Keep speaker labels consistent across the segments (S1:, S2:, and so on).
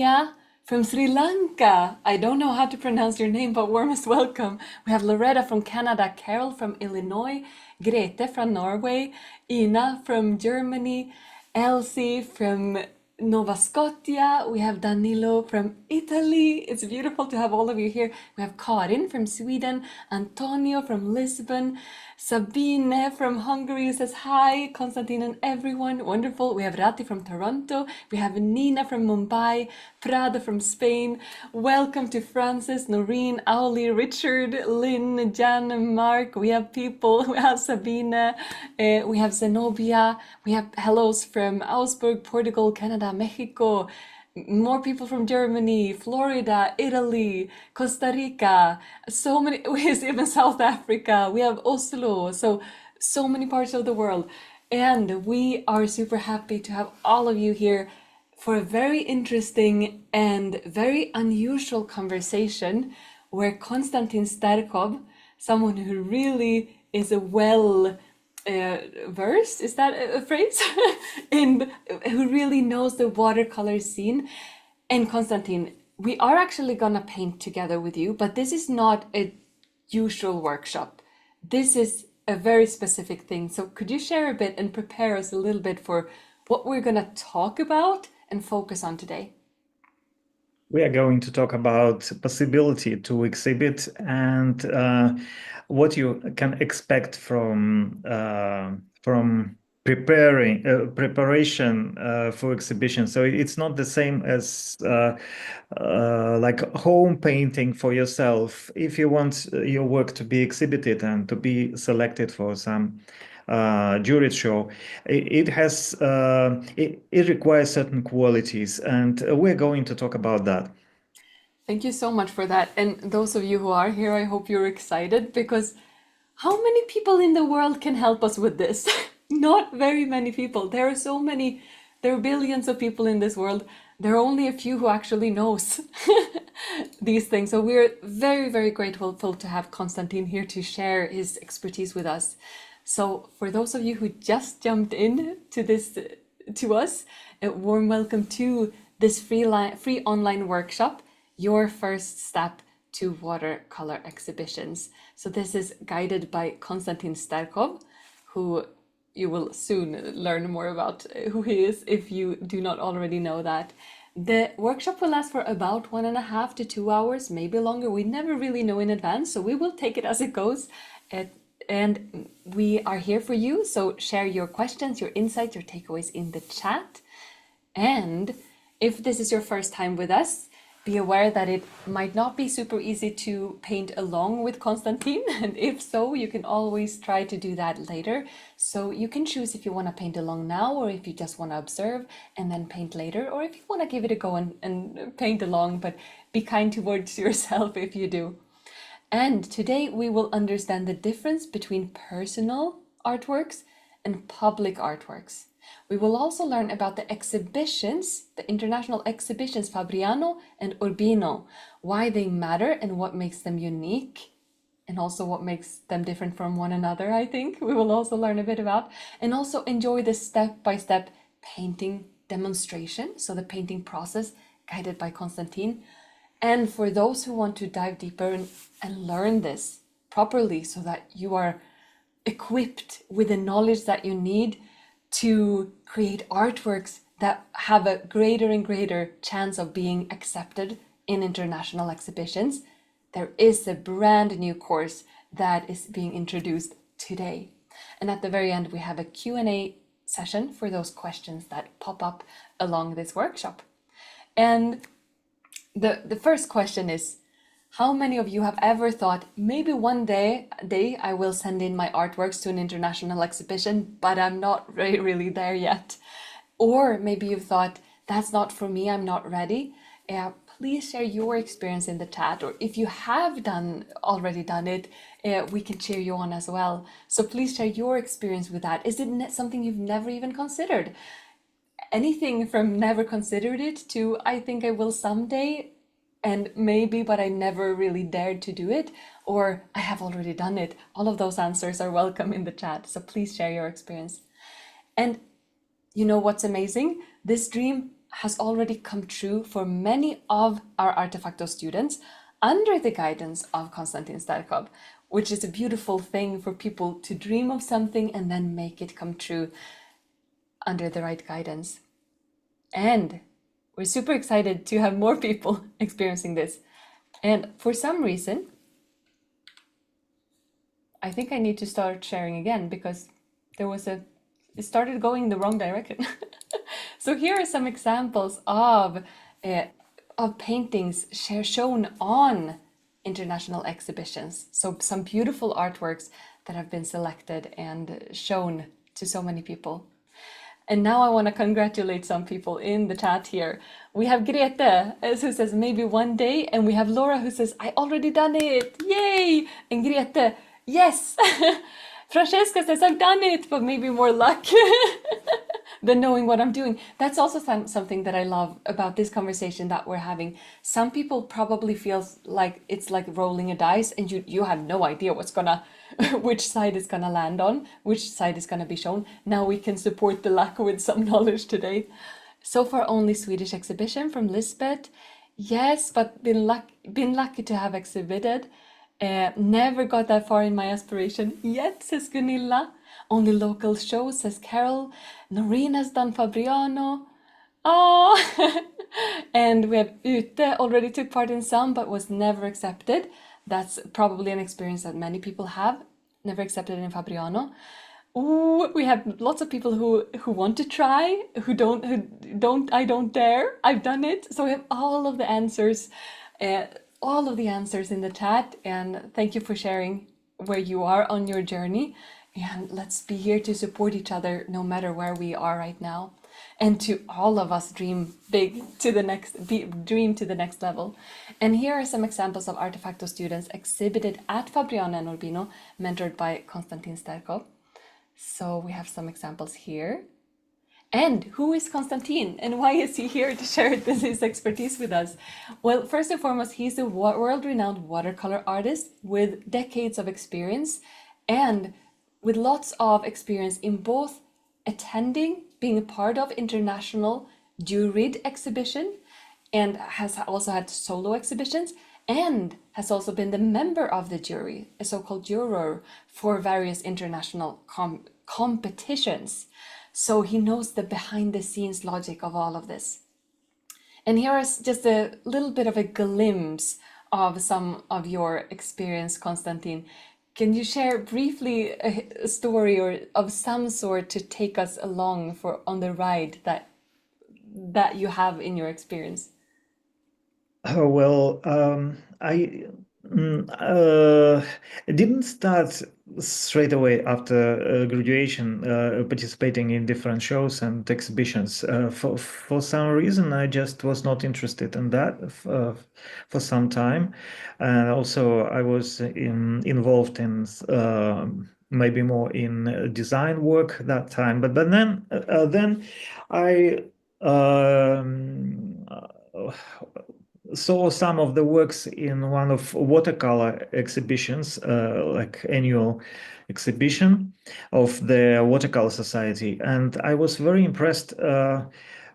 S1: Yeah, from Sri Lanka. I don't know how to pronounce your name, but warmest welcome. We have Loretta from Canada, Carol from Illinois, Grete from Norway, Ina from Germany, Elsie from Nova Scotia. We have Danilo from Italy. It's beautiful to have all of you here. We have Karin from Sweden, Antonio from Lisbon, Sabine from Hungary says hi, Konstantin and everyone. Wonderful. We have Rati from Toronto. We have Nina from Mumbai, Prada from Spain. Welcome to Francis, Noreen, Auli, Richard, Lynn, Jan, Mark. We have people. We have Sabine. We have Zenobia. We have hellos from Augsburg, Portugal, Canada, Mexico. More people from Germany, Florida, Italy, Costa Rica, so many, even South Africa, we have Oslo, so many parts of the world. And we are super happy to have all of you here for a very interesting and very unusual conversation where Konstantin Sterkhov, someone who really is a well verse, is that a phrase? In who really knows the watercolor scene. And Konstantin, we are actually gonna paint together with you, but this is not a usual workshop. This is a very specific thing. So could you share a bit and prepare us a little bit for what we're gonna talk about and focus on today?
S2: We are going to talk about possibility to exhibit and what you can expect from preparation for exhibition. So it's not the same as like home painting for yourself. If you want your work to be exhibited and to be selected for some jury show, it requires certain qualities, and we're going to talk about that.
S1: Thank you so much for that. And those of you who are here, I hope you're excited because how many people in the world can help us with this? Not very many people. There are so many, there are billions of people in this world. There are only a few who actually knows these things. So we're very, very grateful to have Konstantin here to share his expertise with us. So for those of you who just jumped in to this to us, a warm welcome to this free online workshop, your first step to watercolor exhibitions. So this is guided by Konstantin Sterkhov, who you will soon learn more about who he is if you do not already know that. The workshop will last for about 1.5 to 2 hours, maybe longer. We never really know in advance, so we will take it as it goes. And we are here for you, so share your questions, your insights, your takeaways in the chat. And if this is your first time with us, be aware that it might not be super easy to paint along with Konstantin, and if so, you can always try to do that later. So you can choose if you want to paint along now, or if you just want to observe and then paint later, or if you want to give it a go and paint along, but be kind towards yourself if you do. And today we will understand the difference between personal artworks and public artworks. We will also learn about the exhibitions, the international exhibitions Fabriano and Urbino, why they matter and what makes them unique, and also what makes them different from one another, I think we will also learn a bit about, and also enjoy the step-by-step painting demonstration, so the painting process guided by Konstantin. And for those who want to dive deeper and learn this properly so that you are equipped with the knowledge that you need to create artworks that have a greater and greater chance of being accepted in international exhibitions, there is a brand new course that is being introduced today. And at the very end, we have a Q&A session for those questions that pop up along this workshop. And the first question is, how many of you have ever thought, maybe one day I will send in my artworks to an international exhibition, but I'm not really there yet? Or maybe you've thought, that's not for me, I'm not ready. Please share your experience in the chat, or if you have already done it, we can cheer you on as well. So please share your experience with that. Is it something you've never even considered? Anything from never considered it to I think I will someday, and maybe, but I never really dared to do it, or I have already done it. All of those answers are welcome in the chat, so please share your experience. And you know what's amazing? This dream has already come true for many of our Artefacto students under the guidance of Konstantin Sterkhov, which is a beautiful thing for people to dream of something and then make it come true under the right guidance. And we're super excited to have more people experiencing this. And for some reason, I think I need to start sharing again because it started going in the wrong direction. So here are some examples of paintings shown on international exhibitions. So some beautiful artworks that have been selected and shown to so many people. And now I want to congratulate some people in the chat here. We have Grete who says maybe one day, and we have Laura who says I already done it, yay! And Grete, yes! Francesca says I've done it, but maybe more luck than knowing what I'm doing. That's also something that I love about this conversation that we're having. Some people probably feel like it's like rolling a dice and you have no idea which side is gonna land on, which side is gonna be shown. Now we can support the luck with some knowledge today. So far only Swedish exhibition from Lisbeth. Yes, but been lucky to have exhibited. Never got that far in my aspiration yet, says Gunilla. Only local shows, says Carol. Norina's done Fabriano. Oh, and we have Ute already took part in some, but was never accepted. That's probably an experience that many people have. Never accepted in Fabriano. Ooh, we have lots of people who want to try, who don't. I don't dare. I've done it. So we have all of the answers in the chat, and thank you for sharing where you are on your journey, and let's be here to support each other no matter where we are right now, and to all of us dream big to the next level. And here are some examples of Artefacto students exhibited at Fabriano and Urbino, mentored by Konstantin Sterkhov. So we have some examples here. And who is Konstantin and why is he here to share his expertise with us? Well, first and foremost, he's a world-renowned watercolor artist with decades of experience and with lots of experience in both attending, being a part of international juried exhibition, and has also had solo exhibitions, and has also been the member of the jury, a so-called juror, for various international competitions. So he knows the behind-the-scenes logic of all of this. And here is just a little bit of a glimpse of some of your experience, Konstantin. Can you share briefly a story or of some sort to take us along on the ride that you have in your experience?
S2: Well, I didn't start straight away after graduation participating in different shows and exhibitions. For some reason, I just was not interested in that for some time, and also I was involved in maybe more in design work that time. But then I. Saw some of the works in one of watercolor exhibitions, like annual exhibition of the Watercolor Society, and I was very impressed by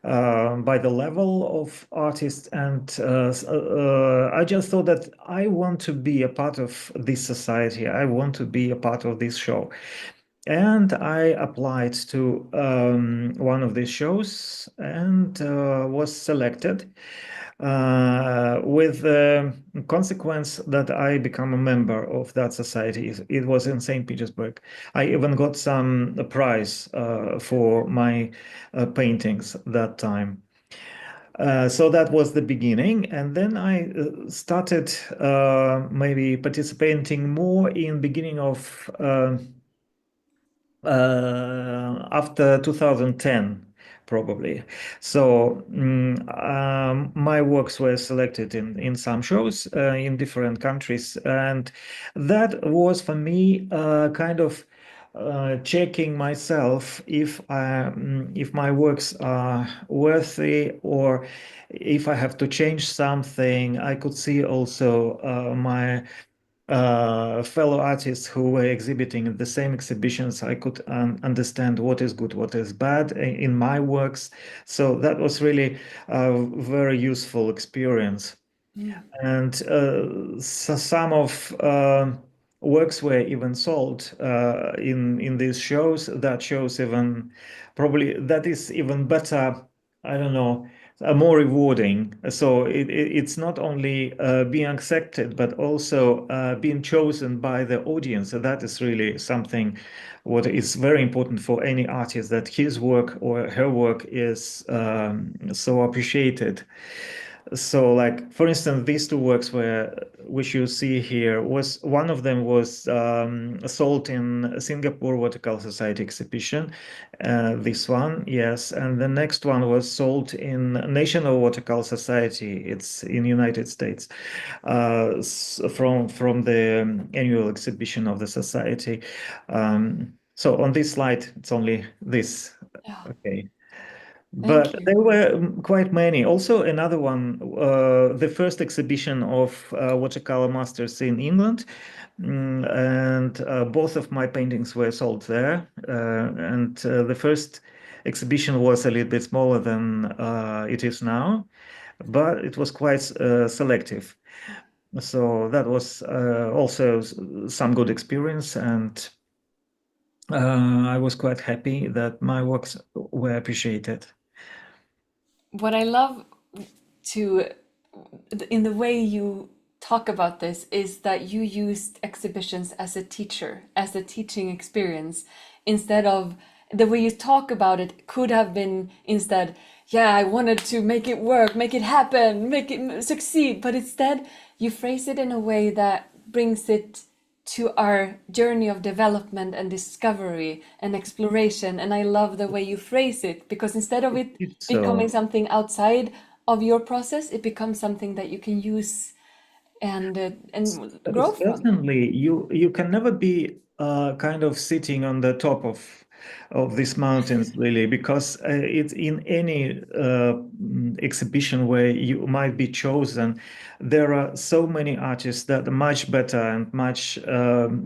S2: the level of artists, and I just thought that I want to be a part of this society. I want to be a part of this show. And I applied to one of these shows and was selected with the consequence that I become a member of that society. It was in St. Petersburg. I even got some prize for my paintings that time. So that was the beginning, and then I started maybe participating more in beginning of after 2010, probably. So my works were selected in some shows in different countries, and that was for me kind of checking myself if my works are worthy, or if I have to change something. I could see also my fellow artists who were exhibiting in the same exhibitions. I could understand what is good, what is bad in my works. So that was really a very useful experience.
S1: Mm.
S2: And so some of works were even sold in these shows. That shows even probably that is even better. I don't know, more rewarding. So it's not only being accepted, but also being chosen by the audience. So that is really something what is very important for any artist, that his work or her work is so appreciated. So, like for instance, these two works were, which you see here, was one of them was sold in Singapore Watercolor Society exhibition. This one, yes, and the next one was sold in National Watercolor Society. It's in United States, from the annual exhibition of the society. So on this slide, it's only this.
S1: Yeah,
S2: Okay.
S1: thank
S2: But
S1: you.
S2: there were quite many. Also, another one, the first exhibition of watercolor masters in England, and both of my paintings were sold there. And the first exhibition was a little bit smaller than it is now, but it was quite selective. So that was also some good experience, and I was quite happy that my works were appreciated.
S1: What I love to in the way you talk about this is that you used exhibitions as a teacher, as a teaching experience, instead of the way you talk about it could have been instead, yeah, I wanted to make it work, make it happen, make it succeed, but instead you phrase it in a way that brings it to our journey of development and discovery and exploration. And I love the way you phrase it because instead of it
S2: It's
S1: becoming
S2: so.
S1: something outside of your process, it becomes something that you can use and grow from.
S2: Certainly, you can never be kind of sitting on the top of these mountains, really, because it's in any exhibition where you might be chosen. There are so many artists that are much better and much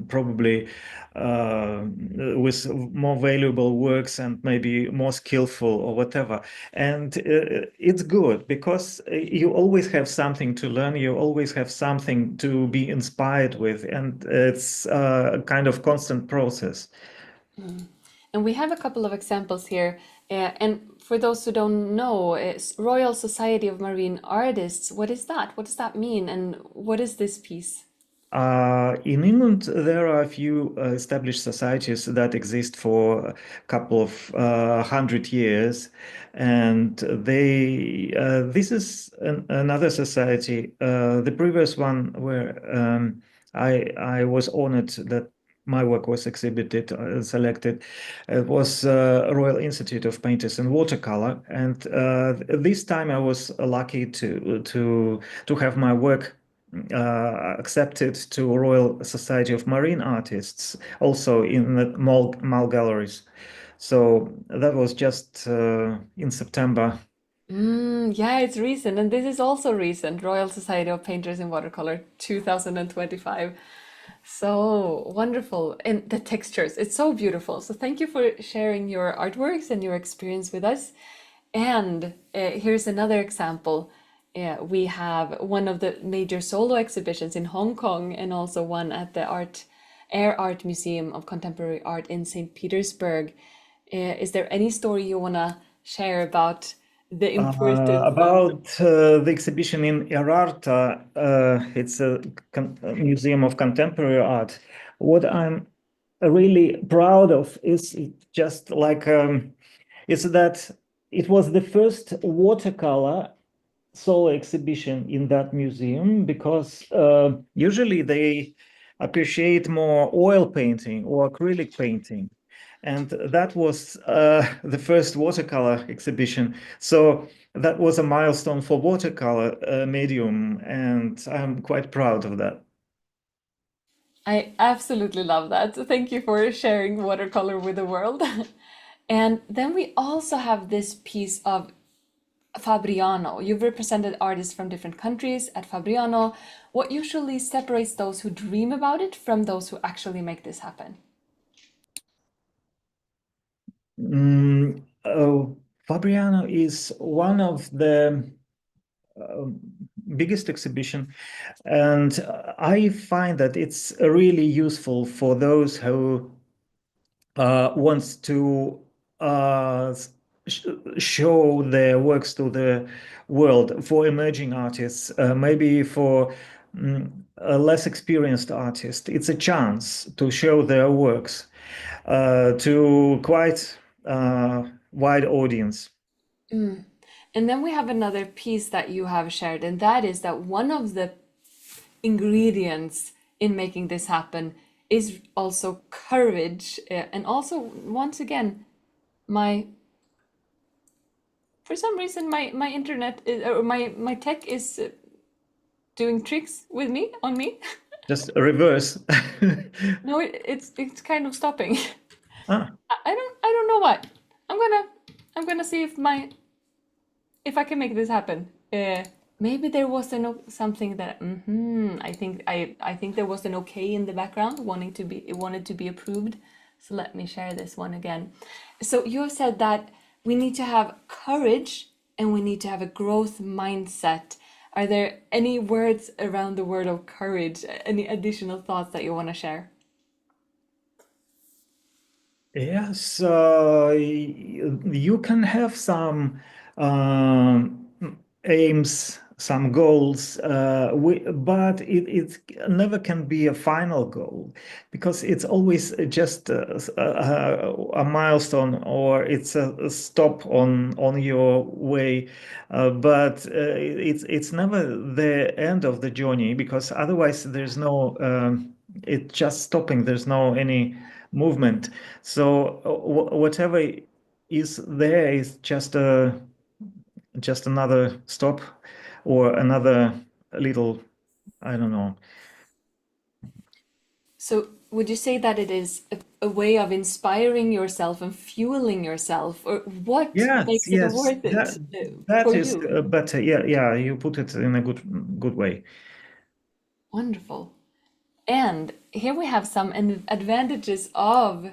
S2: probably uh, with more valuable works and maybe more skillful or whatever. And it's good because you always have something to learn, you always have something to be inspired with, and it's a kind of constant process.
S1: And we have a couple of examples here. And for those who don't know, Royal Society of Marine Artists, what is that? What does that mean? And what is this piece?
S2: In England, there are a few established societies that exist for a couple of 100 years, and this is another society. The previous one where I was honored that my work was exhibited, selected. It was Royal Institute of Painters and Watercolor, and this time I was lucky to have my work accepted to Royal Society of Marine Artists, also in the Mall galleries. So that was just in September.
S1: Yeah, it's recent. And this is also recent. Royal Society of Painters in Watercolor 2025. So wonderful. And the textures, it's so beautiful. So thank you for sharing your artworks and your experience with us. And here's another example. We have one of the major solo exhibitions in Hong Kong and also one at the Air Art Museum of Contemporary Art in St. Petersburg. Is there any story you want to share about the importance of
S2: About the exhibition in Erarta, it's a museum of contemporary art. What I'm really proud of is just like is that it was the first watercolor solo exhibition in that museum, because usually they appreciate more oil painting or acrylic painting. And that was the first watercolor exhibition. So that was a milestone for watercolor medium, and I'm quite proud of that.
S1: I absolutely love that. Thank you for sharing watercolor with the world. And then we also have this piece of Fabriano. You've represented artists from different countries at Fabriano. What usually separates those who dream about it from those who actually make this happen?
S2: Mm, Fabriano is one of the um, biggest exhibition, and I find that it's really useful for those who wants to uh, sh show their works to the world, for emerging artists, maybe for a less experienced artist. It's a chance to show their works to quite wide audience.
S1: And then we have another piece that you have shared, and that is that one of the ingredients in making this happen is also courage. And also, once again, my for some reason my internet is, or my tech is doing tricks with me on me.
S2: Just reverse.
S1: No, it's kind of stopping.
S2: Ah,
S1: I don't know what. I'm gonna see if I can make this happen. Maybe there was something that I think there was an okay in the background wanted to be approved. So let me share this one again. So you have said that we need to have courage and we need to have a growth mindset. Are there any words around the word of courage? Any additional thoughts that you want to share?
S2: yes, you can have some aims, some goals, but it never can be a final goal because it's always just a milestone or it's a stop on your way. But it's never the end of the journey because otherwise there's no it's just stopping. There's no any movement. So whatever is there is just another stop or another little, I don't know.
S1: So, would you say that it is a way of inspiring yourself and fueling yourself, or what
S2: Yes,
S1: makes it
S2: yes,
S1: worth it
S2: that
S1: for
S2: is
S1: you?
S2: better. Yeah, yeah, you put it in a good way.
S1: Wonderful. And here we have some advantages of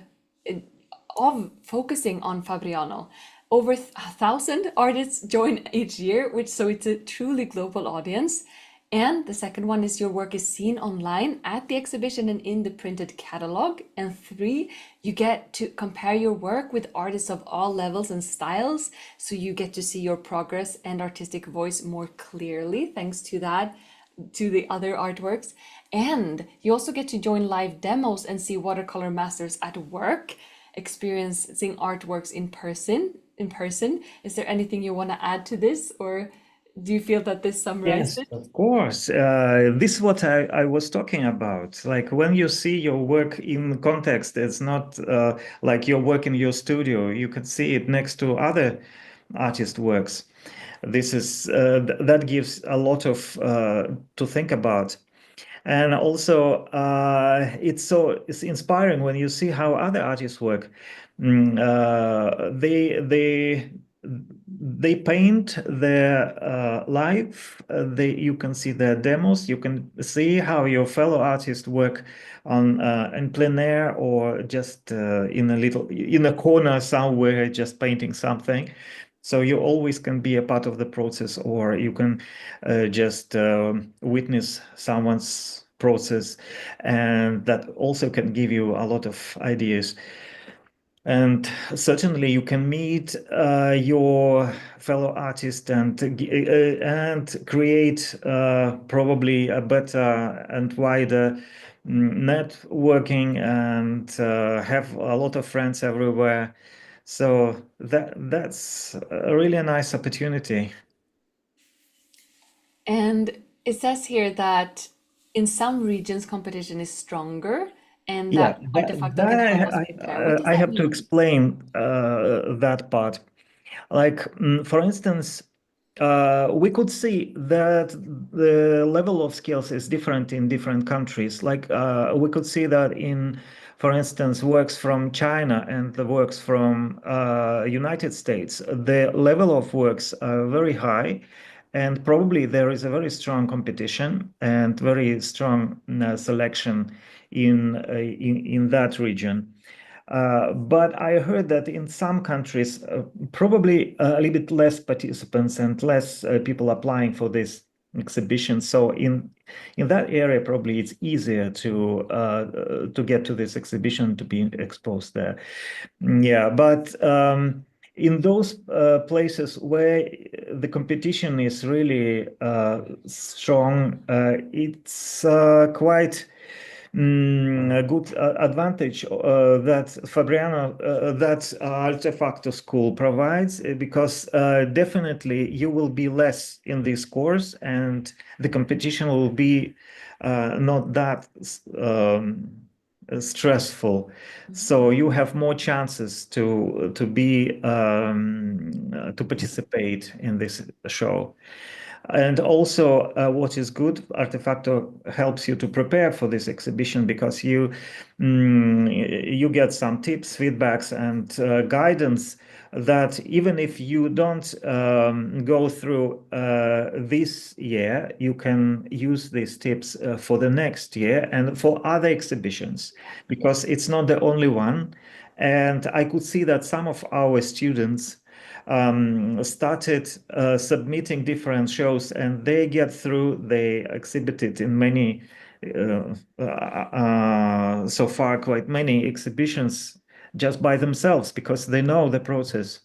S1: focusing on Fabriano. Over 1,000 artists join each year, which so it's a truly global audience. And the second one is your work is seen online at the exhibition and in the printed catalog. And three, you get to compare your work with artists of all levels and styles. So you get to see your progress and artistic voice more clearly, thanks to that, to the other artworks. And you also get to join live demos and see watercolor masters at work, experiencing artworks in person. Is there anything you want to add to this, or do you feel that this summarized
S2: Yes,
S1: it?
S2: of course. This is what I was talking about. Like when you see your work in context, it's not like your work in your studio. You can see it next to other artist works. This is that gives a lot of to think about. And also, it's inspiring when you see how other artists work. They paint their life. They You can see their demos. You can see how your fellow artists work on in plein air or just in a little in a corner somewhere, just painting something. So you always can be a part of the process, or you can just witness someone's process, and that also can give you a lot of ideas. And certainly, you can meet your fellow artist and create probably a better and wider networking and have a lot of friends everywhere. So that's a really nice opportunity.
S1: And it says here that in some regions competition is stronger and
S2: Yeah,
S1: that Artefacto can help us prepare. What does
S2: I
S1: that
S2: have to
S1: mean?
S2: explain that part. Like, for instance, we could see that the level of skills is different in different countries. Like we could see that in, for instance, works from China and the works from United States, the level of works are very high, and probably there is a very strong competition and very strong selection in that region. But I heard that in some countries, probably a little bit less participants and less people applying for this exhibition. So in that area, probably it's easier to get to this exhibition, to be exposed there. Yeah, but in those places where the competition is really strong, it's quite a good advantage that Fabriano, that Artefacto school provides, because definitely you will be less in this course and the competition will be not that stressful. So you have more chances to participate in this show. And also, what is good, Artefacto helps you to prepare for this exhibition, because you get some tips, feedbacks, and guidance that even if you don't go through this year, you can use these tips for the next year and for other exhibitions, because it's not the only one. And I could see that some of our students started submitting different shows, and they get through. They exhibited in many, so far, quite many exhibitions just by themselves, because they know the process.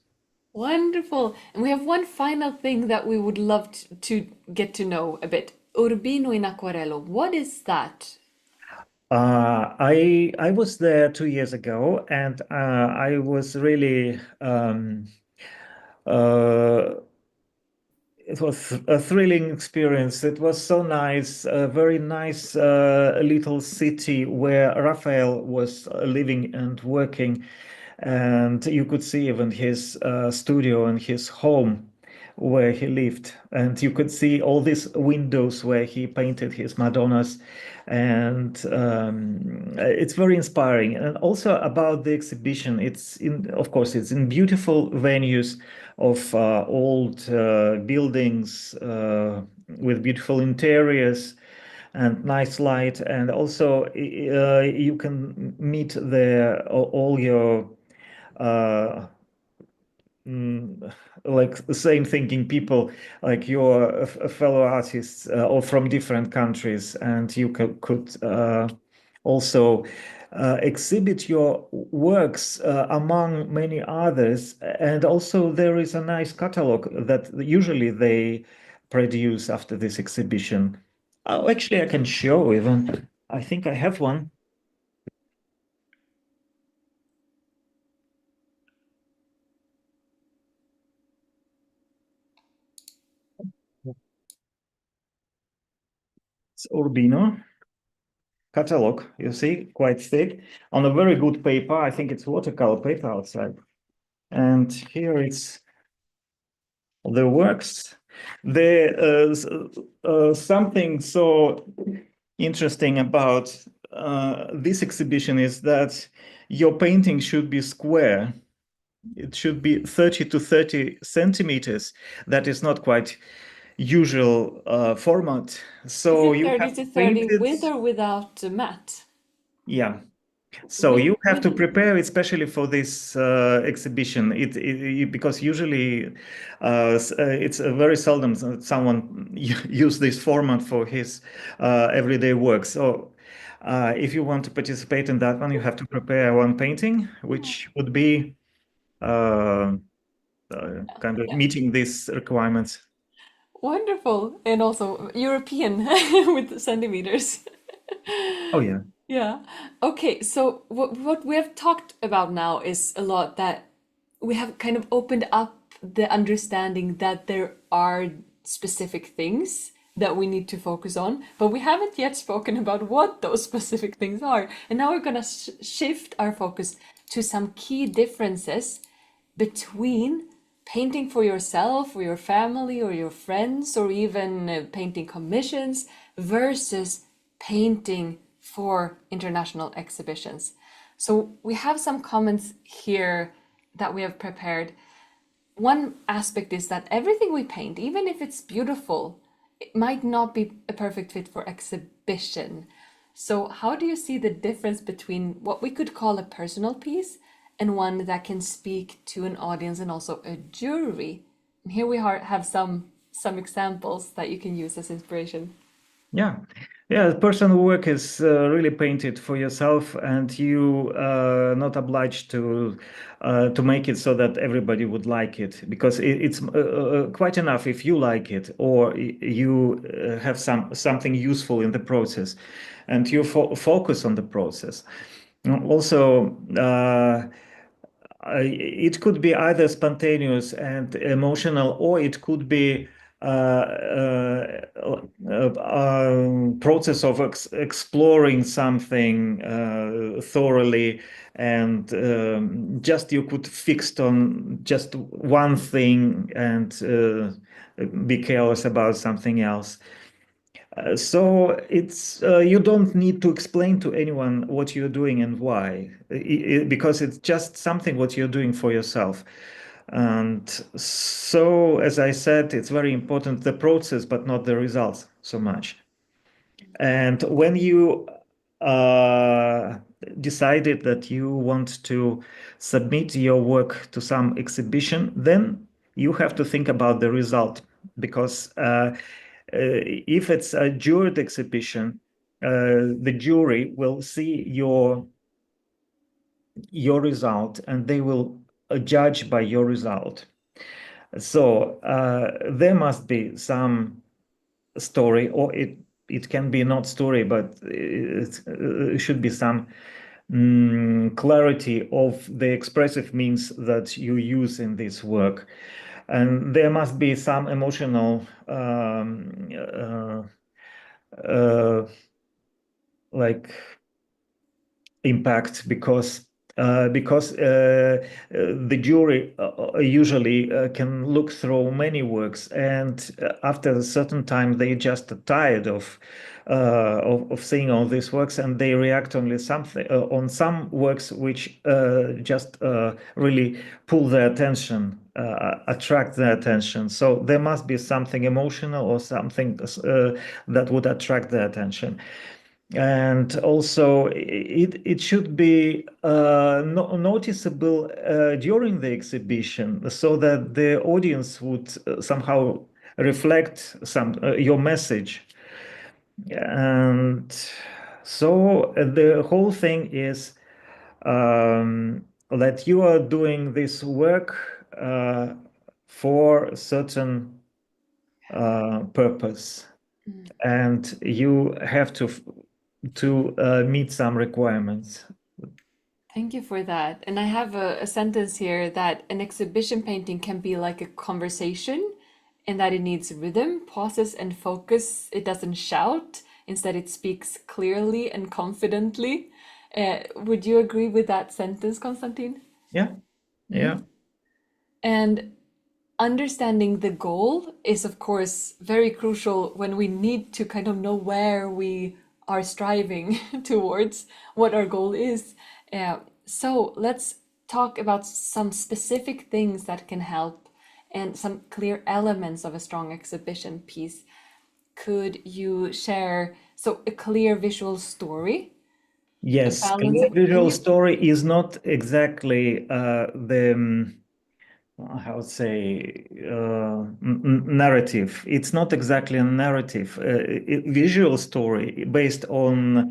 S1: Wonderful. And we have one final thing that we would love to get to know a bit. Urbino in Acquarello. What is that?
S2: I was there 2 years ago, and I was really uh, it was a thrilling experience. It was so nice, a very nice little city where Raphael was living and working, and you could see even his studio and his home where he lived, and you could see all these windows where he painted his Madonnas, and it's very inspiring. And also about the exhibition, it's in, of course, it's in beautiful venues of old buildings with beautiful interiors and nice light, and also you can meet there all your uh, like the same thinking people, like your fellow artists or from different countries, and you could also exhibit your works among many others. And also there is a nice catalog that usually they produce after this exhibition. Oh, actually, I can show even. I think I have one. It's Urbino catalog, you see, quite thick, on a very good paper. I think it's watercolor paper outside. And here it's the works. Something so interesting about this exhibition is that your painting should be square. It should be 30 to 30 centimeters. That is not quite usual format.
S1: Is
S2: So
S1: it
S2: you
S1: 30
S2: have
S1: to
S2: to paint
S1: 30
S2: it.
S1: with or without the mat?
S2: Yeah. So you have
S1: With
S2: to prepare, especially for this exhibition. Because usually it's very seldom that someone use this format for his everyday work. So if you want to participate in that one, you have to prepare one painting, which would be uh, kind of
S1: yeah.
S2: meeting these requirements.
S1: Wonderful. And also European with the centimeters.
S2: Oh yeah.
S1: Yeah. Okay, so what we have talked about now is a lot that we have kind of opened up the understanding that there are specific things that we need to focus on, but we haven't yet spoken about what those specific things are. And now we're gonna shift our focus to some key differences between painting for yourself or your family or your friends or even painting commissions versus painting for international exhibitions. So we have some comments here that we have prepared. One aspect is that everything we paint, even if it's beautiful, it might not be a perfect fit for exhibition. So, how do you see the difference between what we could call a personal piece and one that can speak to an audience and also a jury? And here we have some examples that you can use as inspiration.
S2: Yeah, yeah. The personal work is really painted for yourself, and you not obliged to make it so that everybody would like it, because it's quite enough if you like it or you have something useful in the process, and you focus on the process. Also, it could be either spontaneous and emotional, or it could be process of exploring something thoroughly, and just you could fixed on just one thing and be careless about something else. So it's you don't need to explain to anyone what you're doing and why, because it's just something what you're doing for yourself. And so, as I said, it's very important the process, but not the results so much. And when you uh, decided that you want to submit your work to some exhibition, then you have to think about the result, because if it's a juried exhibition, the jury will see your result and they will judge by your result. So there must be some story, or it can be not story, but it should be some clarity of the expressive means that you use in this work, and there must be some emotional like impact, because the jury usually can look through many works, and after a certain time they just tired of seeing all these works, and they react only something on some works which just really pull their attention, attract their attention. So there must be something emotional or something that would attract their attention. And also it should be noticeable during the exhibition, so that the audience would somehow reflect your message. And so the whole thing is that you are doing this work for a certain purpose, and you have to meet some requirements.
S1: Thank you for that. And I have a sentence here that an exhibition painting can be like a conversation in that it needs rhythm, pauses, and focus. It doesn't shout, instead, it speaks clearly and confidently. Would you agree with that sentence, Konstantin?
S2: Yeah, yeah.
S1: And understanding the goal is, of course, very crucial when we need to kind of know where we are striving towards, what our goal is. So let's talk about some specific things that can help and some clear elements of a strong exhibition piece. Could you share so a clear visual story, a
S2: Yes,
S1: balanced
S2: clear visual
S1: theme?
S2: story is not exactly the how to say narrative. It's not exactly a narrative. Visual story based on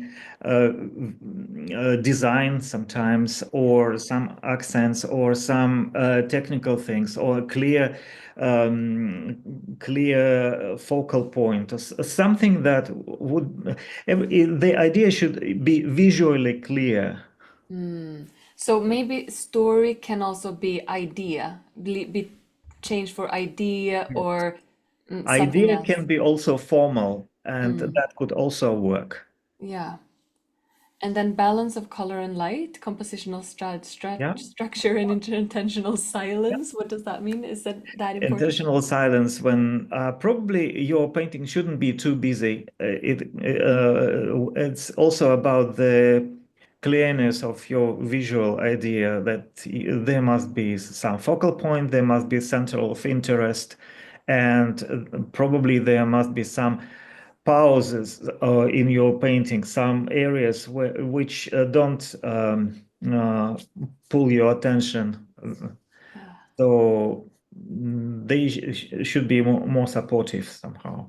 S2: design sometimes, or some accents, or some technical things, or clear focal point, or something that would. The idea should be visually clear.
S1: So maybe story can also be idea, be changed for idea or something
S2: Idea
S1: else.
S2: can be also formal, and that could also work.
S1: Yeah. And then balance of color and light, compositional
S2: Yeah.
S1: structure, and intentional silence. What does that mean? Is that important?
S2: Intentional silence when probably your painting shouldn't be too busy. It's also about the clearness of your visual idea that there must be some focal point, there must be center of interest, and probably there must be some pauses in your painting, some areas which don't pull your attention.
S1: Ah,
S2: So they should be more supportive somehow.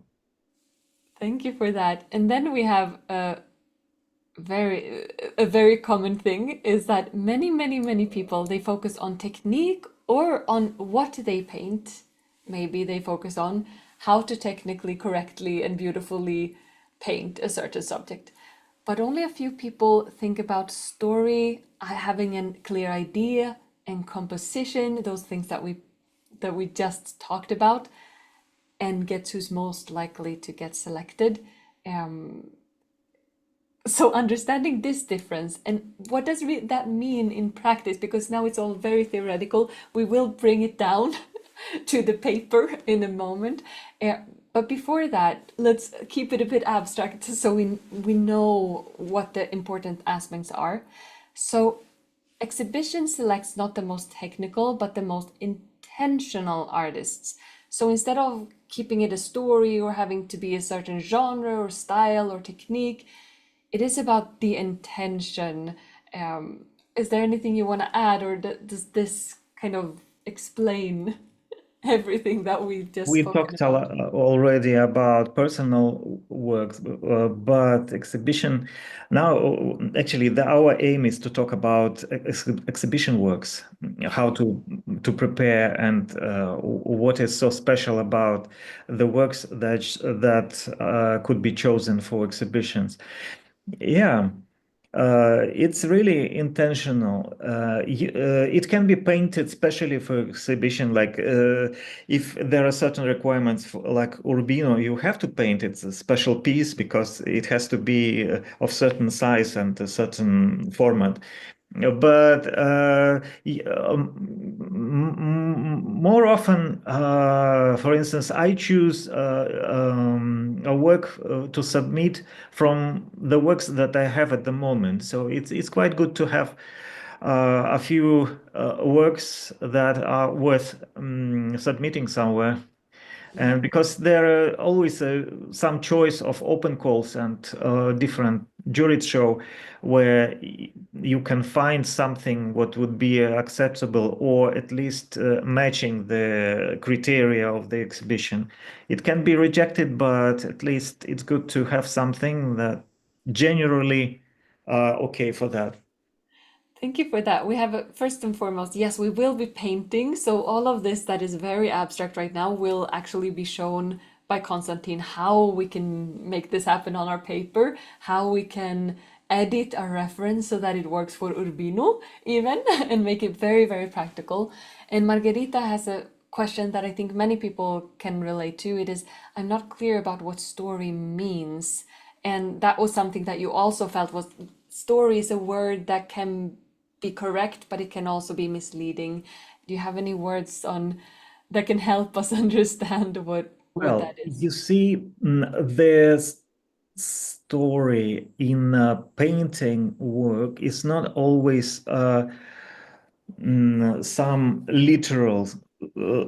S1: thank you for that. And then we have a very common thing is that many people they focus on technique or on what they paint. Maybe they focus on how to technically correctly and beautifully paint a certain subject, but only a few people think about story, having a clear idea, and composition, those things that we just talked about, and gets who's most likely to get selected. um, so understanding this difference and what does that mean in practice, because now it's all very theoretical. We will bring it down to the paper in a moment. Uh, but before that, let's keep it a bit abstract so we know what the important aspects are. So exhibition selects not the most technical, but the most intentional artists. So instead of keeping it a story or having to be a certain genre or style or technique, it is about the intention. Is there anything you want to add, or does this kind of explain everything that we've just
S2: We
S1: spoken
S2: talked a
S1: about?
S2: lot already about personal works, but exhibition now, actually, our aim is to talk about exhibition works, how to prepare, and what is so special about the works that could be chosen for exhibitions. Yeah, it's really intentional. It can be painted specially for exhibition. Like if there are certain requirements, for, like Urbino, you have to paint it a special piece because it has to be of certain size and a certain format. But more often, for instance, I choose a work to submit from the works that I have at the moment. So it's quite good to have a few works that are worth submitting somewhere.
S1: Yeah.
S2: And because there are always some choice of open calls and different juries show where you can find something what would be acceptable or at least matching the criteria of the exhibition. It can be rejected, but at least it's good to have something that generally okay for that.
S1: Thank you for that. We have first and foremost, yes, we will be painting. So all of this that is very abstract right now will actually be shown by Konstantin how we can make this happen on our paper, how we can edit a reference so that it works for Urbino even and make it very practical. And Margarita has a question that I think many people can relate to. It is, I'm not clear about what story means. And that was something that you also felt was story is a word that can be correct, but it can also be misleading. Do you have any words on that can help us understand what
S2: Well,
S1: that is?
S2: you see, the story in painting work is not always some literal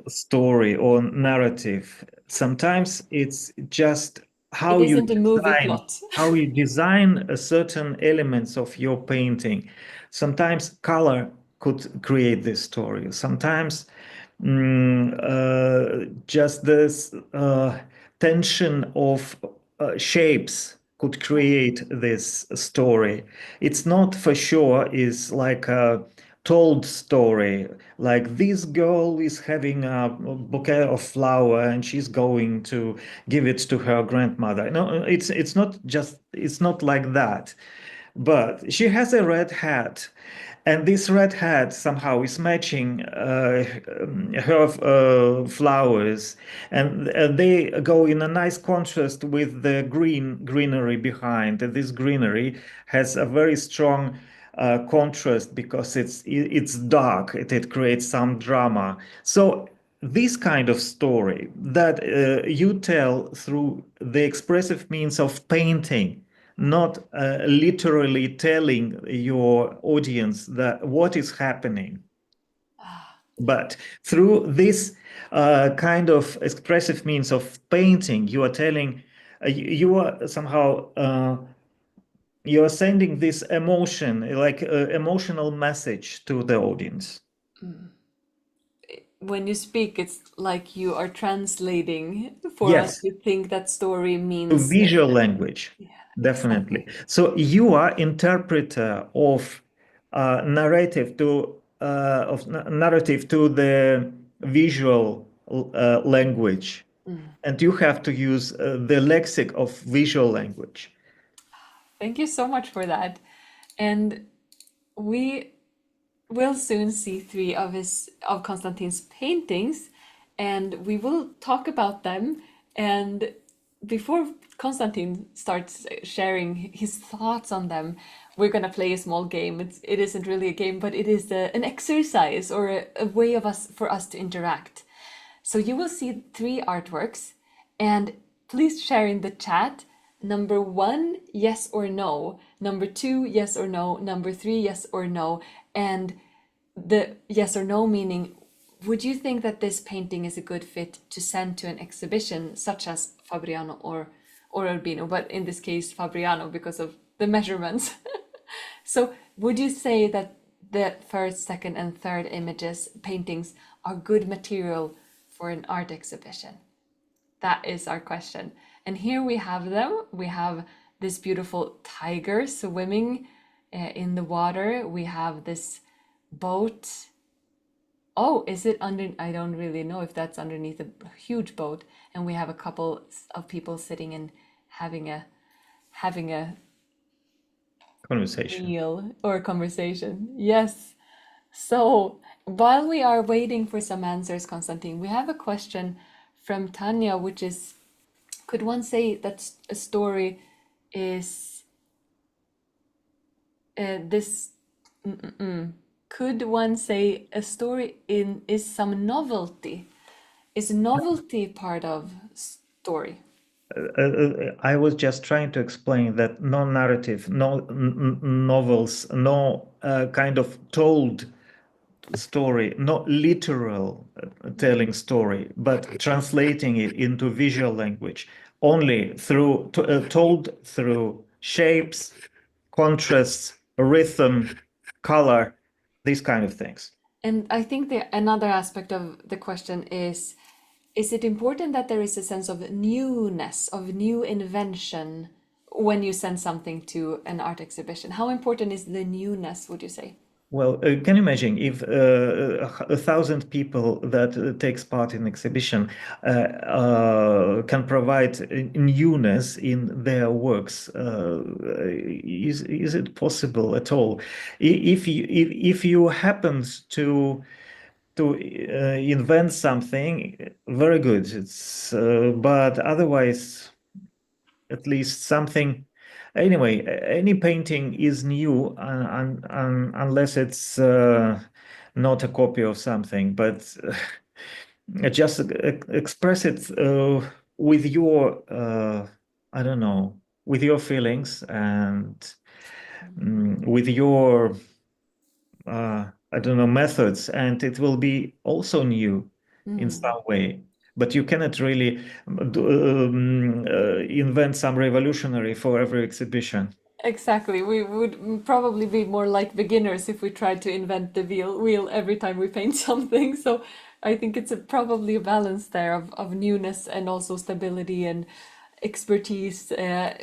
S2: story or narrative. Sometimes it's just
S1: It
S2: how you
S1: isn't a movie
S2: design
S1: plot.
S2: how you design a certain elements of your painting. Sometimes color could create this story. Sometimes just this tension of shapes could create this story. It's not for sure is like a told story, like this girl is having a bouquet of flower and she's going to give it to her grandmother. No, it's not just it's not like that. but she has a red hat, and this red hat somehow is matching her flowers, and they go in a nice contrast with the greenery behind. And this greenery has a very strong contrast because it's dark. It creates some drama. So this kind of story that you tell through the expressive means of painting, not literally telling your audience that what is happening, but through this kind of expressive means of painting, you are telling, you are somehow you are sending this emotion, like emotional message to the audience.
S1: When you speak, it's like you are translating for us
S2: Yes.
S1: to think that story
S2: To
S1: means.
S2: visual language,
S1: Yeah,
S2: definitely.
S1: exactly.
S2: So you are interpreter of narrative to narrative to the visual language, and you have to use the lexic of visual language.
S1: Thank you so much for that. And we will soon see three of Konstantin's paintings, and we will talk about them. And before Konstantin starts sharing his thoughts on them, we're gonna play a small game. It isn't really a game, but it is an exercise or a way of us for us to interact. So you will see three artworks, and please share in the chat. Number one, yes or no. Number two, yes or no. Number three, yes or no. And the yes or no meaning, would you think that this painting is a good fit to send to an exhibition such as Fabriano or Urbino, but in this case Fabriano because of the measurements. So would you say that the first, second, and third images, paintings, are good material for an art exhibition? That is our question. And here we have them. We have this beautiful tiger swimming in the water. We have this boat. Oh, is it under? I don't really know if that's underneath a huge boat. And we have a couple of people sitting and having a
S2: Conversation.
S1: meal or a conversation. Yes. So while we are waiting for some answers, Konstantin, we have a question from Tanya, which is, could one say that a story is this? Could one say a story in is some novelty? Is novelty part of story?
S2: I was just trying to explain that no narrative, no novels, no kind of told story, not literal telling story, but translating it into visual language, only through told through shapes, contrasts, rhythm, color, these kind of things.
S1: And I think another aspect of the question is it important that there is a sense of newness, of new invention when you send something to an art exhibition? How important is the newness, would you say?
S2: Well, can you imagine if 1,000 people that takes part in exhibition can provide newness in their works? Is it possible at all? If you happen to invent something, very good. It's but otherwise, at least something. Anyway, any painting is new unless it's not a copy of something, but just express it with your, I don't know, with your feelings and with your, I don't know, methods, and it will be also new in some way. But you cannot really invent some revolutionary for every exhibition.
S1: Exactly. We would probably be more like beginners if we tried to invent the wheel every time we paint something. So I think it's probably a balance there of newness and also stability and expertise.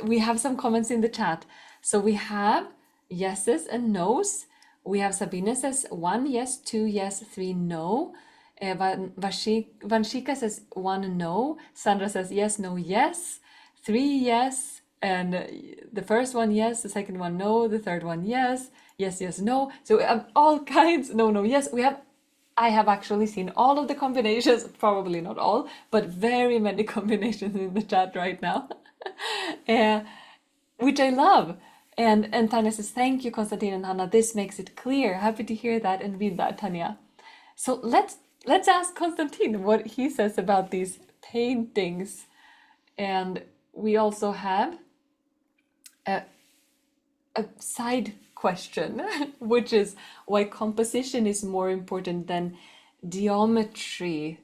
S1: We have some comments in the chat. So we have yeses and nos. We have Sabine says one yes, two yes, three no. Vanshika says one no. Sandra says yes, no, yes. Three yes, And the first one, yes, the second one, no, the third one, yes, yes, yes, no. So we have all kinds, no, no, yes. I have actually seen all of the combinations, probably not all, but very many combinations in the chat right now, uh, which I love. And Tanya says, thank you, Konstantin and Hannah. This makes it clear. Happy to hear that and read that, Tanya. So let's ask Konstantin what he says about these paintings. And we also have a, a side question, which is why composition is more important than geometry.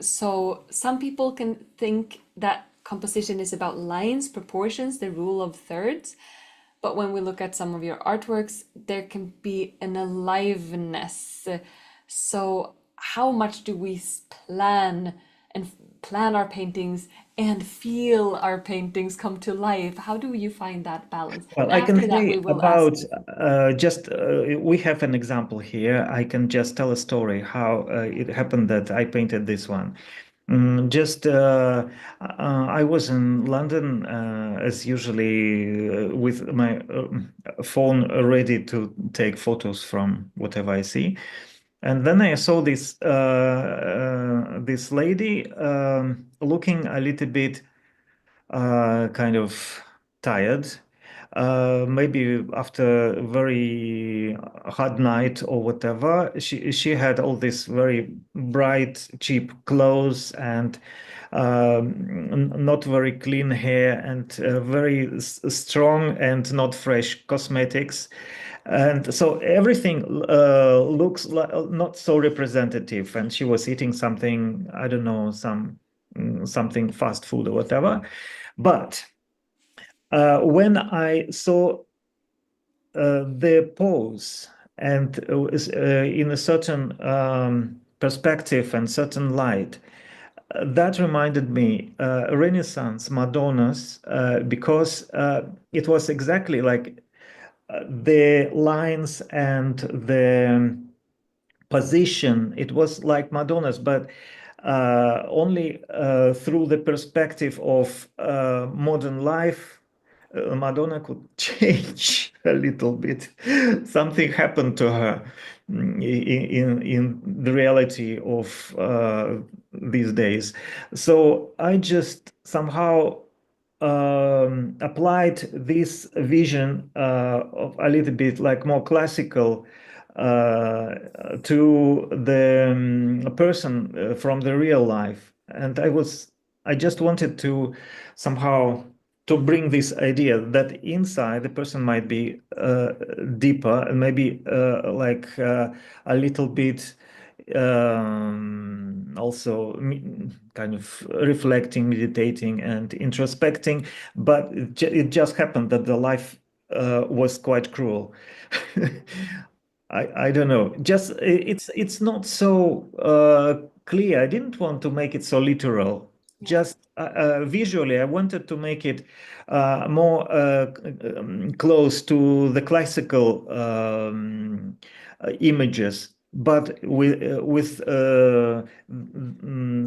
S1: So some people can think that composition is about lines, proportions, the rule of thirds. But when we look at some of your artworks, there can be an aliveness. So how much do we plan and plan our paintings and feel our paintings come to life? How do you find that balance?
S2: Well,
S1: And
S2: I can
S1: after that, we
S2: say
S1: will ask.
S2: about just we have an example here. I can just tell a story how it happened that I painted this one. Just I was in London as usually with my phone ready to take photos from whatever I see, and then I saw this lady looking a little bit kind of tired. Maybe after a very hard night or whatever, she had all this very bright, cheap clothes and not very clean hair and very strong and not fresh cosmetics. And so everything looks like not so representative. And she was eating something, I don't know, something fast food or whatever. But when I saw the pose and in a certain perspective and certain light, that reminded me Renaissance Madonnas because it was exactly like the lines and the position. It was like Madonna's, but only through the perspective of modern life. Madonna could change a little bit. Something happened to her in the reality of these days. So I just somehow applied this vision of a little bit like more classical uh, to the person from the real life, and I just wanted to somehow to bring this idea that inside the person might be deeper and maybe a little bit also kind of reflecting, meditating, and introspecting. But it just happened that the life was quite cruel. I don't know. Just it's not so clear. I didn't want to make it so literal.
S1: Yeah.
S2: Just visually, I wanted to make it more close to the classical images, but with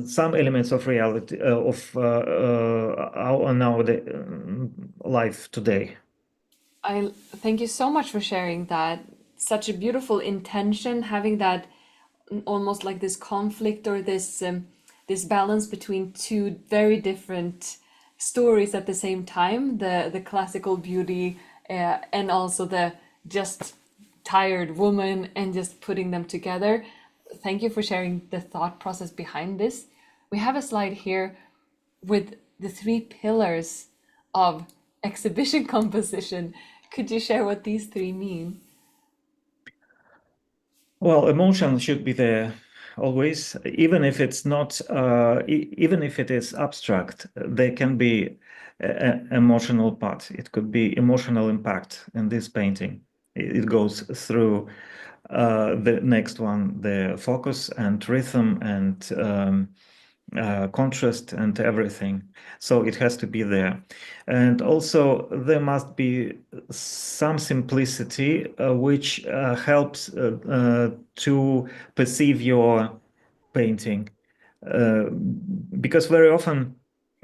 S2: some elements of reality of our nowadays life today.
S1: I thank you so much for sharing that. Such a beautiful intention, having that almost like this conflict or this balance between two very different stories at the same time, the classical beauty and also the just tired woman, and just putting them together. Thank you for sharing the thought process behind this. We have a slide here with the three pillars of exhibition composition. Could you share what these three mean?
S2: Well, emotion should be there always, even if it's not, even if it is abstract, there can be an emotional part. It could be emotional impact in this painting. It goes through the next one, the focus and rhythm and contrast and everything. So it has to be there. And also there must be some simplicity which helps to perceive your painting. Uh, because very often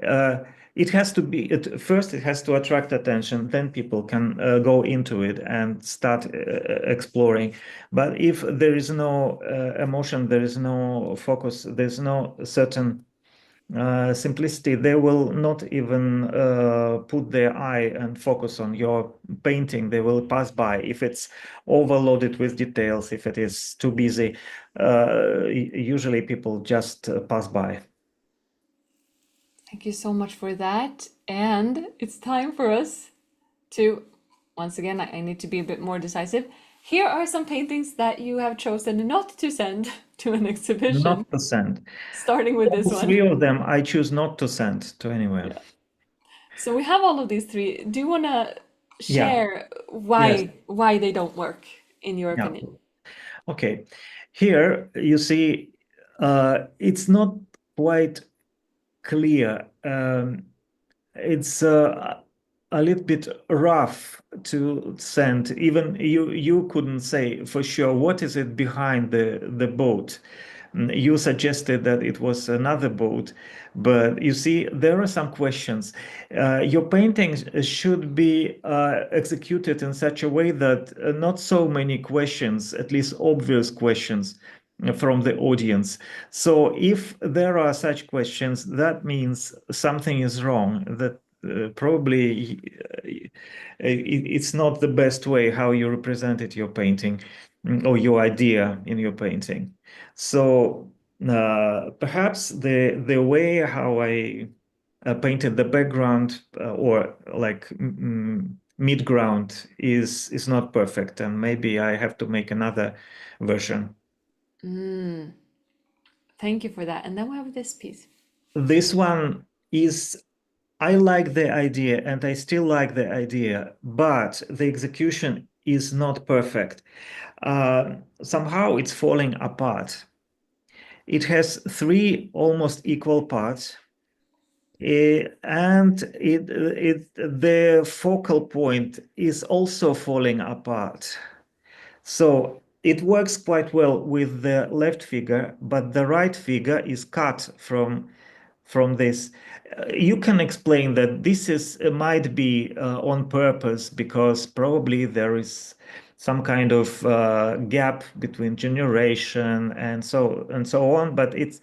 S2: uh, it has to be at first it has to attract attention, then people can go into it and start exploring. But if there is no emotion, there is no focus, there's no certain simplicity, they will not even put their eye and focus on your painting. They will pass by if it's overloaded with details, if it is too busy. Usually people just pass by.
S1: Thank you so much for that. And it's time for us to, once again, I need to be a bit more decisive. Here are some paintings that you have chosen not to send to an exhibition,
S2: Not to send.
S1: starting with this
S2: All three
S1: one.
S2: of them I choose not to send to anywhere.
S1: Yeah. So we have all of these three. Do you want to
S2: Yeah.
S1: share
S2: Yes.
S1: why they don't work, in your
S2: Yeah.
S1: opinion?
S2: Okay. Here you see, it's not quite clear. It's a little bit rough to send. Even you couldn't say for sure what is it behind the boat. You suggested that it was another boat, but you see, there are some questions. Your paintings should be executed in such a way that not so many questions, at least obvious questions, from the audience. So if there are such questions, that means something is wrong, that probably it's not the best way how you represented your painting or your idea in your painting. So perhaps the way how I painted the background or like mid ground is not perfect, and maybe I have to make another version.
S1: Thank you for that. And then we have this piece.
S2: This one is, I like the idea and I still like the idea, but the execution is not perfect. Somehow it's falling apart. It has three almost equal parts, and the focal point is also falling apart. So it works quite well with the left figure, but the right figure is cut from this. You can explain that this is might be on purpose because probably there is some kind of gap between generation and so on. But it's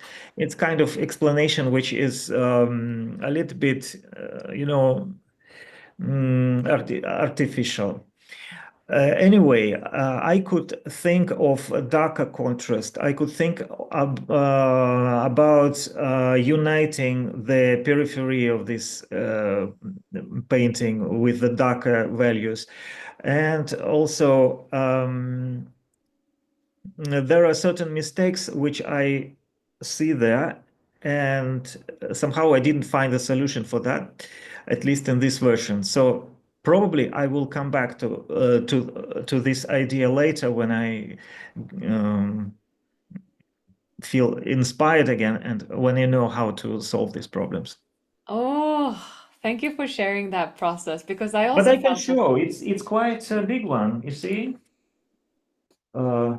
S2: kind of explanation which is a little bit, artificial. I could think of a darker contrast. I could think about uniting the periphery of this painting with the darker values. And also, there are certain mistakes which I see there, and somehow I didn't find a solution for that, at least in this version. So probably I will come back to this idea later when I feel inspired again and when I know how to solve these problems.
S1: Oh, thank you for sharing that process because I
S2: But
S1: also
S2: I can
S1: found that.
S2: show it's quite a big one, you see, uh,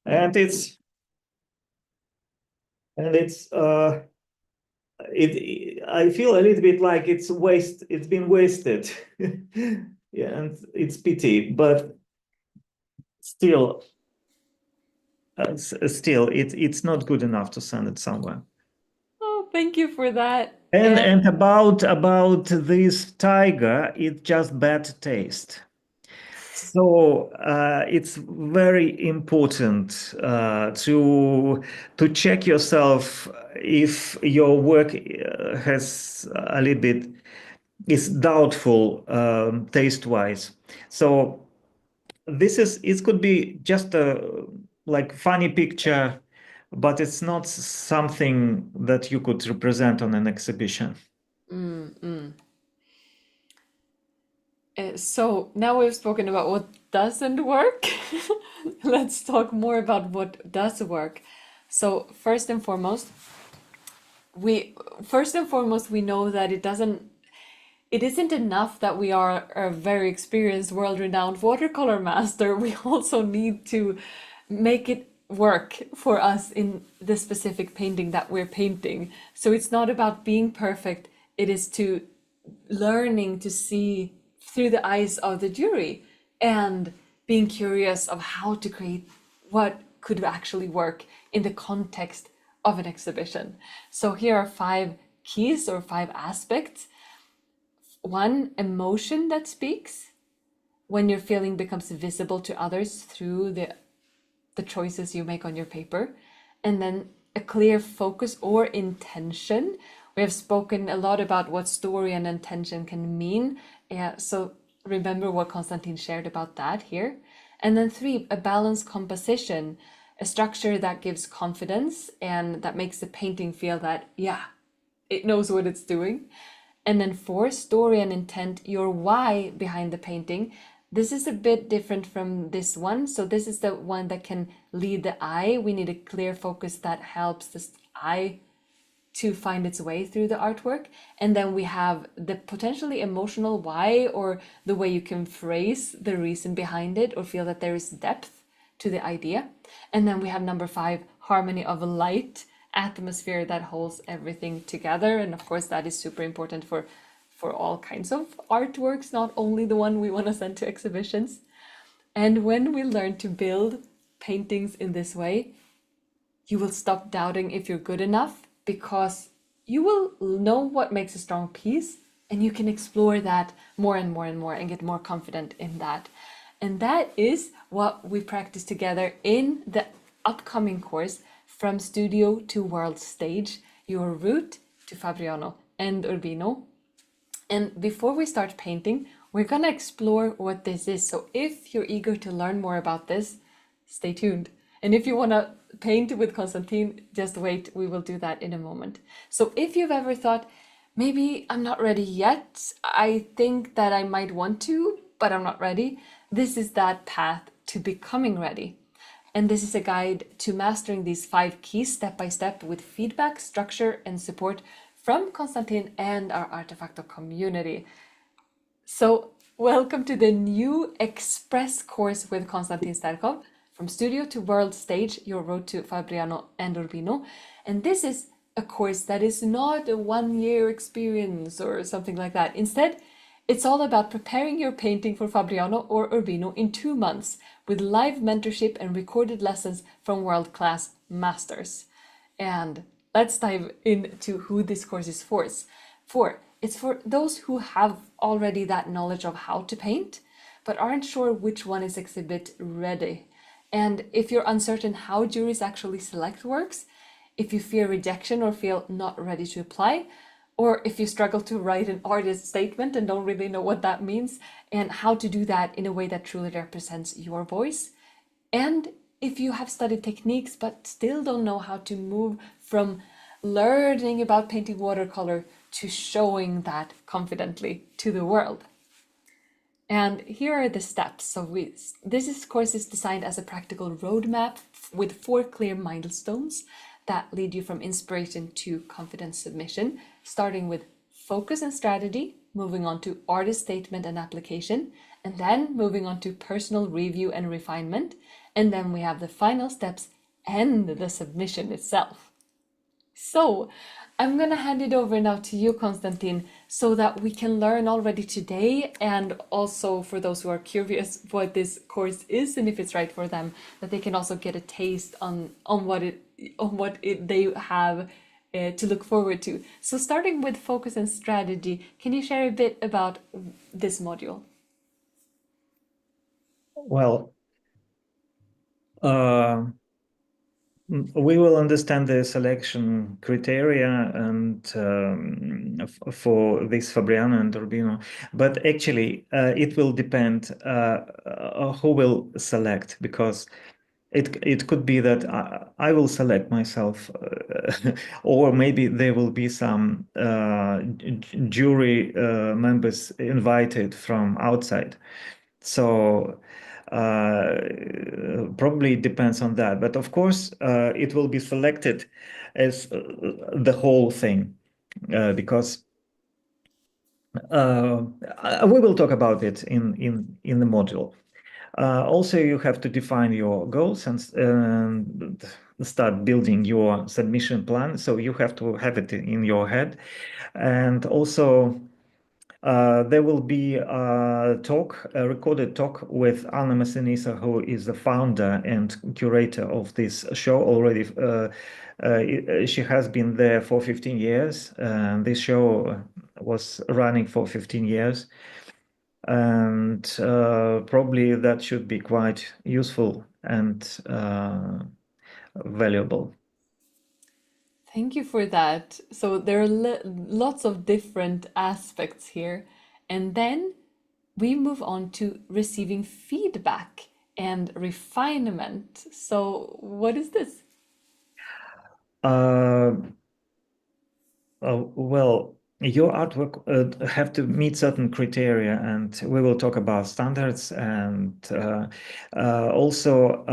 S2: and it's I feel a little bit like it's been wasted. Yeah, and it's pity, but still still it's not good enough to send it somewhere.
S1: Oh, thank you for that.
S2: And about this tiger, it's just bad taste. So it's very important to check yourself if your work has a little bit is doubtful taste-wise. So it could be just a like funny picture, but it's not something that you could represent on an exhibition.
S1: So now we've spoken about what doesn't work. Let's talk more about what does work. So first and foremost we know that it isn't enough that we are a very experienced world-renowned watercolor master. We also need to make it work for us in the specific painting that we're painting. So it's not about being perfect, It is to learning to see through the eyes of the jury and being curious of how to create what could actually work in the context of an exhibition. So here are 5 keys or 5 aspects. 1, emotion that speaks. When your feeling becomes visible to others through the choices you make on your paper. And then a clear focus or intention. We have spoken a lot about what story and intention can mean. So remember what Konstantin shared about that here. And then 3, a balanced composition, a structure that gives confidence and that makes the painting feel that, yeah, it knows what it's doing. And then 4, story and intent, your why behind the painting. This is a bit different from this one. So this is the one that can lead the eye. We need a clear focus that helps this eye to find its way through the artwork. And then we have the potentially emotional why, or the way you can phrase the reason behind it or feel that there is depth to the idea. And then we have number 5, harmony of light, atmosphere that holds everything together. And of course, that is super important for all kinds of artworks, not only the one we want to send to exhibitions. And when we learn to build paintings in this way, you will stop doubting if you're good enough, because you will know what makes a strong piece and you can explore that more and more and more and get more confident in that. And that is what we practice together in the upcoming course, From Studio to World Stage, Your Route to Fabriano and Urbino. And before we start painting, we're gonna explore what this is. So if you're eager to learn more about this, stay tuned. And if you wanna paint with Konstantin, just wait, we will do that in a moment. So if you've ever thought, maybe I'm not ready yet, I think that I might want to, but I'm not ready, this is that path to becoming ready. And this is a guide to mastering these 5 keys step by step with feedback, structure, and support from Konstantin and our Artefacto community. So welcome to the new Express course with Konstantin Sterkhov, From Studio to World Stage, Your Road to Fabriano and Urbino. And this is a course that is not a 1-year experience or something like that. Instead, it's all about preparing your painting for Fabriano or Urbino in 2 months with live mentorship and recorded lessons from world-class masters. And let's dive into who this course is for. It's for those who have already that knowledge of how to paint, but aren't sure which one is exhibit ready. And if you're uncertain how juries actually select works, if you fear rejection or feel not ready to apply, or if you struggle to write an artist statement and don't really know what that means, and how to do that in a way that truly represents your voice, and if you have studied techniques but still don't know how to move from learning about painting watercolor to showing that confidently to the world. And here are the steps. So this course is designed as a practical roadmap with 4 clear milestones that lead you from inspiration to confident submission, starting with focus and strategy, moving on to artist statement and application, and then moving on to personal review and refinement. And then we have the final steps and the submission itself. So I'm gonna hand it over now to you, Konstantin, so that we can learn already today, and also for those who are curious what this course is and if it's right for them, that they can also get a taste on what they have to look forward to. So starting with focus and strategy, can you share a bit about this module?
S2: Well, we will understand the selection criteria and for this Fabriano and Urbino, but actually it will depend who will select, because it could be that I will select myself, or maybe there will be some jury members invited from outside. So probably it depends on that. But of course, it will be selected as the whole thing, because we will talk about it in the module. Also, you have to define your goals, and start building your submission plan. So you have to have it in your head. And also, there will be a talk, a recorded talk with Anna Massinissa, who is the founder and curator of this show already. She has been there for 15 years. This show was running for 15 years. And probably that should be quite useful and valuable.
S1: Thank you for that. So there are lots of different aspects here. And then we move on to receiving feedback and refinement. So, what is this?
S2: Uh, well, your artwork have to meet certain criteria, and we will talk about standards and also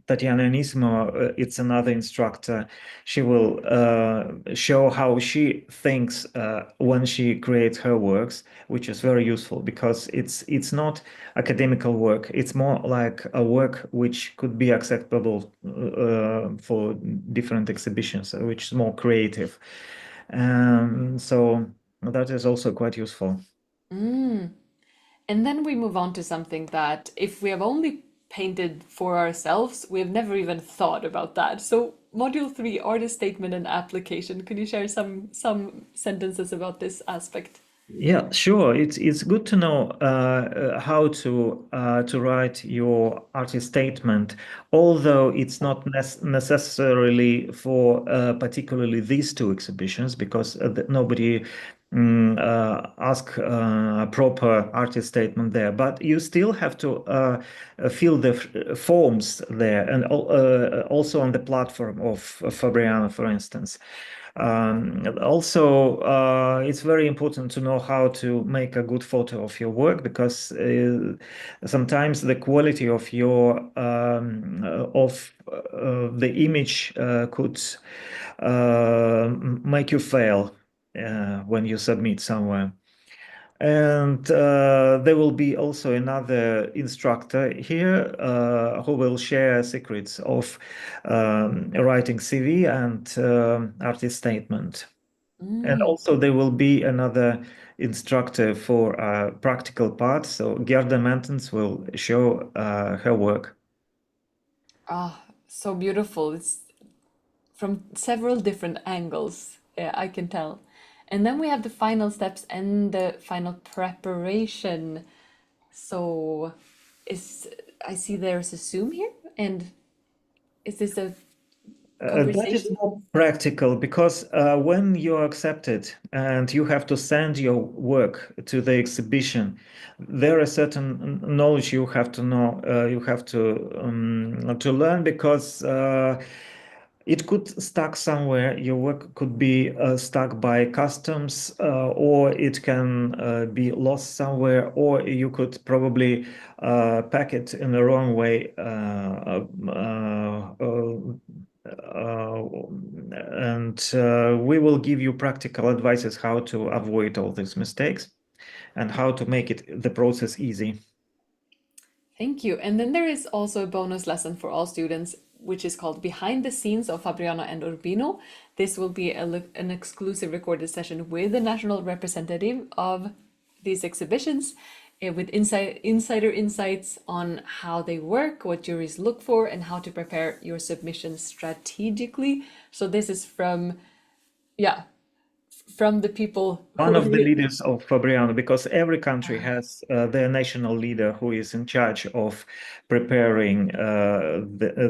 S2: Tatiana Anisimo, it's another instructor. She will show how she thinks when she creates her works, which is very useful because it's not academical work. It's more like a work which could be acceptable for different exhibitions, which is more creative. So that is also quite useful.
S1: Mm. And then we move on to something that if we have only painted for ourselves, we have never even thought about that. So, module 3, artist statement and application. Can you share some sentences about this aspect?
S2: Yeah, sure. It's good to know how to write your artist statement, although it's not necessarily for particularly these two exhibitions, because nobody ask a proper artist statement there. But you still have to fill the forms there, and also on the platform of Fabriano, for instance. Also, it's very important to know how to make a good photo of your work because sometimes the quality of your the image could make you fail when you submit somewhere. And there will be also another instructor here who will share secrets of writing CV and artist statement. And
S1: Mm.
S2: also there will be another instructor for practical part. So Gerda Mentens will show her work.
S1: Ah, so beautiful. It's from several different angles, I can tell. And then we have the final steps and the final preparation. So, is I see there's a Zoom here, and is this a
S2: That is
S1: conversation?
S2: not practical because when you're accepted and you have to send your work to the exhibition, there are certain knowledge you have to know, you have to learn because it could stuck somewhere. Your work could be stuck by customs, or it can be lost somewhere, or you could probably pack it in the wrong way. And we will give you practical advices how to avoid all these mistakes and how to make it the process easy.
S1: Thank you. And then there is also a bonus lesson for all students, which is called Behind the Scenes of Fabriano and Urbino. This will be an exclusive recorded session with the national representative of these exhibitions, with insider insights on how they work, what juries look for, and how to prepare your submission strategically. So this is yeah, from the people
S2: One
S1: who
S2: of the
S1: really.
S2: leaders of Fabriano, because every country has their national leader who is in charge of preparing the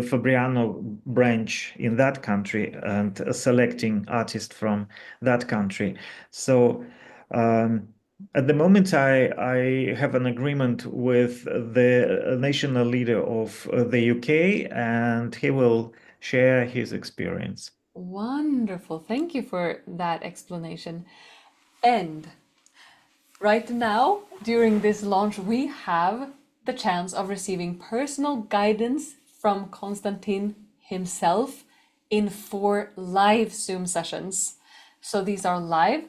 S2: Fabriano branch in that country and selecting artists from that country. So at the moment, I have an agreement with the national leader of the UK, and he will share his experience.
S1: Wonderful. Thank you for that explanation. And right now, during this launch, we have the chance of receiving personal guidance from Konstantin himself in 4 live Zoom sessions. So these are live,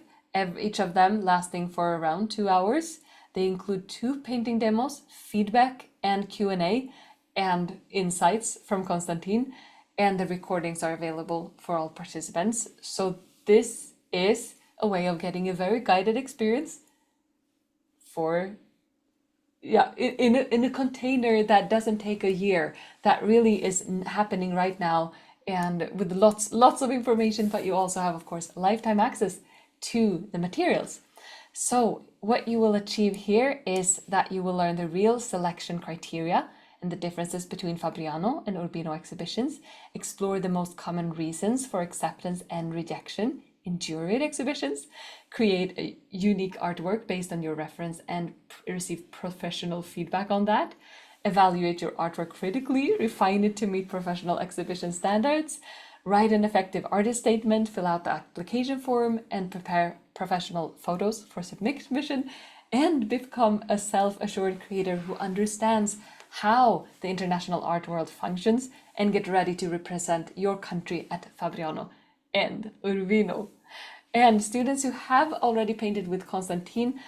S1: each of them lasting for around 2 hours. They include 2 painting demos, feedback, and Q&A. and insights from Konstantin, and the recordings are available for all participants. So this is a way of getting a very guided experience for in a container that doesn't take a year, that really is happening right now, and with lots of information, but you also have, of course, lifetime access to the materials. So what you will achieve here is that you will learn the real selection criteria and the differences between Fabriano and Urbino exhibitions, explore the most common reasons for acceptance and rejection in juried exhibitions, create a unique artwork based on your reference and receive professional feedback on that, evaluate your artwork critically, refine it to meet professional exhibition standards, write an effective artist statement, fill out the application form, and prepare professional photos for submission, and become a self-assured creator who understands how the international art world functions and get ready to represent your country at Fabriano and Urbino. And students who have already painted with Konstantin,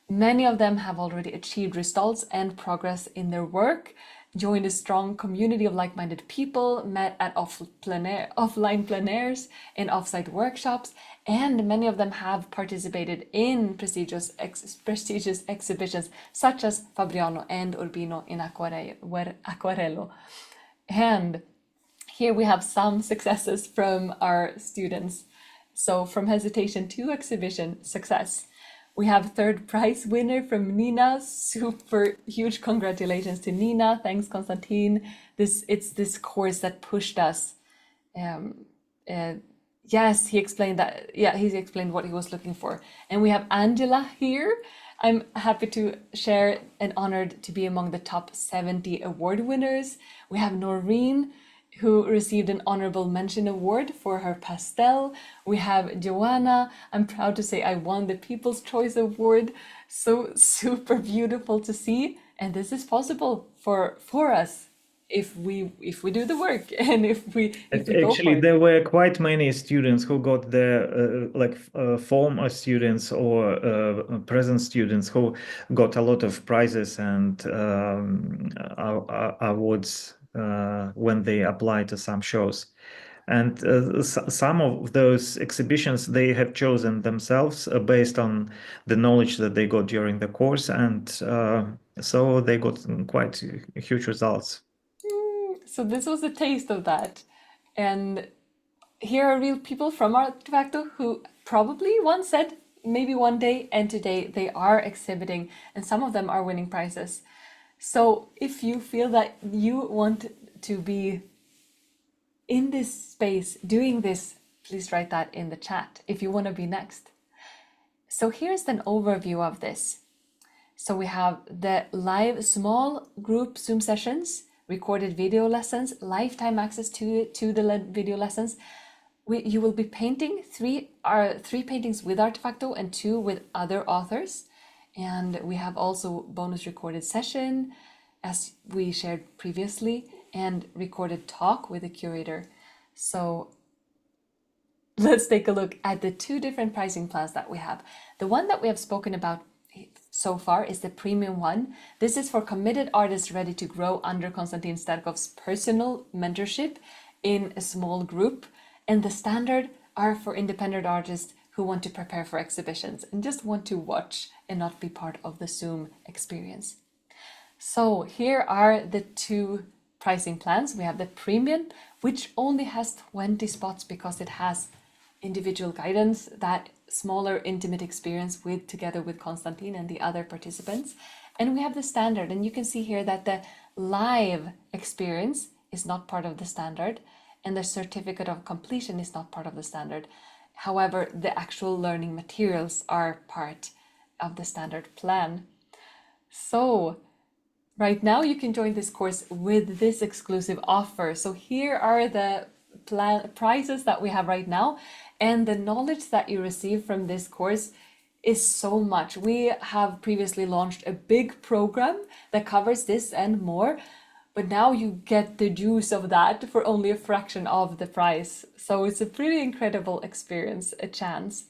S1: many of them have already achieved results and progress in their work, joined a strong community of like-minded people, met at offline plenaires and offsite workshops, and many of them have participated in prestigious exhibitions such as Fabriano and Urbino in Aquarello. And here we have some successes from our students. So from hesitation to exhibition success. We have third prize winner from Nina. Super huge congratulations to Nina. Thanks, Konstantin. It's this course that pushed us. Yes, he explained that. Yeah, he explained what he was looking for. And we have Angela here. I'm happy to share and honored to be among the top 70 award winners. We have Noreen, who received an honorable mention award for her pastel. We have Joanna. I'm proud to say I won the People's Choice Award. So super beautiful to see. And this is possible for us if we do the work and if we go
S2: Actually,
S1: for it.
S2: there were quite many students who got their former students or present students who got a lot of prizes and awards when they apply to some shows. And some of those exhibitions they have chosen themselves based on the knowledge that they got during the course, and so they got quite huge results.
S1: So this was a taste of that. And here are real people from Artefacto who probably once said maybe one day, and today they are exhibiting, and some of them are winning prizes. So if you feel that you want to be in this space doing this, please write that in the chat if you want to be next. So here's an overview of this. So we have the live small group Zoom sessions, recorded video lessons, lifetime access to the video lessons. You will be painting three paintings with Artefacto and 2 with other authors. And we have also bonus recorded session, as we shared previously, and recorded talk with a curator. So let's take a look at the 2 different pricing plans that we have. The one that we have spoken about so far is the premium one. This is for committed artists ready to grow under Konstantin Sterkhov's personal mentorship in a small group. And the standard are for independent artists who want to prepare for exhibitions and just want to watch and not be part of the Zoom experience. So here are the 2 pricing plans. We have the premium, which only has 20 spots because it has individual guidance, that smaller intimate experience together with Konstantin and the other participants. And we have the standard, and you can see here that the live experience is not part of the standard and the certificate of completion is not part of the standard. However, the actual learning materials are part of the standard plan. So right now you can join this course with this exclusive offer. So here are the prizes that we have right now, and the knowledge that you receive from this course is so much. We have previously launched a big program that covers this and more, but now you get the juice of that for only a fraction of the price. So it's a pretty incredible experience, a chance.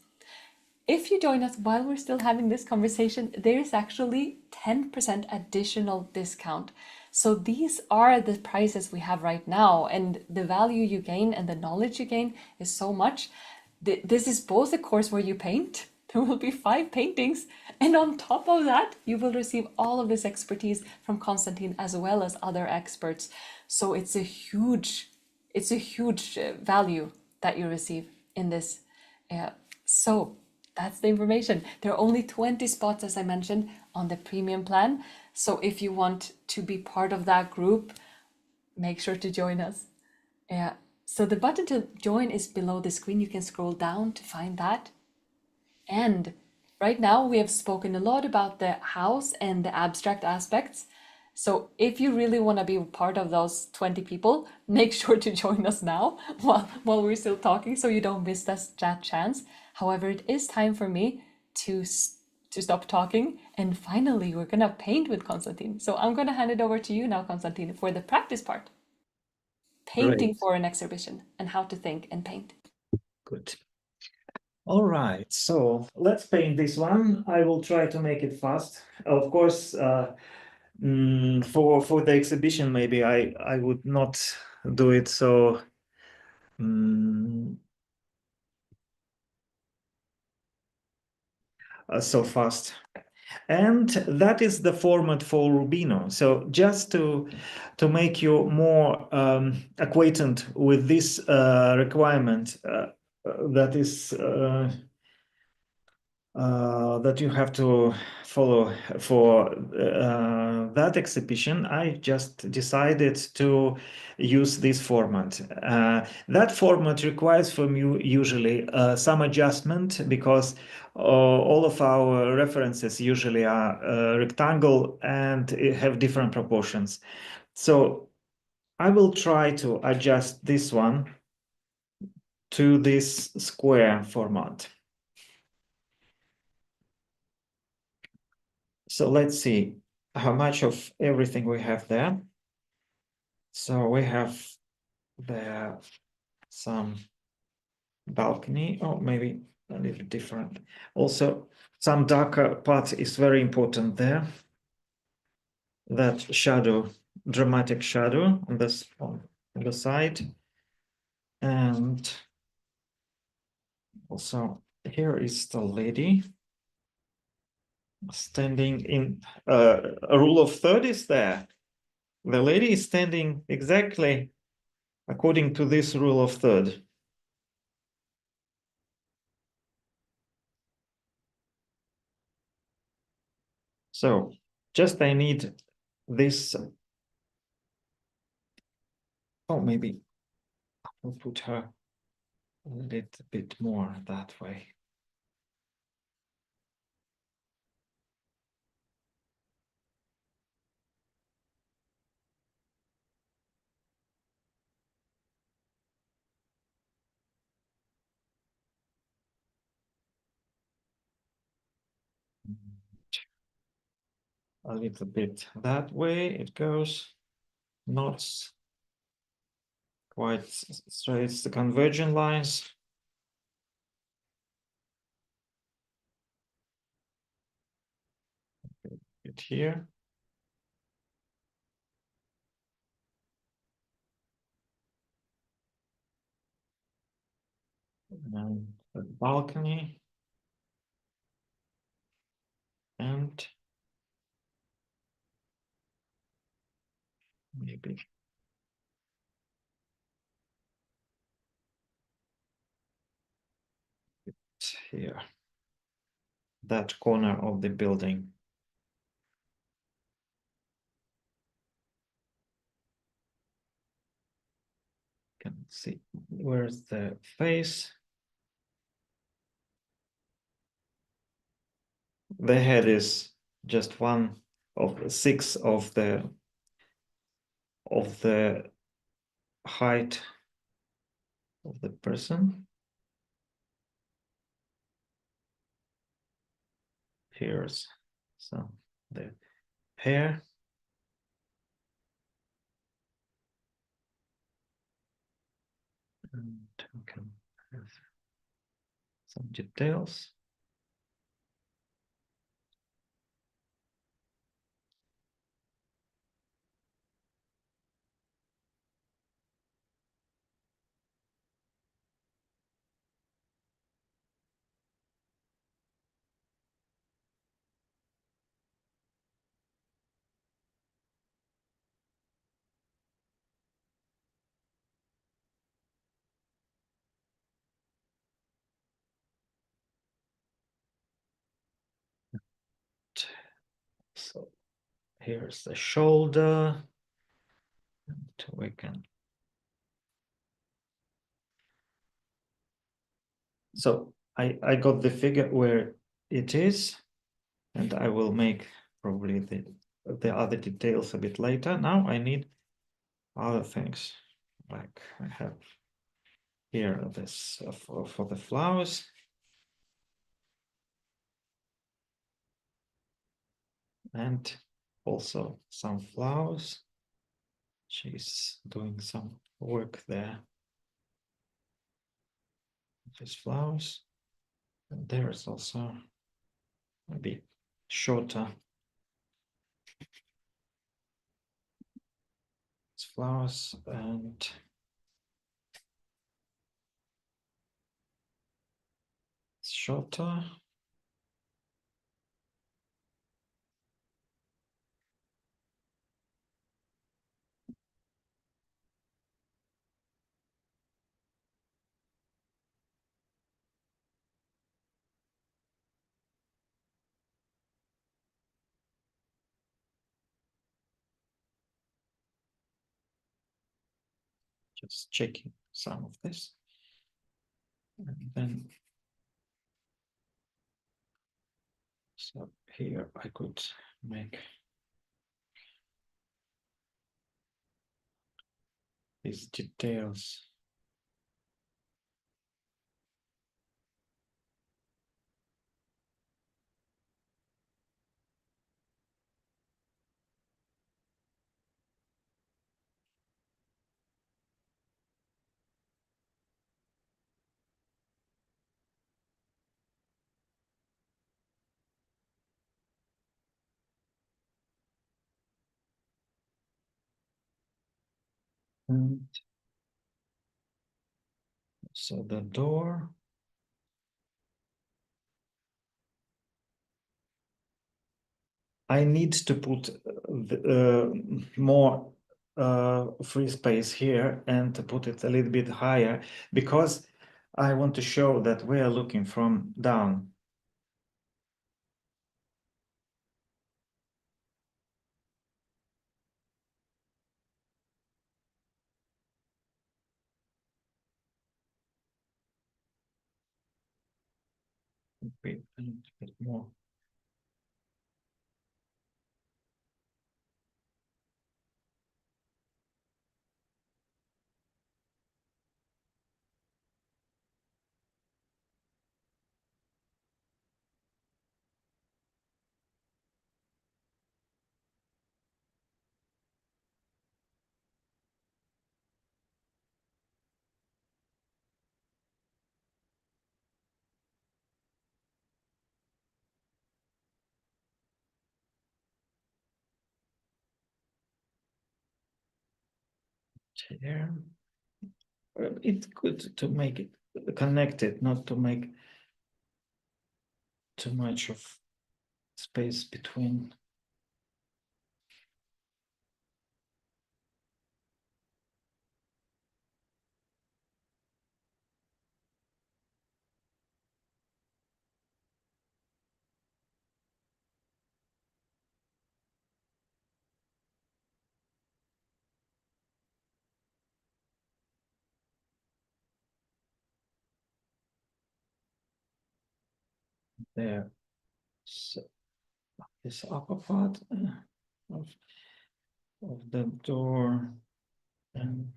S1: If you join us while we're still having this conversation, there is actually 10% additional discount. So these are the prices we have right now, and the value you gain and the knowledge you gain is so much. This is both a course where you paint. There will be 5 paintings, and on top of that, you will receive all of this expertise from Konstantin as well as other experts. So it's a huge value that you receive in this. So that's the information. There are only 20 spots, as I mentioned, on the premium plan. So if you want to be part of that group, make sure to join us. Yeah. So the button to join is below the screen. You can scroll down to find that. And right now we have spoken a lot about the house and the abstract aspects. So if you really want to be part of those 20 people, make sure to join us now while we're still talking so you don't miss that chance. However, it is time for me to stop talking. And finally, we're going to paint with Konstantin. So I'm going to hand it over to you now, Konstantin, for the practice part. Painting
S2: Great.
S1: for an exhibition and how to think and paint.
S2: Good. All right, so let's paint this one. I will try to make it fast. Of course, for the exhibition, maybe I would not do it so so fast. And that is the format for Rubino. So just to make you more acquainted with this requirement, that is that you have to follow for that exhibition, I just decided to use this format. That format requires from you usually some adjustment because all of our references usually are rectangle and have different proportions. So I will try to adjust this one to this square format. So let's see how much of everything we have there. So we have there some balcony, or maybe a little different. Also, some darker part is very important there. That shadow, dramatic shadow on this on the side. And also here is the lady standing in a rule of third is there. The lady is standing exactly according to this rule of third. So just I need this. Oh, maybe I'll put her a little bit more that way. A little bit that way it goes, not quite straight, the convergent lines. It here. And the balcony. And maybe it's here. That corner of the building. Can see where's the face. The head is just one of 6 of the height of the person. Here's some the hair. And we can have some details. here's the shoulder. And we can. So I got the figure where it is, and I will make probably the other details a bit later. Now I need other things, like I have here this for the flowers. And also some flowers. She's doing some work there. These flowers. And there is also maybe shorter flowers and shorter. Just checking some of this. And then, so here I could make these details. And so the door. I need to put more free space here and to put it a little bit higher because I want to show that we are looking from down. Maybe a little bit more. Here. It's good to make it connected, not to make too much of space between. There. So this upper part of the door and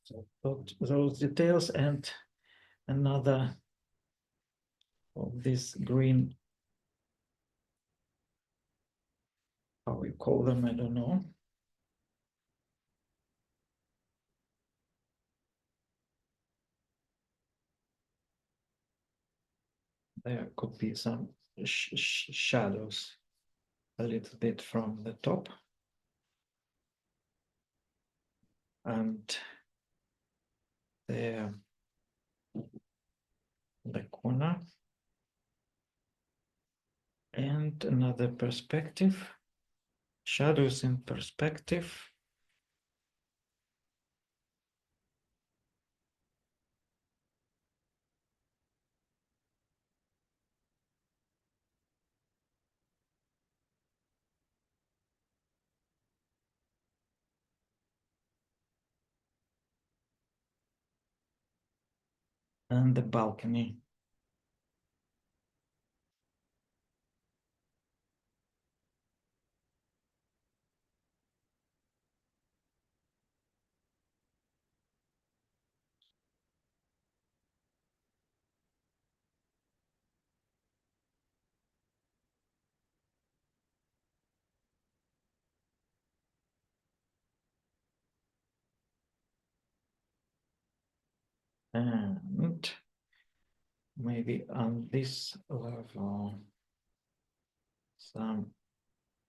S2: so those details and another of this green, how we call them, I don't know. There could be some shadows a little bit from the top. And there, the corner. And another perspective, shadows in perspective. and the balcony. And maybe on this level, some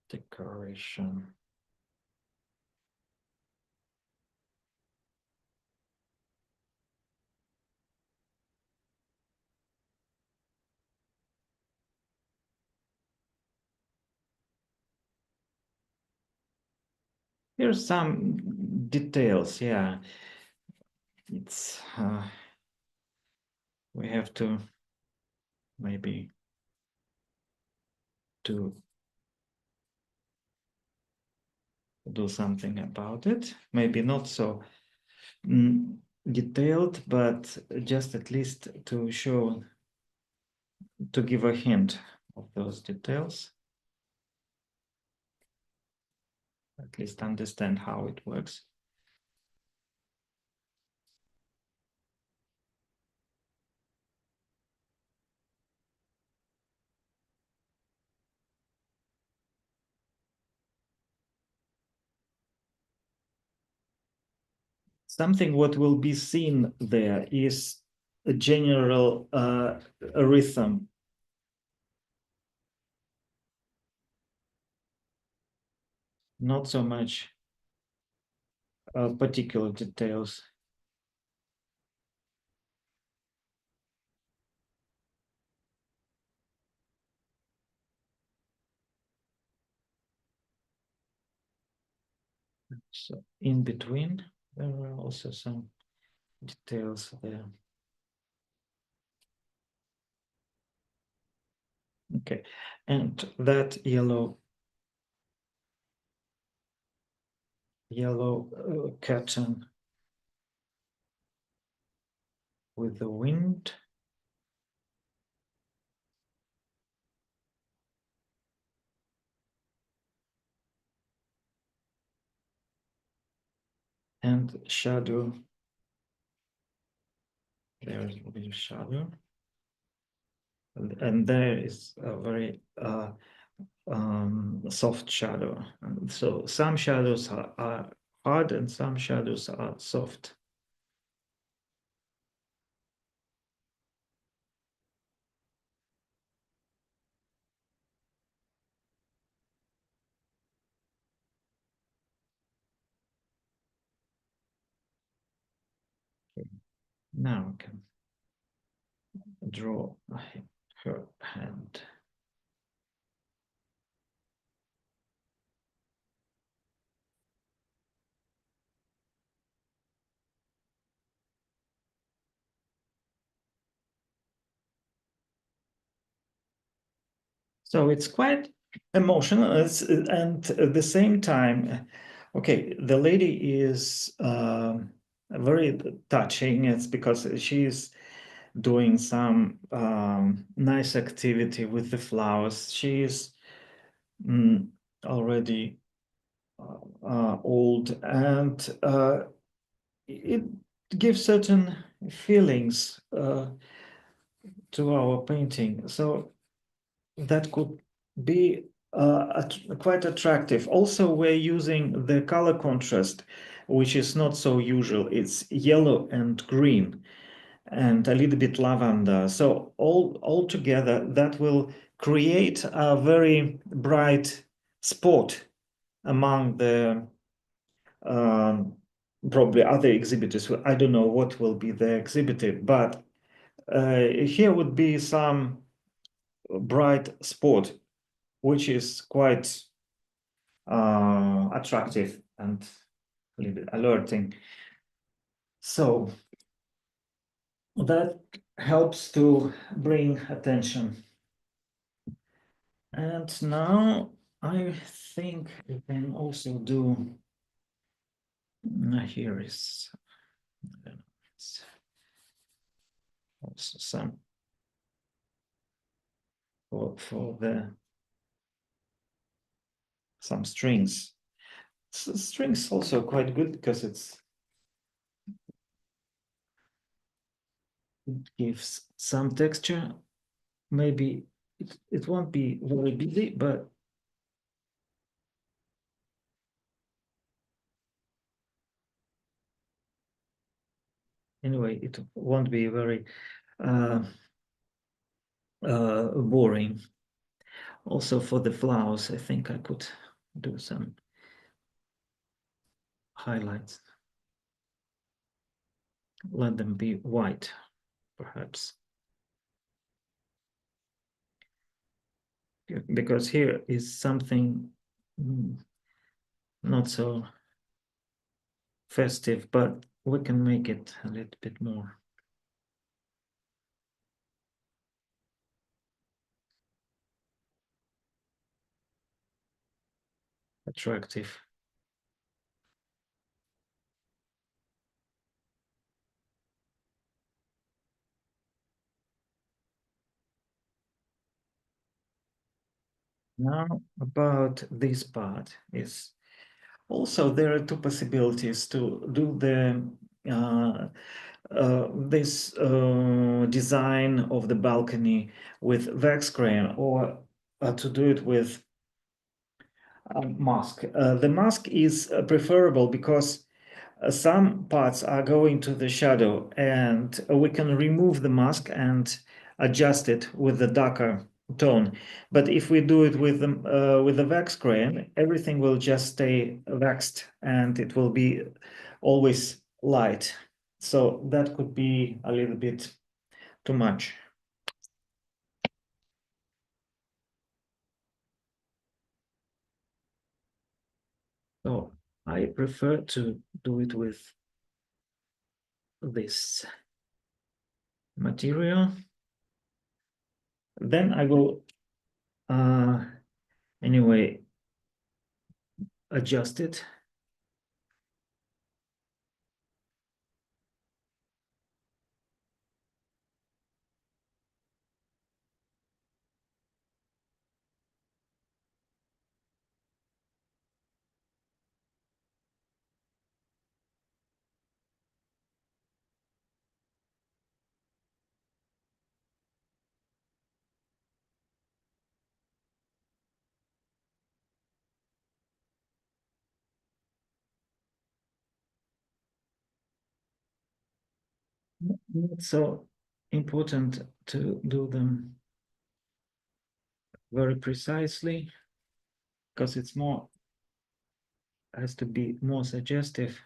S2: decoration. Here's some details, yeah. It's we have to maybe to do something about it. Maybe not so detailed, but just at least to show, to give a hint of those details. At least understand how it works. Something what will be seen there is a general rhythm. Not so much particular details. So in between, there are also some details there. Okay, and that yellow curtain with the wind. And shadow. There is a bit of shadow. And there is a very soft shadow. And so some shadows are hard and some shadows are soft. Now I can draw her hand. So it's quite emotional, and at the same time, okay, the lady is very touching. It's because she's doing some nice activity with the flowers. She is already old, and it gives certain feelings to our painting. So that could be quite attractive. Also, we're using the color contrast, which is not so usual. It's yellow and green and a little bit lavender. So all together, that will create a very bright spot among the probably other exhibitors. I don't know what will be the exhibited, but here would be some bright spot, which is quite attractive and a little bit alerting. So that helps to bring attention. And now I think we can also do, here is, Also some for the some strings. Strings also quite good because it gives some texture. Maybe it won't be very busy, but anyway, it won't be very boring. Also for the flowers, I think I could do some highlights. Let them be white, perhaps. Because here is something not so festive, but we can make it a little bit more attractive. Now about this part is also there are two possibilities to do the this design of the balcony with wax crayon or to do it with a mask. The mask is preferable because some parts are going to the shadow and we can remove the mask and adjust it with the darker tone. But if we do it with the wax crayon, everything will just stay waxed and it will be always light. So that could be a little bit too much. So I prefer to do it with this material. Then I will anyway adjust it. Not so important to do them very precisely because it's more has to be more suggestive.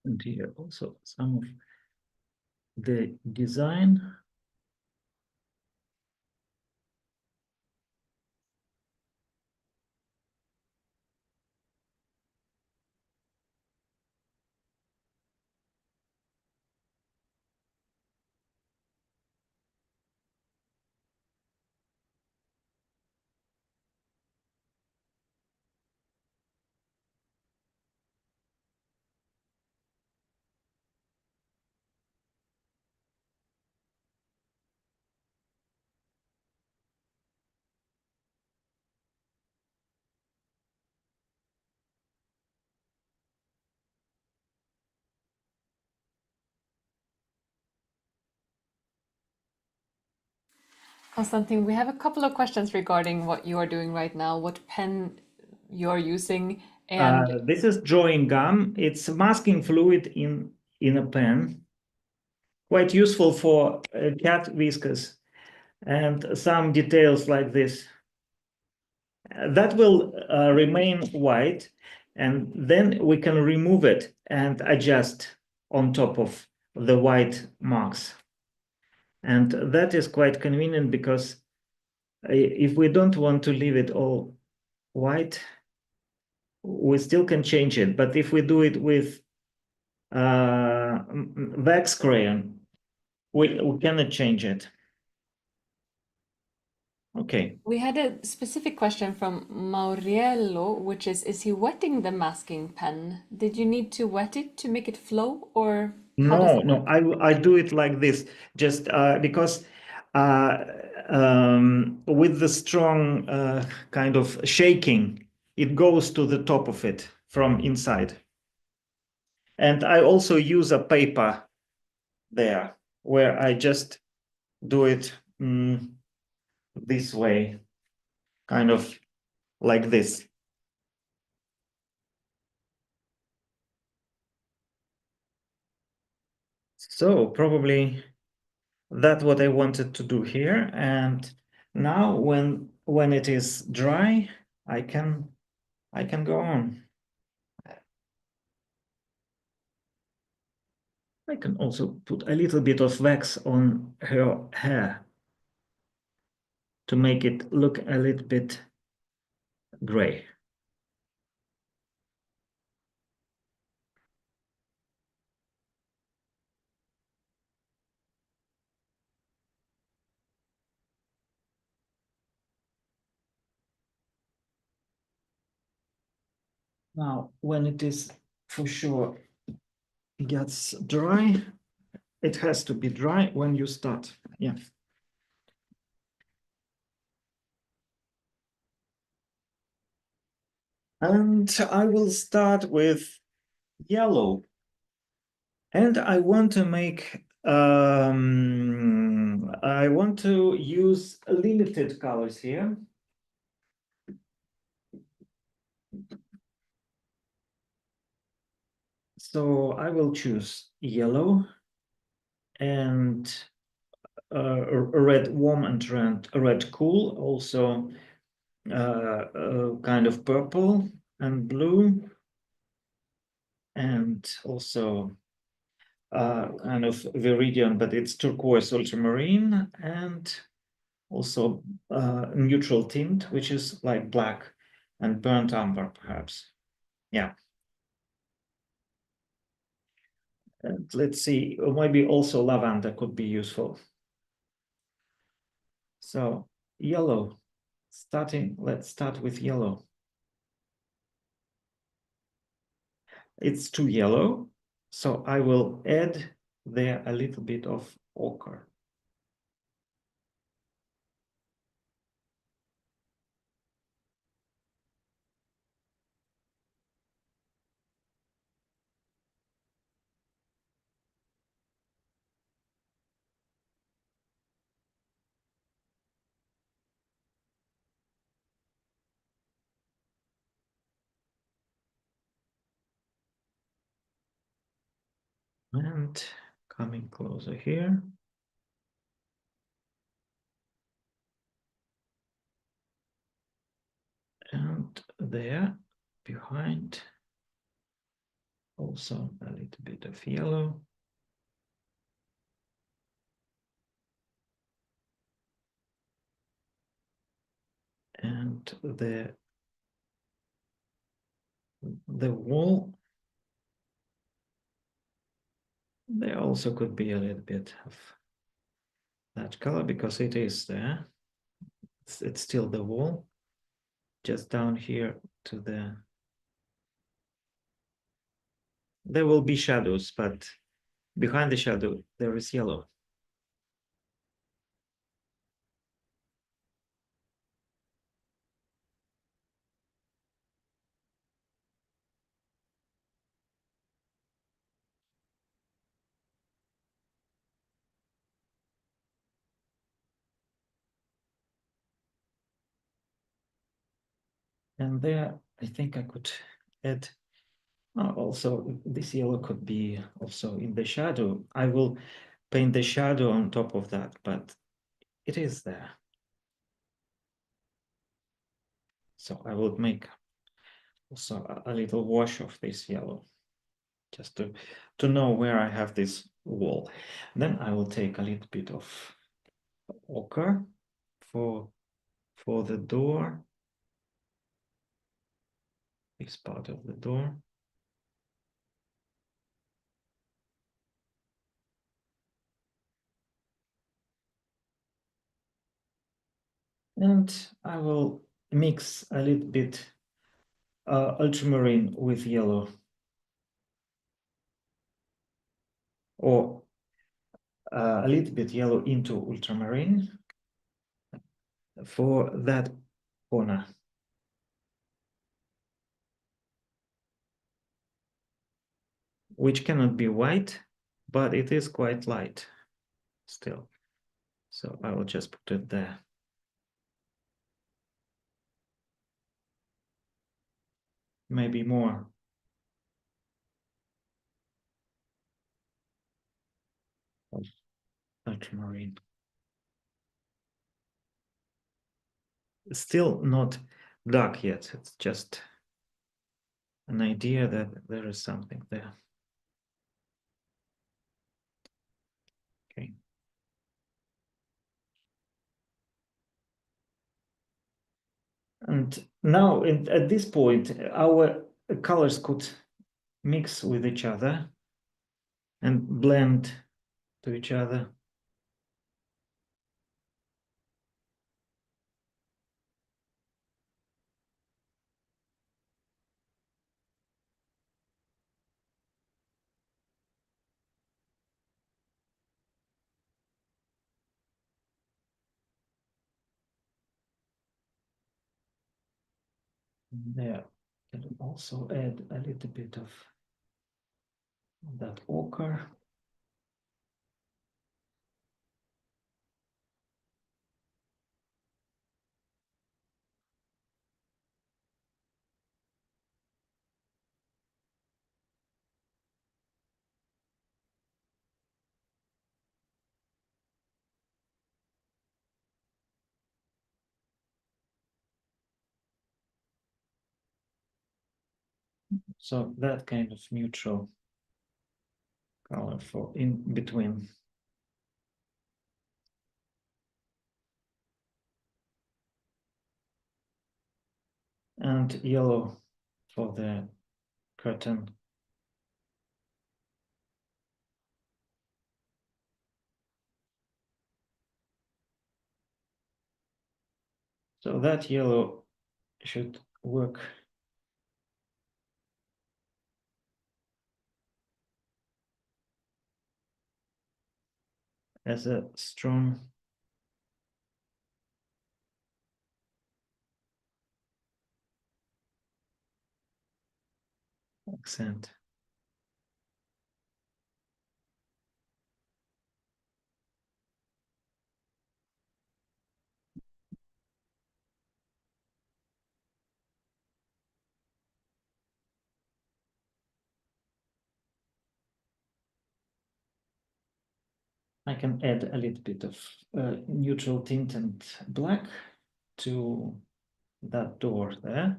S2: And here also some of the design.
S1: Konstantin, we have a couple of questions regarding what you are doing right now, what pen you're using, and
S2: This is drawing gum. It's masking fluid in a pen. quite useful for cat whiskers and some details like this. That will remain white, and then we can remove it and adjust on top of the white marks. And that is quite convenient because if we don't want to leave it all white, we still can change it. But if we do it with wax crayon, we cannot change it. Okay.
S1: We had a specific question from Mauriello, which is he wetting the masking pen? Did you need to wet it to make it flow, or how does
S2: No,
S1: it
S2: no,
S1: work?
S2: I do it like this, just because uh, with the strong kind of shaking, it goes to the top of it from inside. And I also use a paper there where I just do it this way, kind of like this. So probably that's what I wanted to do here. And now when it is dry, I can go on. I can also put a little bit of wax on her hair to make it look a little bit gray. Now, when it is for sure gets dry, it has to be dry when you start. Yeah. And I will start with yellow. And I want to make, I want to use limited colors here. So I will choose yellow and red warm and red cool, also kind of purple and blue, and also kind of viridian, but it's turquoise ultramarine, and also neutral tint, which is like black and burnt umber, perhaps. Yeah. And let's see, maybe also lavender could be useful. So yellow, let's start with yellow. It's too yellow, so I will add there a little bit of ochre. And coming closer here. And there, behind, also a little bit of yellow. And the wall, there also could be a little bit of that color because it is there. It's still the wall, just down here to there will be shadows, but behind the shadow, there is yellow. And there, I think I could add, also this yellow could be also in the shadow. I will paint the shadow on top of that, but it is there. So I will make also a little wash of this yellow, just to know where I have this wall. Then I will take a little bit of ochre for the door, this part of the door. And I will mix a little bit ultramarine with yellow, or a little bit yellow into ultramarine for that corner. Which cannot be white, but it is quite light still. So I will just put it there. Maybe more. Of ultramarine. Still not dark yet. It's just an idea that there is something there. Okay. And now at this point, our colors could mix with each other and blend to each other. There, can also add a little bit of that ochre. So that kind of neutral color for in between. And yellow for the curtain. So that yellow should work as a strong accent. I can add a little bit of neutral tint and black to that door there.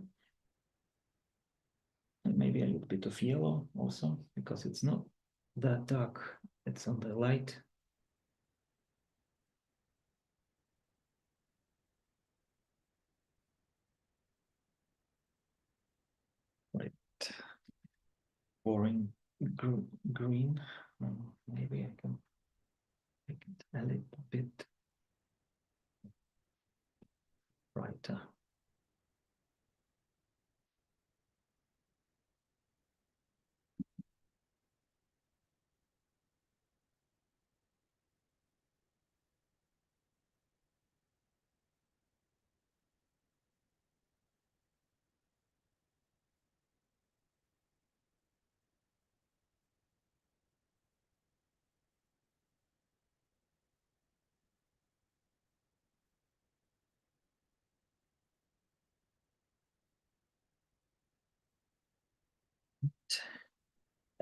S2: And maybe a little bit of yellow also, because it's not that dark, it's on the light. Right. Boring green. Maybe I can make it a little bit brighter.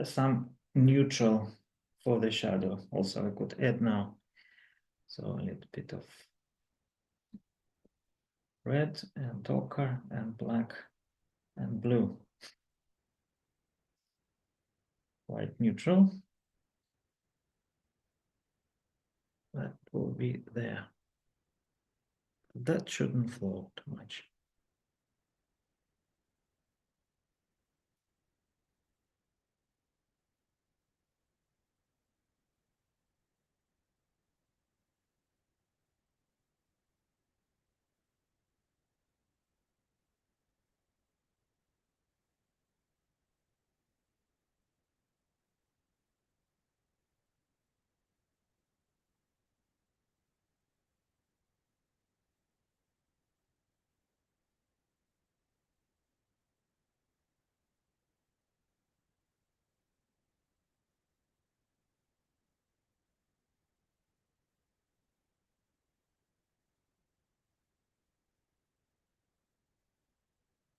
S2: Some neutral for the shadow. Also, I could add now. So a little bit of red and ochre and black and blue. White neutral. That will be there. That shouldn't flow too much.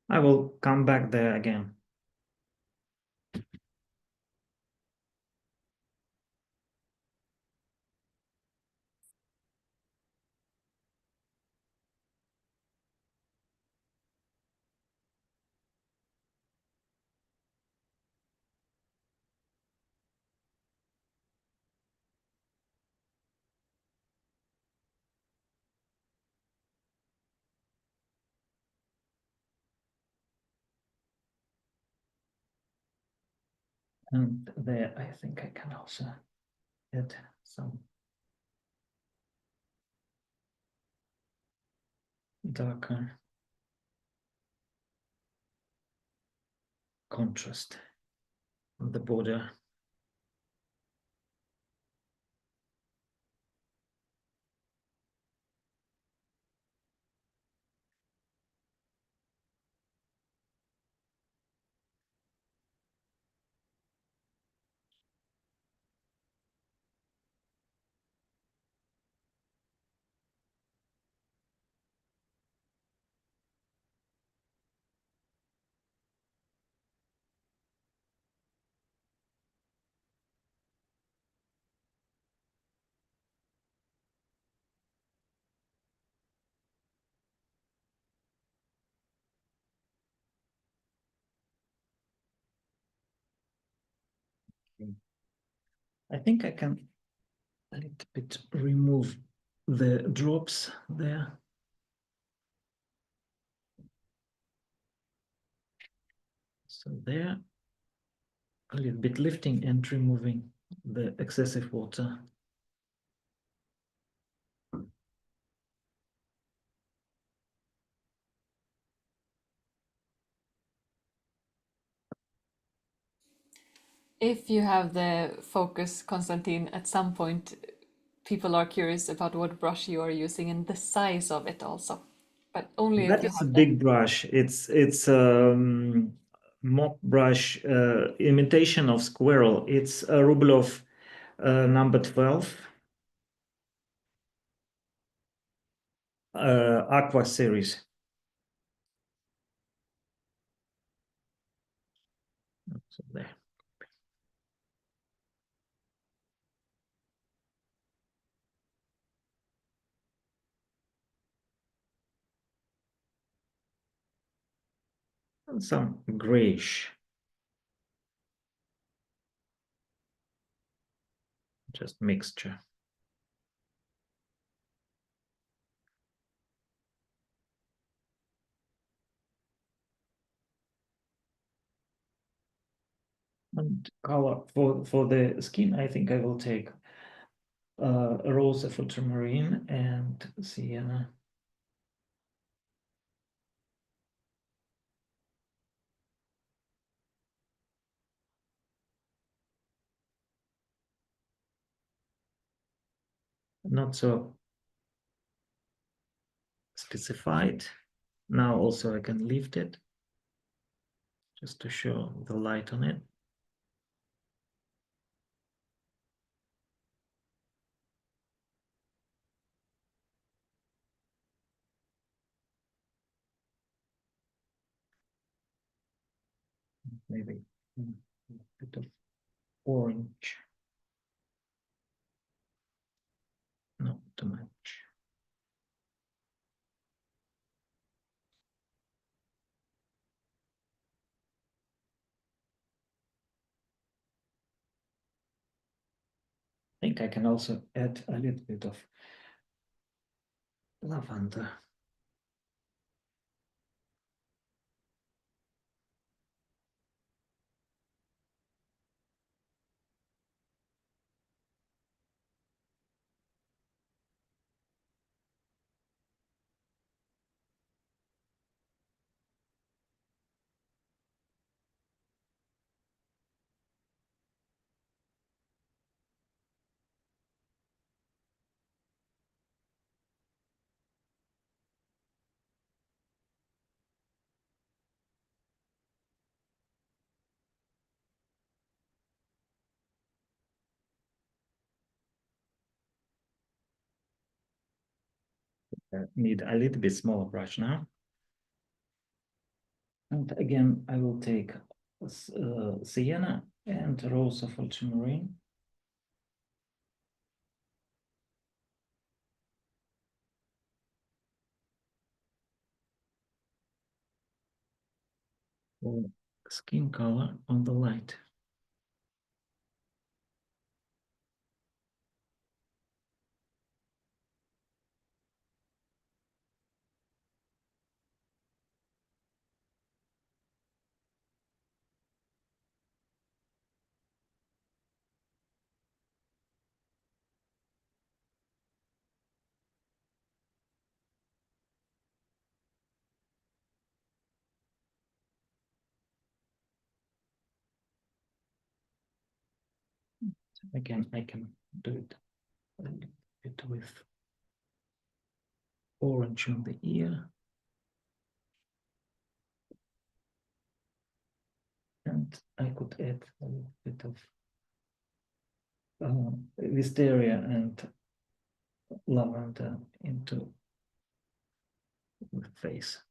S2: I will come back there again. And there, I think I can also add some darker contrast on the border. I think I can a little bit remove the drops there. So there, a little bit lifting and removing the excessive water.
S1: If you have the focus, Konstantin, at some point people are curious about what brush you are using and the size of it also, but only if
S2: That
S1: you
S2: is a
S1: have that.
S2: big brush. It's mop brush imitation of squirrel. It's a Rublev number 12 Aqua series. So there. And some grayish. Just mixture. And color for the skin, I think I will take rose of ultramarine and sienna. Not so specified. Now also I can lift it just to show the light on it. Maybe a bit of orange. think I can also add a little bit of lavender. Need a little bit smaller brush now. And again, I will take sienna and rose of ultramarine. For skin color on the light. Again, I can do it a little bit with orange on the ear. And I could add a little bit of wisteria and lavender into the face.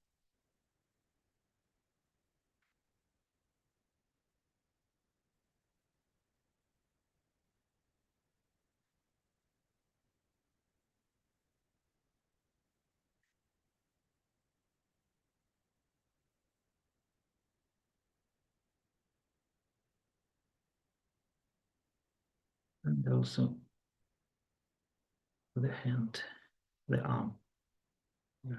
S2: And also the hand, the arm. Yeah.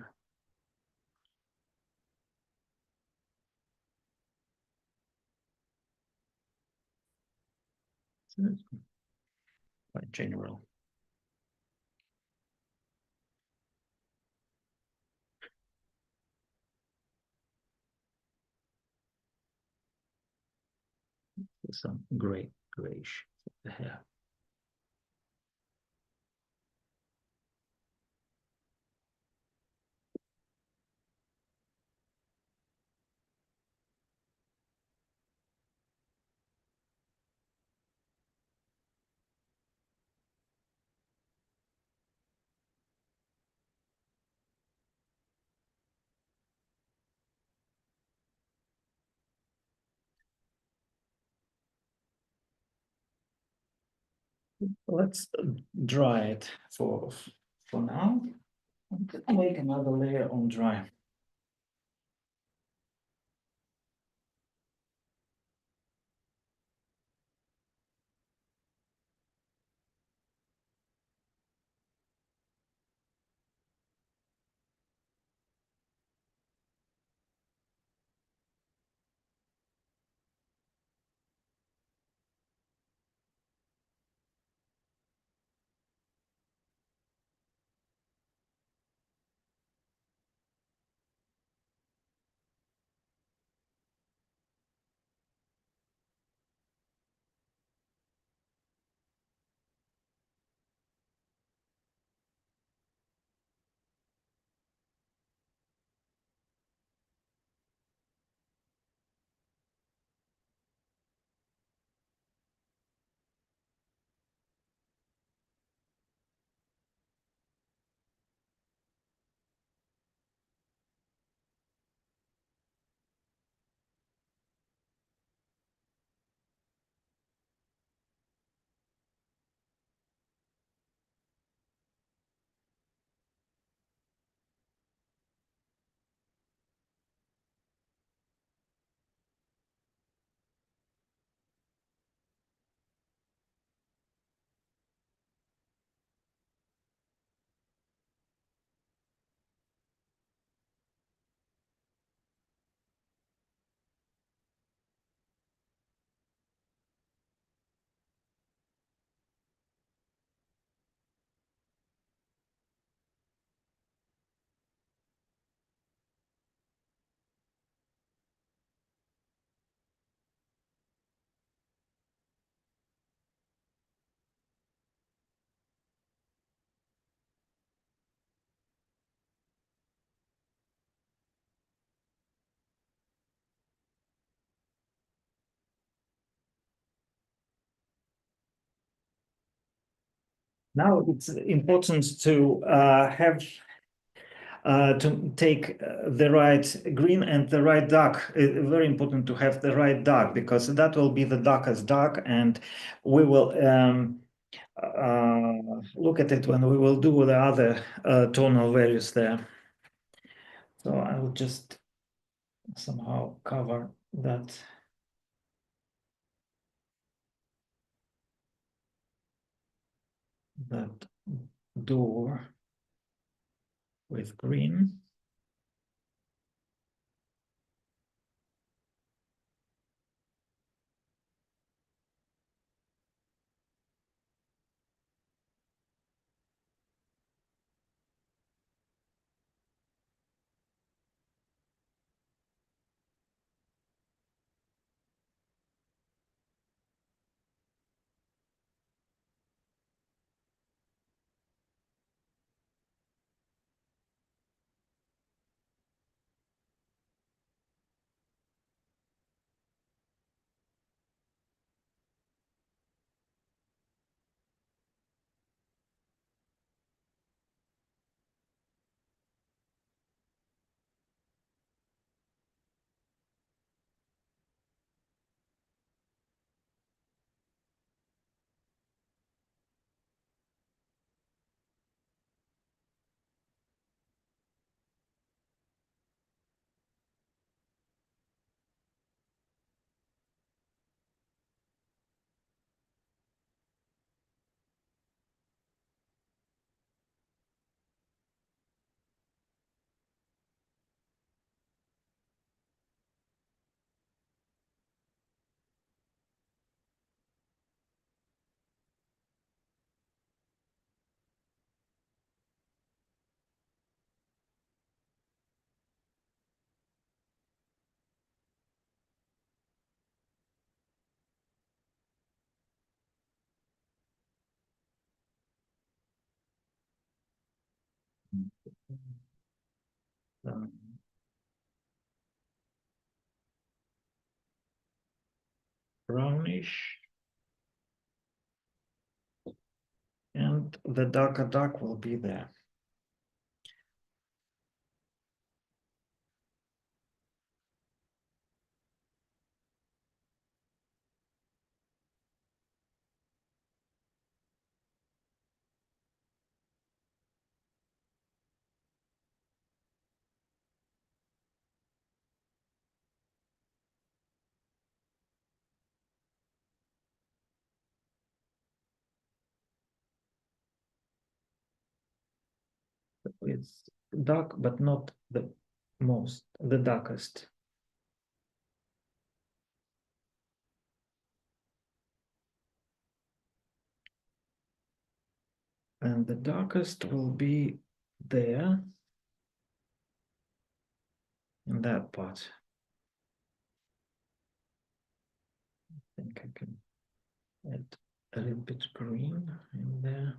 S2: So it's quite general. Some grayish the hair. Let's dry it for now. Make another layer on dry. Now it's important to take the right green and the right dark. Very important to have the right dark, because that will be the darkest dark, and we will look at it when we will do the other tonal values there. So I will just somehow cover that door with green. um, Brownish, and the darker dark will be there. It's dark, but not the darkest. And the darkest will be there in that part. I think I can add a little bit green in there.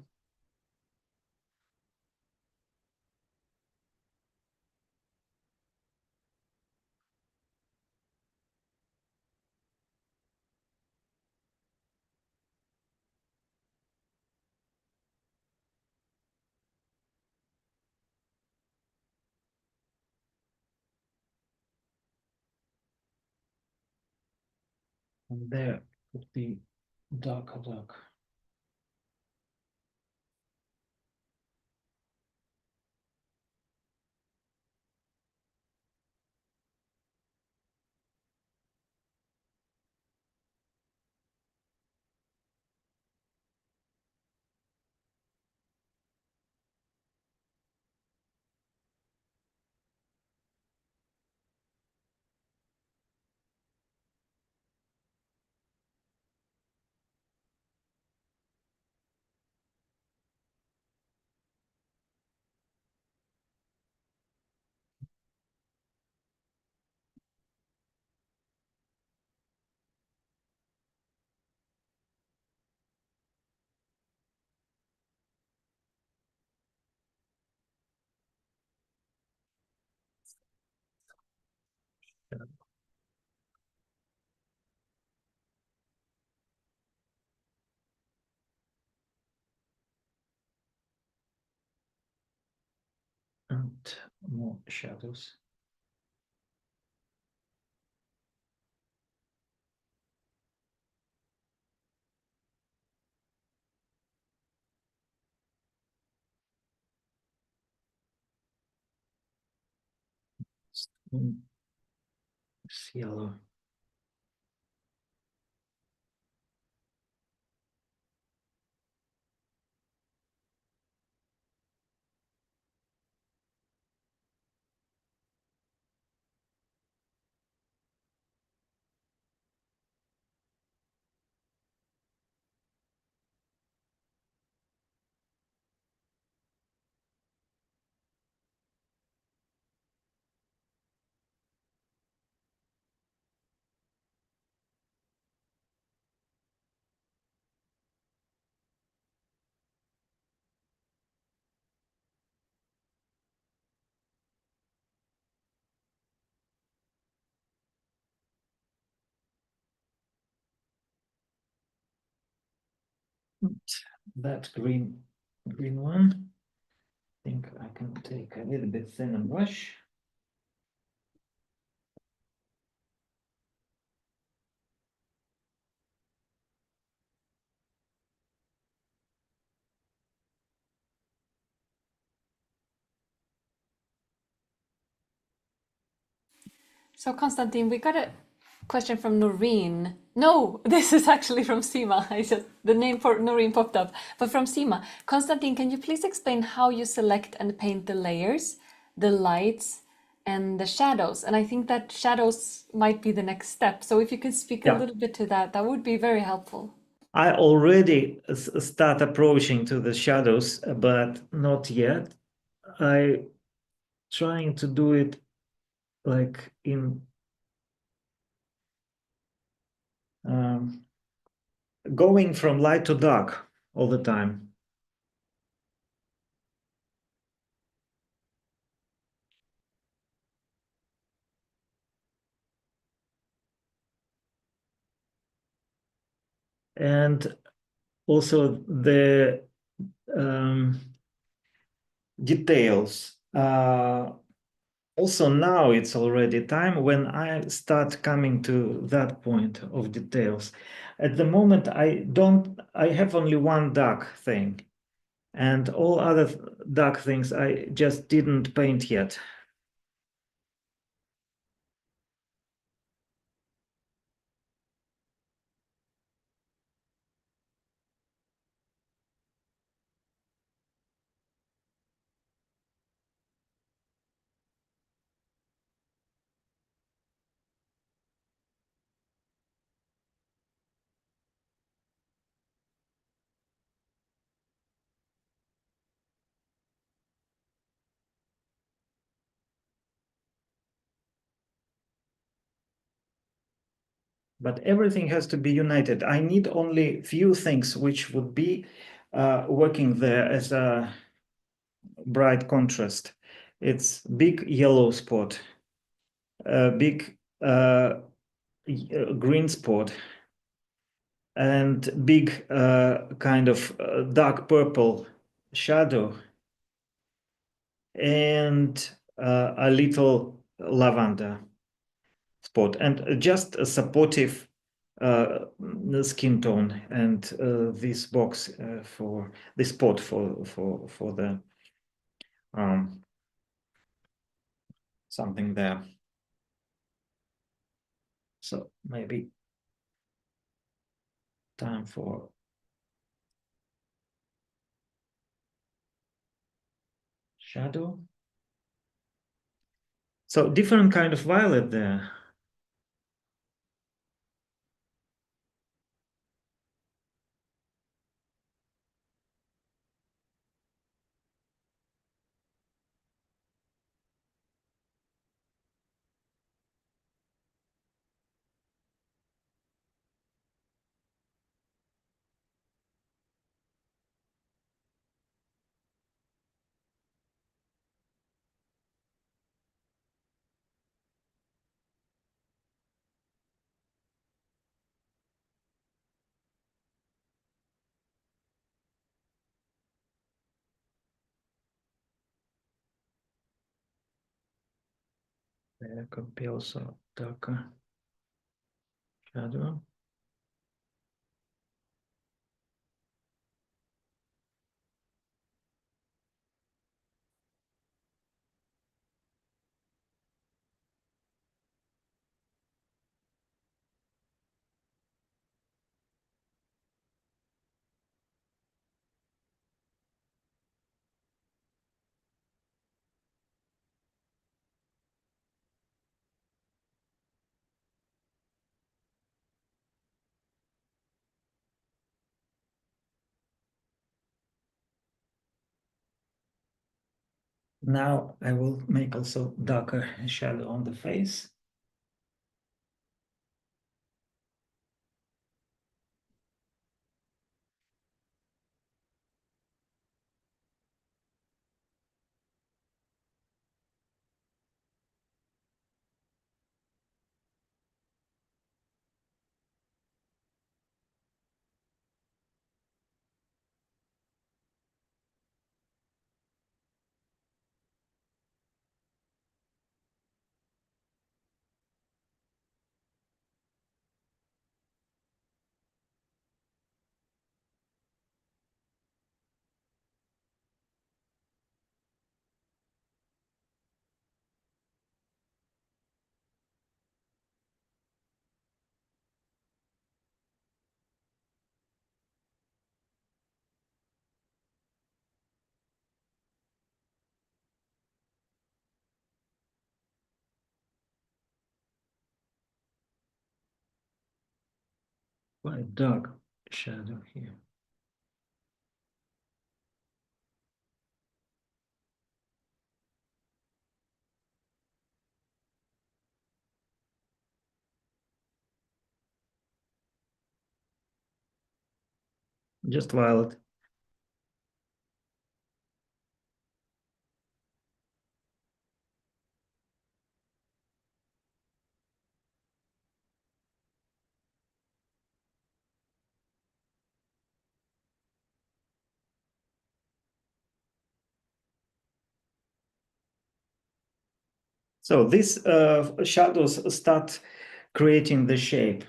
S2: And there would be darker dark. want more shadows. It's yellow. That green one. I think I can take a little bit thinner brush.
S1: So, Konstantin, we got a question from Noreen. No, this is actually from Seema. The name for Noreen popped up, but from Seema. Konstantin, can you please explain how you select and paint the layers, the lights, and the shadows? And I think that shadows might be the next step. So, if you could speak a little bit to that, that would be very helpful.
S2: I already start approaching to the shadows, but not yet. I trying to do it like in going from light to dark all the time. And also the details. Also now it's already time when I start coming to that point of details. At the moment, I have only one dark thing, and all other dark things I just didn't paint yet. But everything has to be united. I need only few things which would be working there as a bright contrast. It's big yellow spot, a big green spot, and big kind of dark purple shadow, and a little lavender spot, and just a supportive skin tone, and this box for this spot for the something there. So maybe time for shadow. So different kind of violet there. There could be also darker shadow. Now I will make also darker shadow on the face. Quite dark shadow here. Just violet. So these shadows start creating the shape.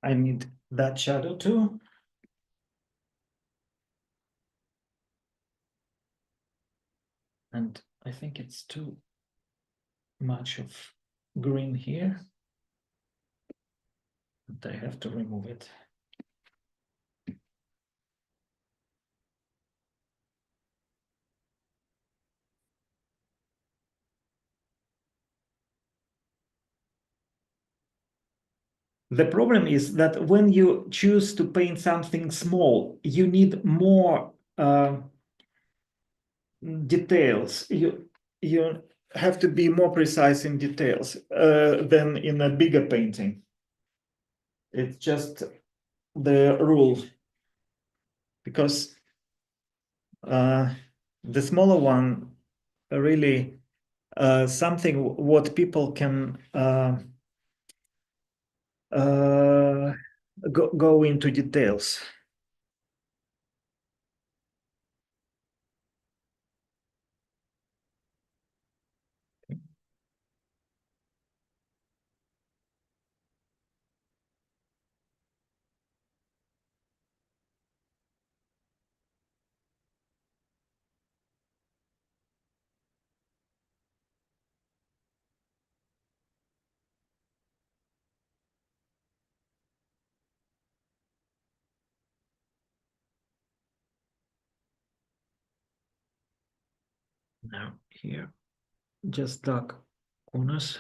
S2: I need that shadow too. And I think it's too much of green here. But I have to remove it. The problem is that when you choose to paint something small, you need more details. You have to be more precise in details than in a bigger painting. It's just the rule, because the smaller one really something what people can go into details. Now here, just dark corners.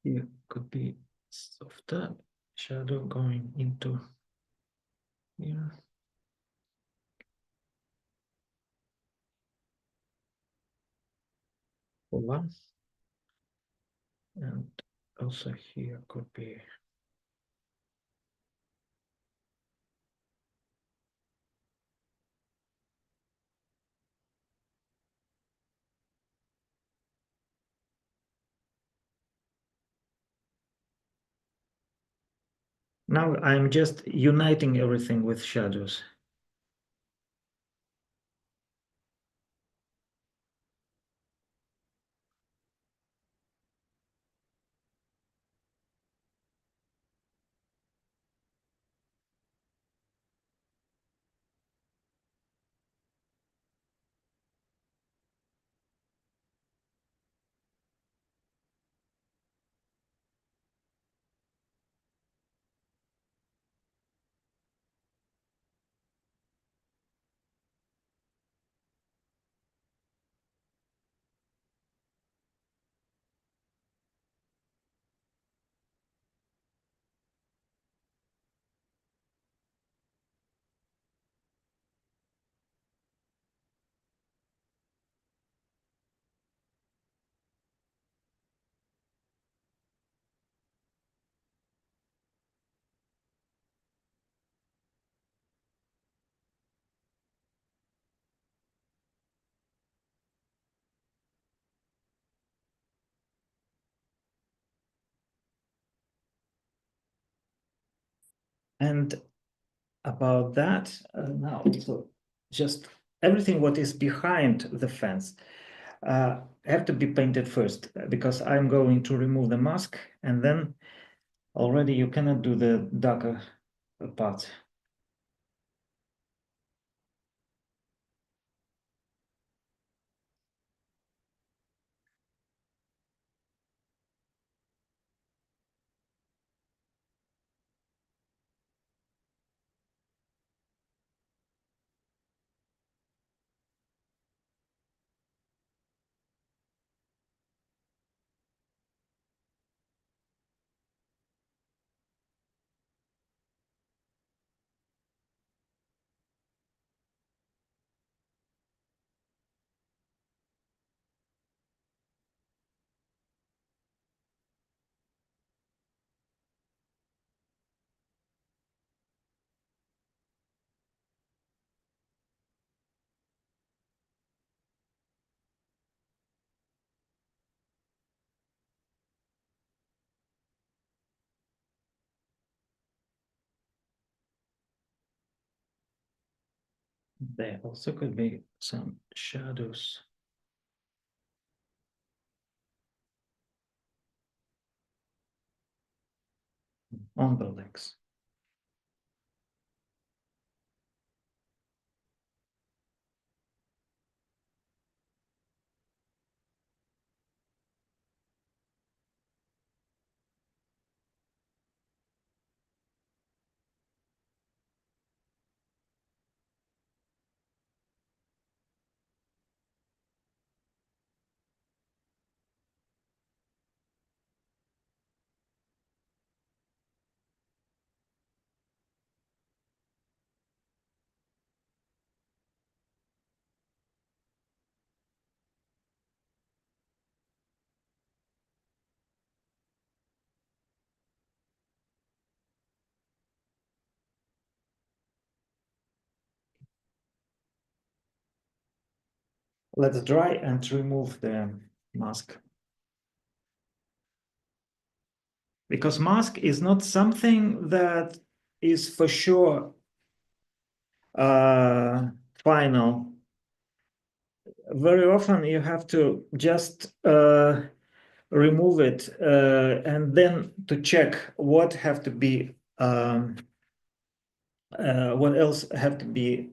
S2: Here could be softer shadow going into here. For one. And also here could be now I'm just uniting everything with shadows. And about that, now, so just everything what is behind the fence have to be painted first, because I'm going to remove the mask, and then already you cannot do the darker parts. There also could be some shadows on the legs. Let's dry and remove the mask. Because mask is not something that is for sure final. very often you have to just remove it and then to check what have to be what else have to be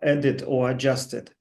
S2: added or adjusted.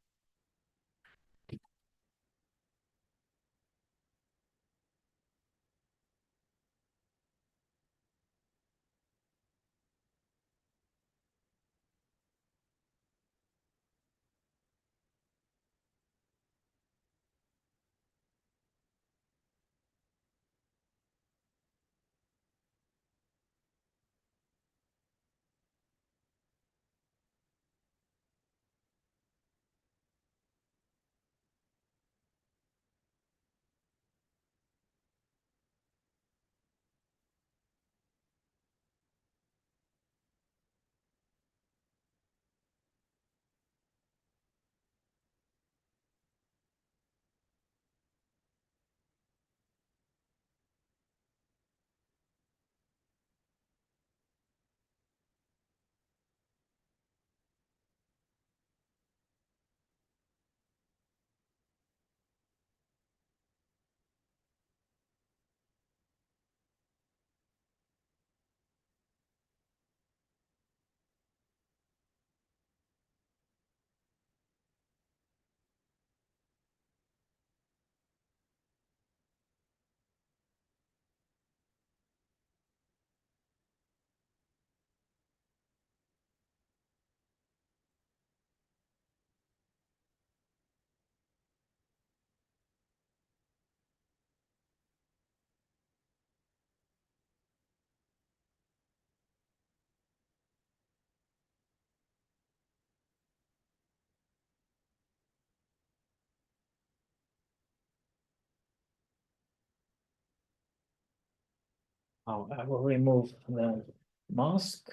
S2: I will remove the mask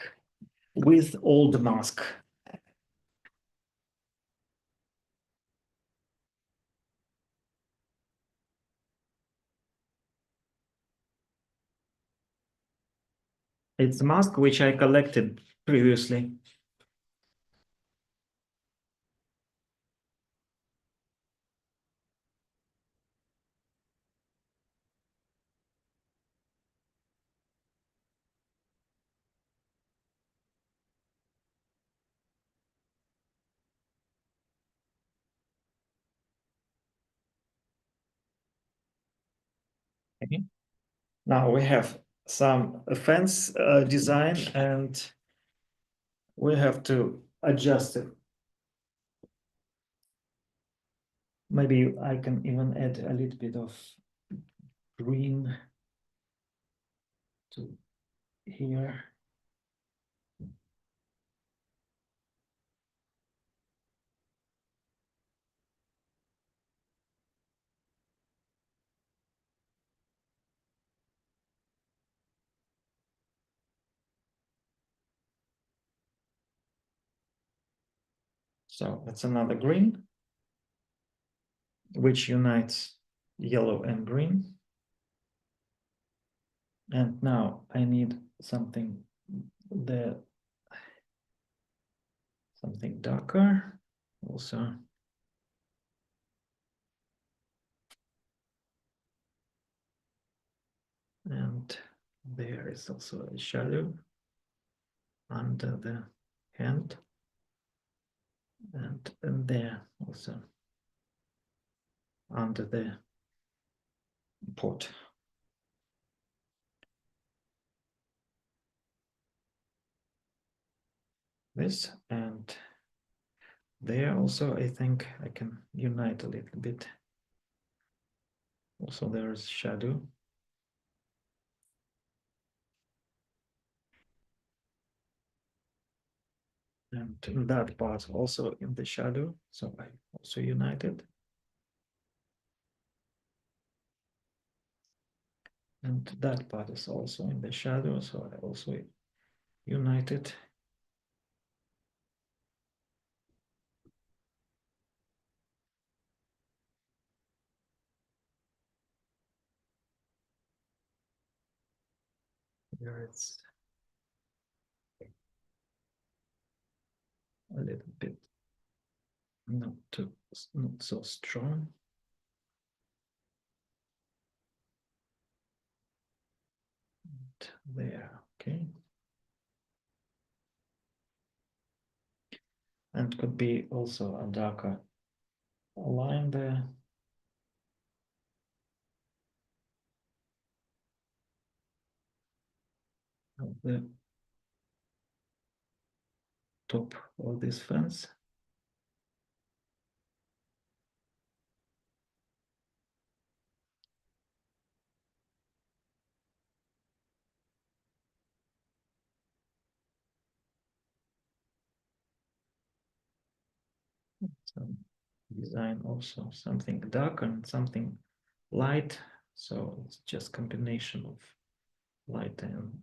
S2: with old mask. It's the mask which I collected previously. Okay. Now we have some fence design and we have to adjust it. Maybe I can even add a little bit of green to here. So that's another green, which unites yellow and green. And now I need something something darker also. And there is also a shadow under the hand and there also under the pot. This and there also I think I can unite a little bit. Also there is shadow. And that part also in the shadow, so I also united. And that part is also in the shadow, so I also united. Here it's a little bit not too not so strong. And there, okay. And could be also a darker line there. Of the top of this fence. Some design also something dark and something light. So it's just combination of light and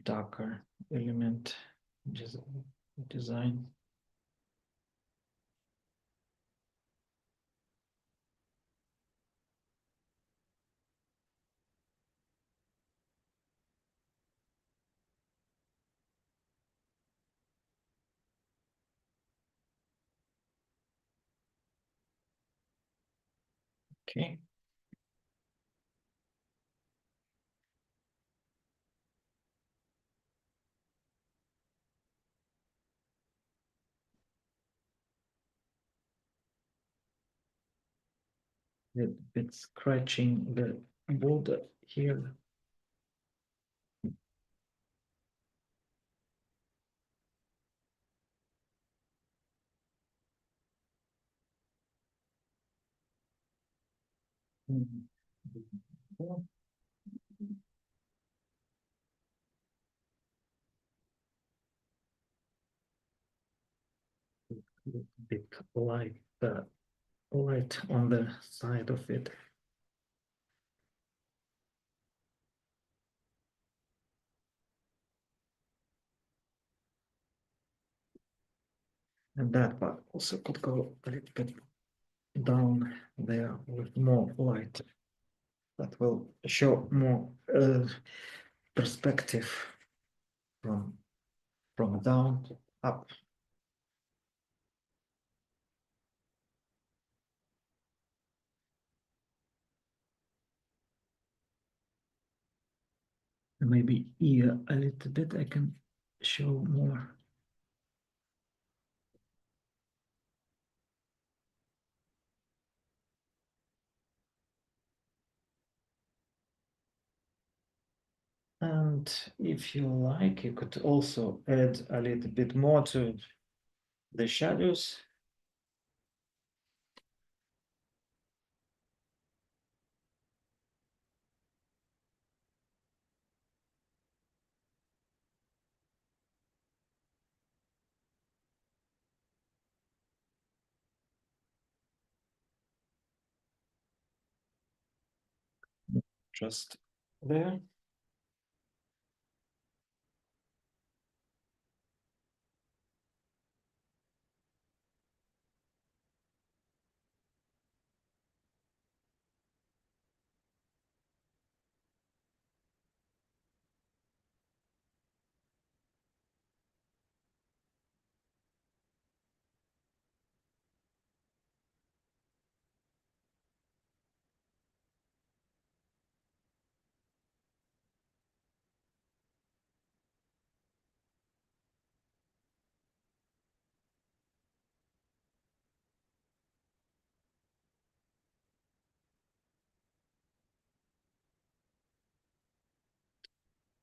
S2: darker element design. Okay. A bit scratching the border here. Mhm. A bit light, light on the side of it. And that part also could go a little bit down there with more light. That will show more perspective from down up. Maybe here a little bit I can show more. And if you like, you could also add a little bit more to the shadows. Just there.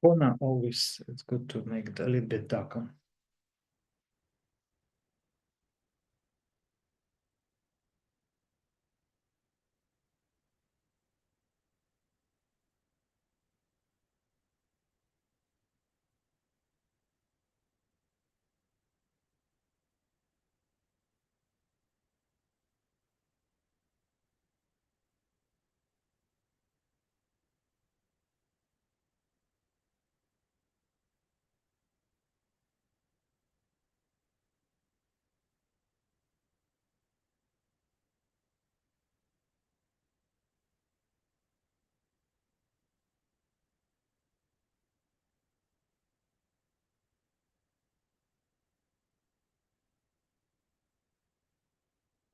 S2: Corner always, it's good to make it a little bit darker.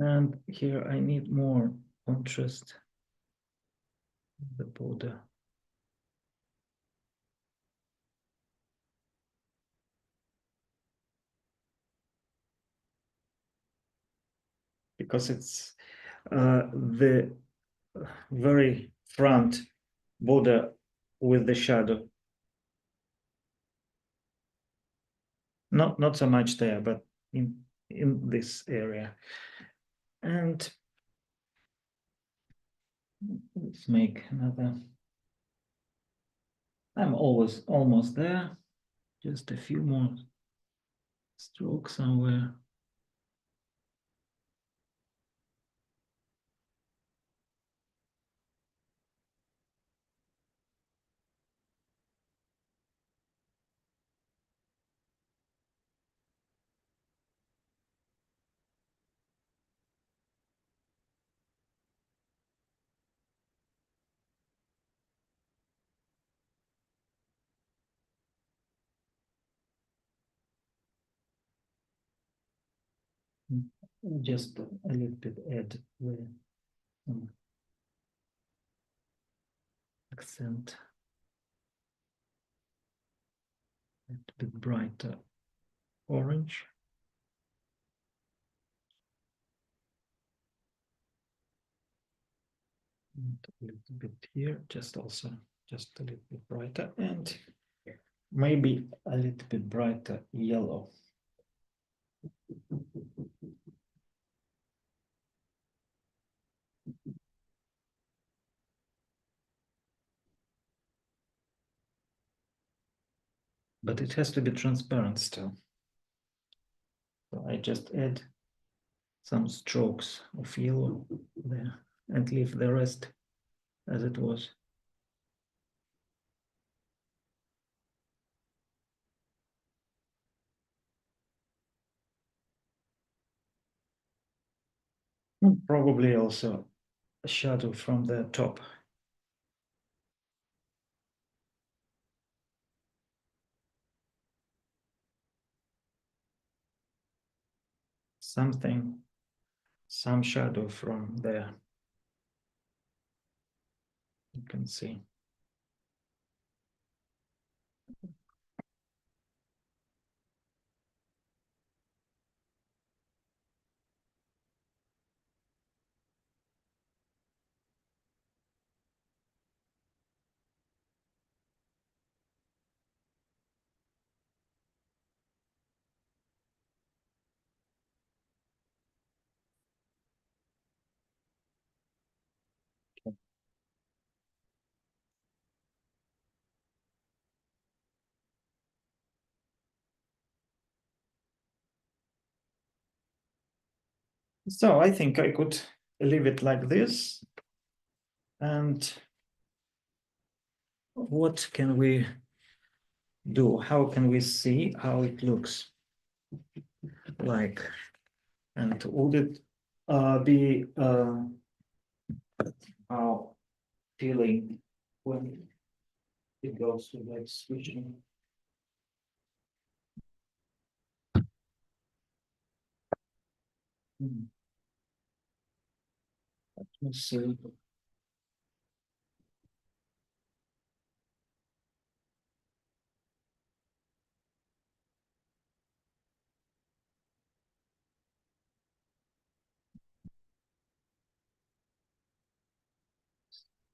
S2: And here I need more contrast in the border. Because it's the very front border with the shadow. Not so much there, but in this area. And let's make another. I'm almost there. Just a few more strokes somewhere. Just a little bit add the accent, a bit brighter orange. And a little bit here, just a little bit brighter, and maybe a little bit brighter yellow. But it has to be transparent still. So I just add some strokes of yellow there and leave the rest as it was. And probably also a shadow from the top. Some shadow from there. You can see. So I think I could leave it like this. And what can we do? How can we see how it looks like? And would it be our feeling when it goes to like switching? Let me see.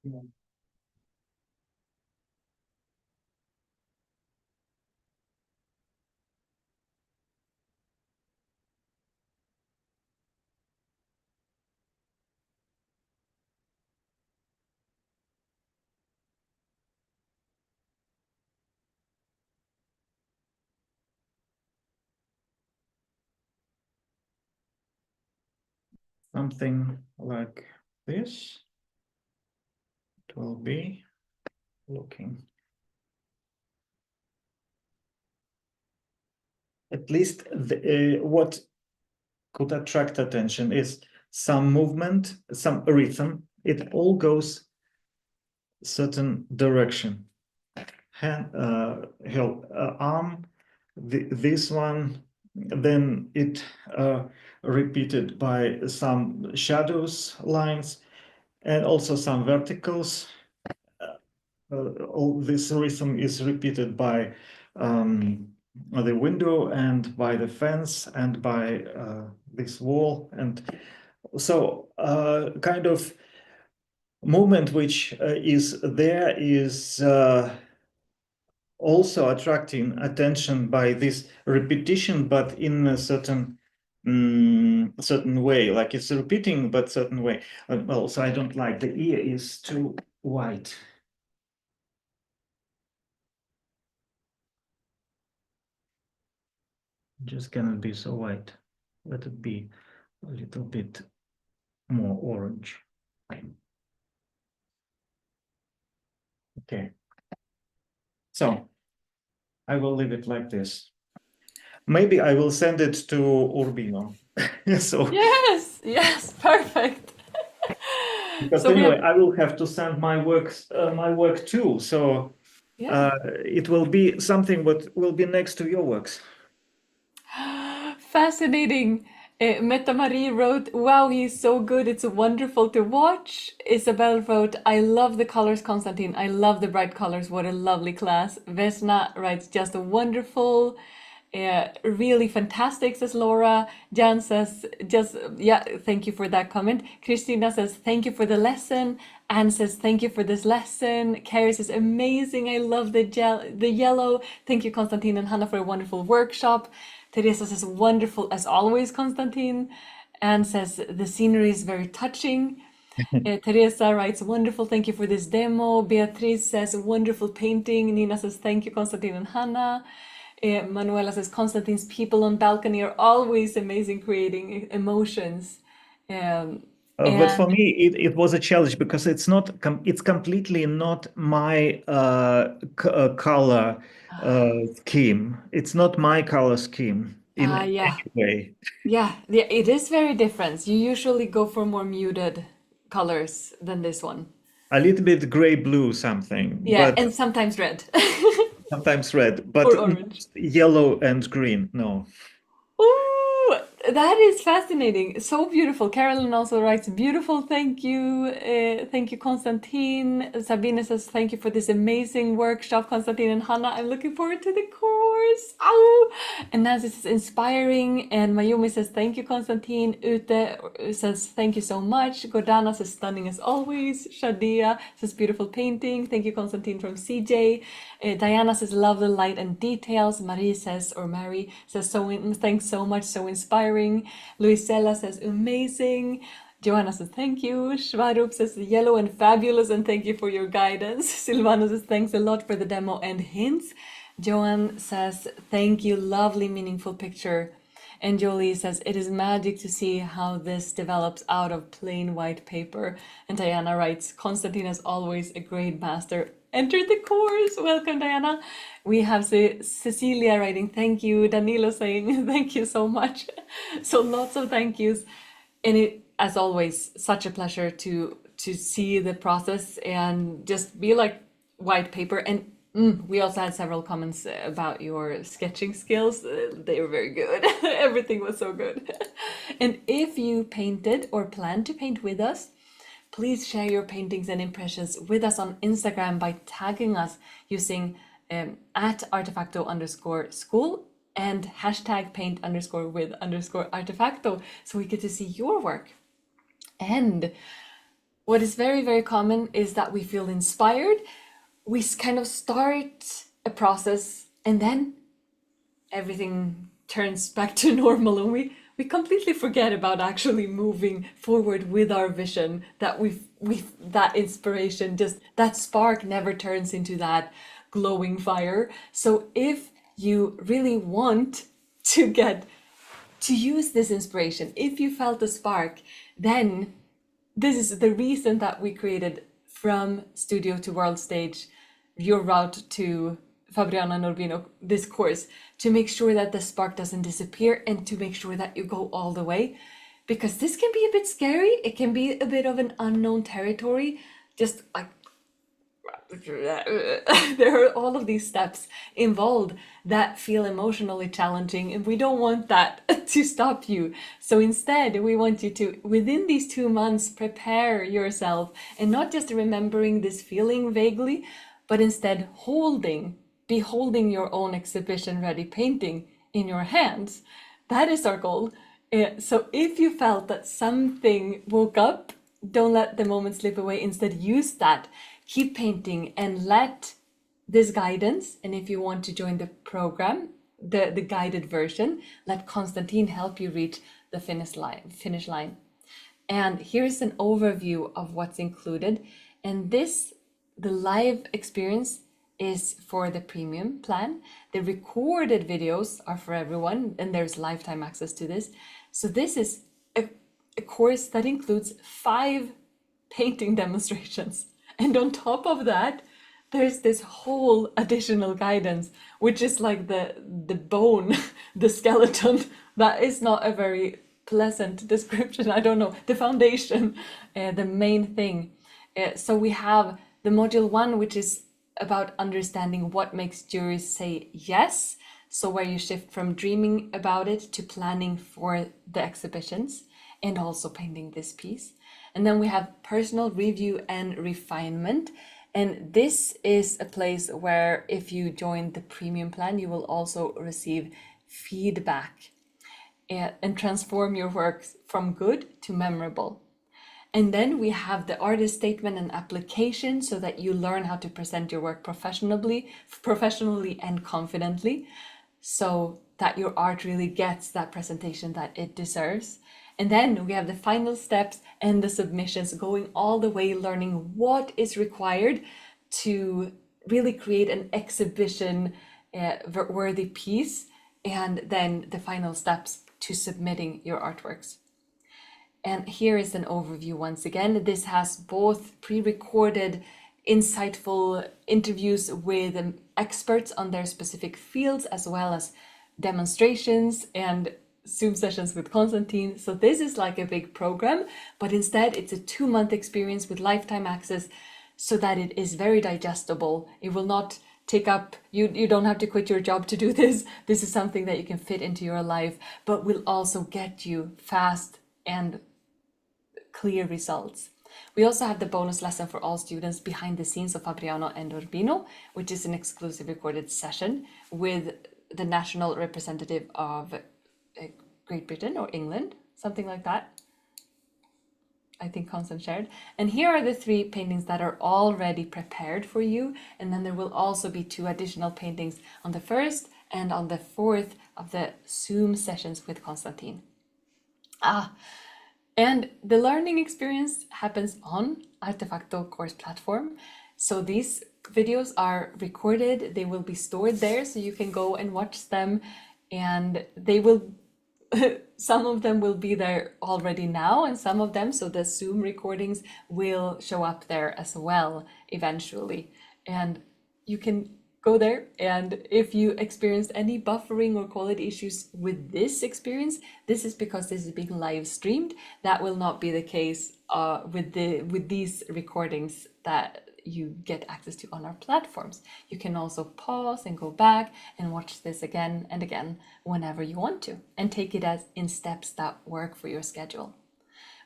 S2: Yeah. Something like this. It will be looking. At least what could attract attention is some movement, some rhythm. It all goes certain direction. Hand, arm, this one then it repeated by some shadows lines and also some verticals. All this rhythm is repeated by the window and by the fence and by this wall. And so kind of movement which is there is also attracting attention by this repetition, but in a certain way, like it's repeating, but certain way. Also, I don't like the ear is too white. Just cannot be so white. Let it be a little bit more orange. Okay. So I will leave it like this. Maybe I will send it to Urbino. So
S1: Yes, perfect.
S2: because
S1: So we
S2: anyway,
S1: have,
S2: I will have to send my work too. So
S1: yeah.
S2: it will be something what will be next to your works.
S1: Fascinating. Meta Marie wrote, wow, he's so good. It's wonderful to watch. Isabel wrote, I love the colors, Konstantin. I love the bright colors. What a lovely class. Vesna writes, just wonderful. Really fantastic, says Laura. Jan says, yeah, thank you for that comment. Christina says, thank you for the lesson. Anne says, thank you for this lesson. Carrie says, amazing. I love the yellow. Thank you, Konstantin and Hannah, for a wonderful workshop. Teresa says, wonderful as always, Konstantin. Anne says, the scenery is very touching. Teresa writes, wonderful, thank you for this demo. Beatriz says, wonderful painting. Nina says, thank you, Konstantin and Hannah. Manuela says, Konstantin's people on balcony are always amazing, creating emotions. Um,
S2: But for
S1: and
S2: me, it was a challenge because it's completely not my color scheme. It's not my color scheme in
S1: yeah,
S2: any way.
S1: yeah, it is very different. You usually go for more muted colors than this one.
S2: A little bit gray blue something,
S1: Yeah,
S2: but
S1: and sometimes red
S2: sometimes red, but
S1: or
S2: not
S1: orange.
S2: yellow and green. No.
S1: Ooh, that is fascinating. So beautiful. Carolyn also writes, beautiful, thank you. Thank you, Konstantin. Sabine says, thank you for this amazing workshop, Konstantin and Hannah. I'm looking forward to the course. Ow! And Nancy says, inspiring. And Mayumi says, thank you, Konstantin. Ute says, thank you so much. Gordana says, stunning as always. Shadia says, beautiful painting. Thank you, Konstantin from CJ. Diana says, love the light and details. Marie says, or Mary says, thanks so much, so inspiring. Luisella says, amazing. Joanna says, thank you. Shvarup says, yellow and fabulous, and thank you for your guidance. Silvana says, thanks a lot for the demo and hints. Joanne says, thank you, lovely, meaningful picture. And Jolie says, it is magic to see how this develops out of plain white paper. And Diana writes, Konstantin is always a great master. Enter the course. Welcome, Diana. We have Cecilia writing, thank you. Danilo saying, thank you so much. So lots of thank yous. And it, as always, such a pleasure to see the process and just be like white paper. And we also had several comments about your sketching skills. They were very good. Everything was so good. And if you painted or plan to paint with us, please share your paintings and impressions with us on Instagram by tagging us using at artefacto_school and hashtag paint_with_artefacto so we get to see your work. And what is very, very common is that we feel inspired. We kind of start a process and then everything turns back to normal and we completely forget about actually moving forward with our vision, that we've that inspiration, just that spark never turns into that glowing fire. So if you really want to get to use this inspiration, if you felt a spark, then this is the reason that we created From Studio to World Stage, your route to Fabriana and Urbino, this course, to make sure that the spark doesn't disappear and to make sure that you go all the way. Because this can be a bit scary. It can be a bit of an unknown territory. Just like there are all of these steps involved that feel emotionally challenging, and we don't want that to stop you. So instead, we want you to, within these 2 months, prepare yourself, and not just remembering this feeling vaguely, but instead beholding your own exhibition ready painting in your hands. That is our goal. So if you felt that something woke up, don't let the moment slip away. Instead, use that. Keep painting and let this guidance, and if you want to join the program, the guided version, let Konstantin help you reach the finish line. And here's an overview of what's included. And the live experience is for the premium plan. The recorded videos are for everyone, and there's lifetime access to this. So this is a course that includes 5 painting demonstrations. And on top of that, there's this whole additional guidance, which is like the bone, the skeleton. That is not a very pleasant description. I don't know, the foundation, the main thing. So we have the module 1, which is about understanding what makes jurors say yes. So where you shift from dreaming about it to planning for the exhibitions and also painting this piece. And then we have personal review and refinement. And this is a place where if you join the premium plan, you will also receive feedback and transform your works from good to memorable. And then we have the artist statement and application so that you learn how to present your work professionally and confidently, so that your art really gets that presentation that it deserves. And then we have the final steps and the submissions, going all the way, learning what is required to really create an exhibition worthy piece, and then the final steps to submitting your artworks. And here is an overview once again. This has both pre-recorded, insightful interviews with experts on their specific fields, as well as demonstrations and Zoom sessions with Konstantin. So this is like a big program, but instead it's a 2-month experience with lifetime access, so that it is very digestible. It will not take up, you don't have to quit your job to do this. This is something that you can fit into your life, but will also get you fast and clear results. We also have the bonus lesson for all students, behind the scenes of Fabriano and Urbino, which is an exclusive recorded session with the national representative of Great Britain or England, something like that. I think Constant shared. And here are the 3 paintings that are already prepared for you. And then there will also be 2 additional paintings on the 1st and on the 4th of the Zoom sessions with Konstantin. And the learning experience happens on Artefacto course platform. So these videos are recorded, they will be stored there, so you can go and watch them, and they will, some of them will be there already now, and some of them, so the Zoom recordings, will show up there as well eventually. And you can go there, and if you experienced any buffering or quality issues with this experience, this is because this is being live streamed. That will not be the case with these recordings that you get access to on our platforms. You can also pause and go back and watch this again and again whenever you want to, and take it as in steps that work for your schedule.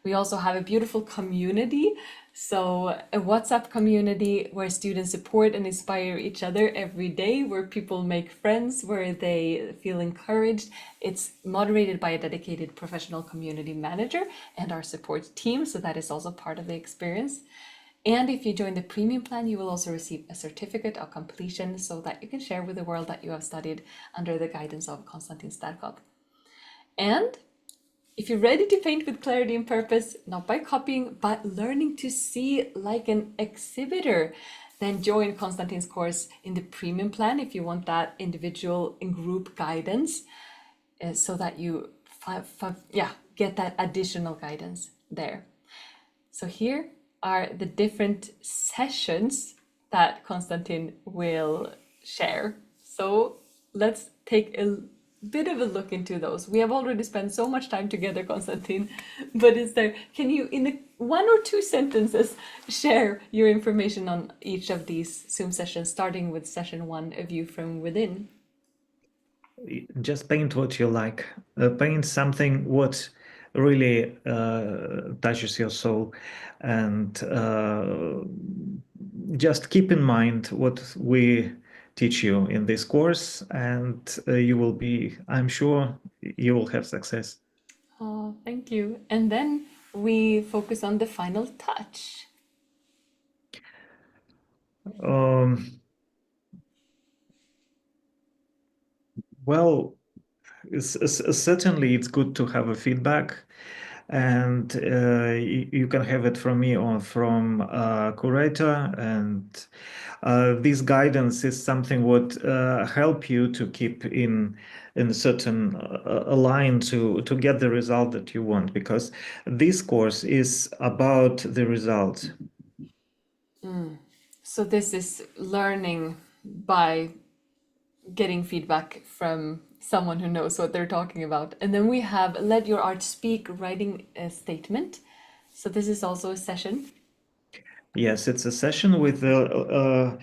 S1: We also have a beautiful community, so a WhatsApp community where students support and inspire each other every day, where people make friends, where they feel encouraged. It's moderated by a dedicated professional community manager and our support team, so that is also part of the experience. And if you join the premium plan, you will also receive a certificate of completion, so that you can share with the world that you have studied under the guidance of Konstantin Sterkhov. And if you're ready to paint with clarity and purpose, not by copying, but learning to see like an exhibitor, then join Konstantin's course in the premium plan if you want that individual and group guidance, so that you get that additional guidance there. So here are the different sessions that Konstantin will share. So let's take a bit of a look into those. We have already spent so much time together, Konstantin, but can you, in one or two sentences, share your information on each of these Zoom sessions, starting with session 1, A View from Within?
S2: Just paint what you like. Paint something what really touches your soul, and just keep in mind what we teach you in this course, and you will be, I'm sure, you will have success.
S1: Oh, thank you. And then we focus on the final touch.
S2: Um, well, certainly it's good to have a feedback, and you can have it from me or from curator, and this guidance is something what help you to keep in a certain a line to get the result that you want, because this course is about the result.
S1: So this is learning by getting feedback from someone who knows what they're talking about. And then we have Let Your Art Speak, writing a statement. So this is also a session.
S2: Yes, it's a session with an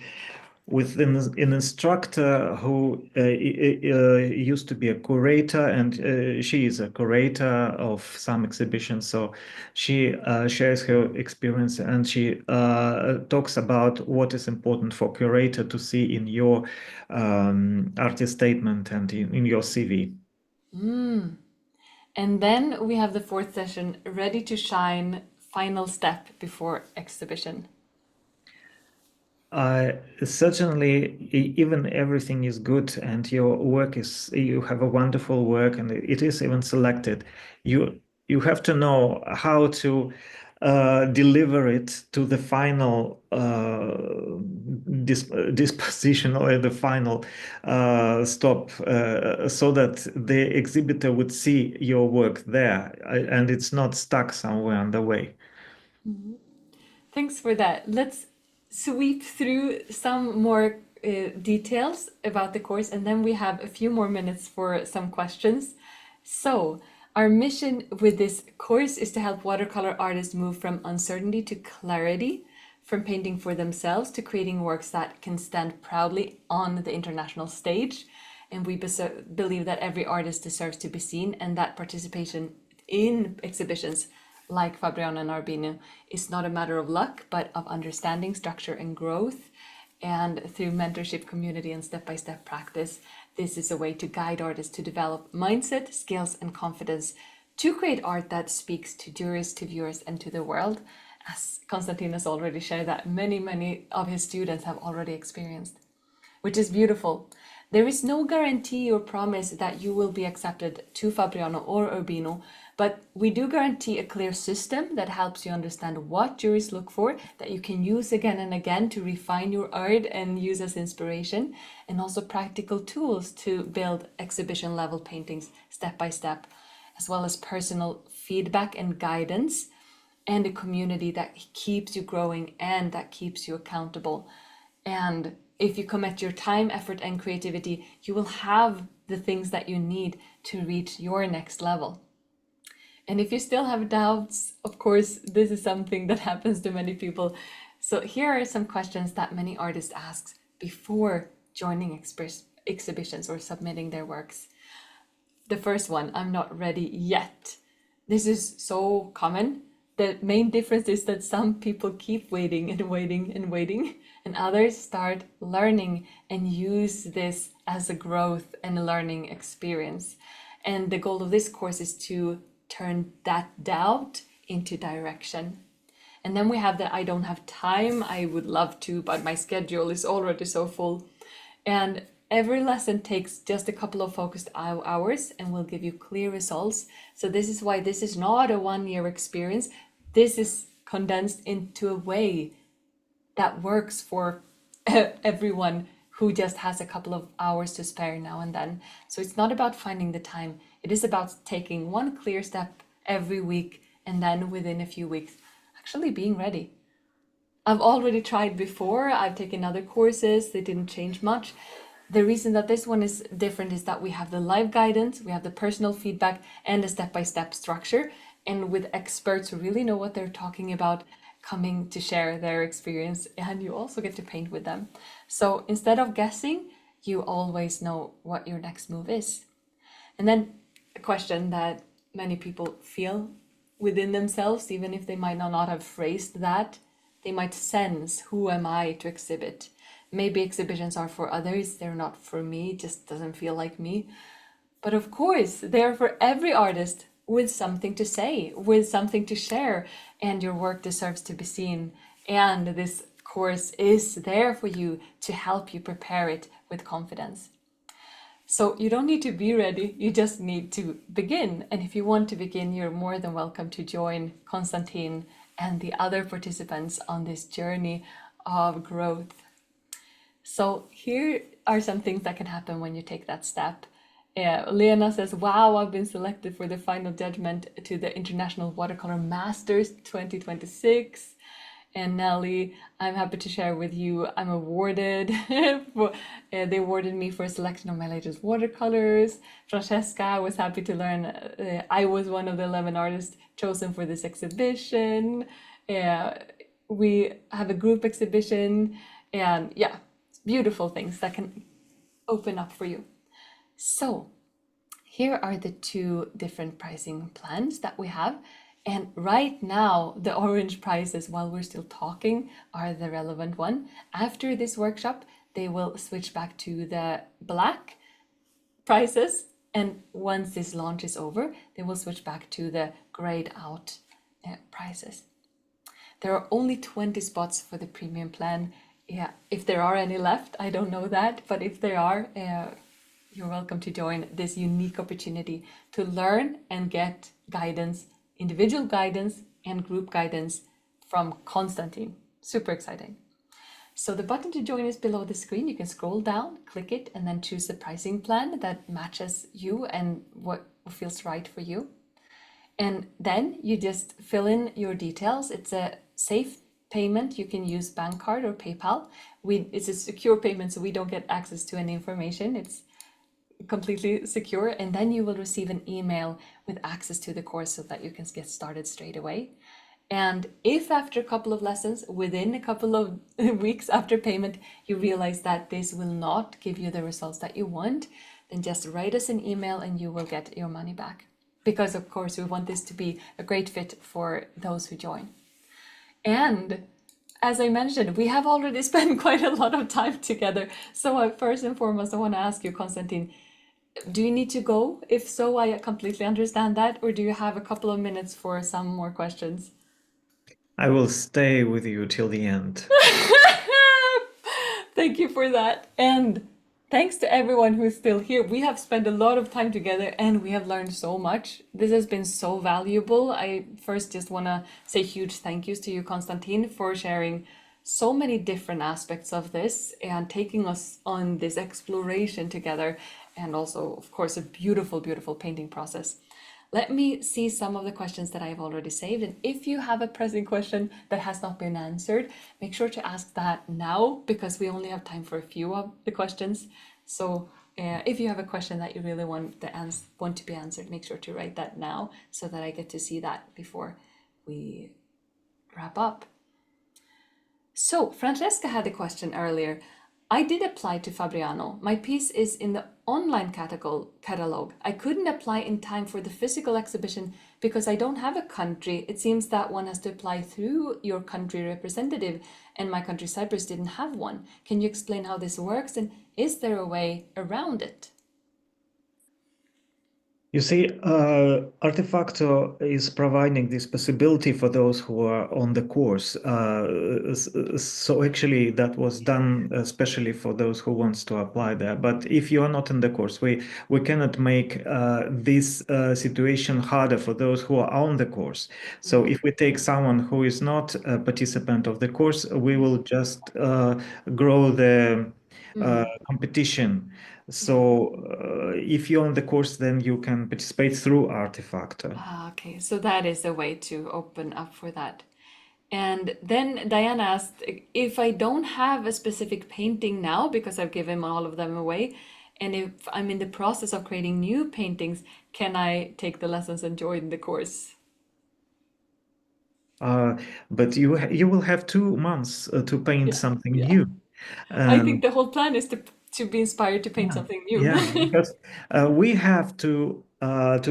S2: instructor who used to be a curator, and she is a curator of some exhibitions. So she shares her experience, and she talks about what is important for curator to see in your artist statement and in your CV.
S1: And then we have the 4th session, Ready to Shine, final step before exhibition.
S2: Certainly, even everything is good, and your work is, you have a wonderful work, and it is even selected. You have to know how to deliver it to the final disposition, or the final stop, so that the exhibitor would see your work there, and it's not stuck somewhere on the way.
S1: Thanks for that. Let's sweep through some more details about the course, and then we have a few more minutes for some questions. So, our mission with this course is to help watercolor artists move from uncertainty to clarity, from painting for themselves to creating works that can stand proudly on the international stage. And we believe that every artist deserves to be seen, and that participation in exhibitions like Fabriano and Arbino is not a matter of luck, but of understanding, structure, and growth. And through mentorship, community, and step-by-step practice, this is a way to guide artists to develop mindset, skills, and confidence to create art that speaks to jurors, to viewers, and to the world, as Konstantin has already shared that many of his students have already experienced, which is beautiful. There is no guarantee or promise that you will be accepted to Fabriano or Urbino, but we do guarantee a clear system that helps you understand what juries look for, that you can use again and again to refine your art and use as inspiration, and also practical tools to build exhibition level paintings step by step, as well as personal feedback and guidance, and a community that keeps you growing and that keeps you accountable. And if you commit your time, effort, and creativity, you will have the things that you need to reach your next level. And if you still have doubts, of course, this is something that happens to many people. So here are some questions that many artists ask before joining exhibitions or submitting their works. The first one, I'm not ready yet. This is so common. The main difference is that some people keep waiting and waiting and waiting, and others start learning and use this as a growth and a learning experience. And the goal of this course is to turn that doubt into direction. And then we have the I don't have time, I would love to, but my schedule is already so full. And every lesson takes just a couple of focused hours and will give you clear results. So this is why this is not a 1-year experience. This is condensed into a way that works for everyone who just has a couple of hours to spare now and then. So it's not about finding the time. It is about taking one clear step every week, and then within a few weeks, actually being ready. I've already tried before. I've taken other courses. They didn't change much. The reason that this one is different is that we have the live guidance, we have the personal feedback, and a step-by-step structure. And with experts who really know what they're talking about coming to share their experience, and you also get to paint with them. So instead of guessing, you always know what your next move is. And then a question that many people feel within themselves, even if they might not have phrased that, they might sense, who am I to exhibit? Maybe exhibitions are for others, they're not for me, just doesn't feel like me. But of course, they're for every artist with something to say, with something to share, and your work deserves to be seen. And this course is there for you to help you prepare it with confidence. So you don't need to be ready, you just need to begin. And if you want to begin, you're more than welcome to join Konstantin and the other participants on this journey of growth. So here are some things that can happen when you take that step. Lena says, wow, I've been selected for the final judgment to the International Watercolor Masters 2026. And Nelly, I'm happy to share with you, I'm awarded. They awarded me for a selection of my latest watercolors. Francesca was happy to learn I was one of the 11 artists chosen for this exhibition. We have a group exhibition, and yeah, beautiful things that can open up for you. So here are the two different pricing plans that we have. And right now, the orange prices, while we're still talking, are the relevant one. After this workshop, they will switch back to the black prices. And once this launch is over, they will switch back to the grayed out prices. There are only 20 spots for the premium plan. Yeah, if there are any left, I don't know that, but if there are, you're welcome to join this unique opportunity to learn and get guidance, individual guidance and group guidance from Konstantin. Super exciting. So the button to join is below the screen. You can scroll down, click it, and then choose the pricing plan that matches you and what feels right for you. And then you just fill in your details. It's a safe payment. You can use bank card or PayPal. It's a secure payment, so we don't get access to any information. It's completely secure. And then you will receive an email with access to the course so that you can get started straight away. And if after a couple of lessons, within a couple of weeks after payment, you realize that this will not give you the results that you want, then just write us an email and you will get your money back. Because of course we want this to be a great fit for those who join. And as I mentioned, we have already spent quite a lot of time together. So first and foremost, I want to ask you, Konstantin, do you need to go? If so, I completely understand that. Or do you have a couple of minutes for some more questions?
S2: I will stay with you till the end.
S1: Thank you for that. And thanks to everyone who's still here. We have spent a lot of time together and we have learned so much. This has been so valuable. I first just want to say huge thank yous to you, Konstantin, for sharing so many different aspects of this and taking us on this exploration together. And also, of course, a beautiful, beautiful painting process. Let me see some of the questions that I've already saved. And if you have a pressing question that has not been answered, make sure to ask that now because we only have time for a few of the questions. So if you have a question that you really want to be answered, make sure to write that now so that I get to see that before we wrap up. So Francesca had a question earlier. I did apply to Fabriano. My piece is in the online catalog. I couldn't apply in time for the physical exhibition because I don't have a country. It seems that one has to apply through your country representative, and my country, Cyprus, didn't have one. Can you explain how this works, and is there a way around it?
S2: You see, Artefacto is providing this possibility for those who are on the course. So actually that was done especially for those who wants to apply there. But if you are not in the course, we cannot make this situation harder for those who are on the course. So if we take someone who is not a participant of the course, we will just grow the competition. So if you're on the course, then you can participate through Artefacto.
S1: Okay, so that is a way to open up for that. And then Diana asked if I don't have a specific painting now because I've given all of them away, and if I'm in the process of creating new paintings, can I take the lessons and join the course?
S2: But you will have 2 months to paint
S1: Yeah,
S2: something
S1: yeah.
S2: new.
S1: I think
S2: And
S1: the whole plan is to be inspired to paint
S2: yeah,
S1: something new.
S2: yeah, because we have to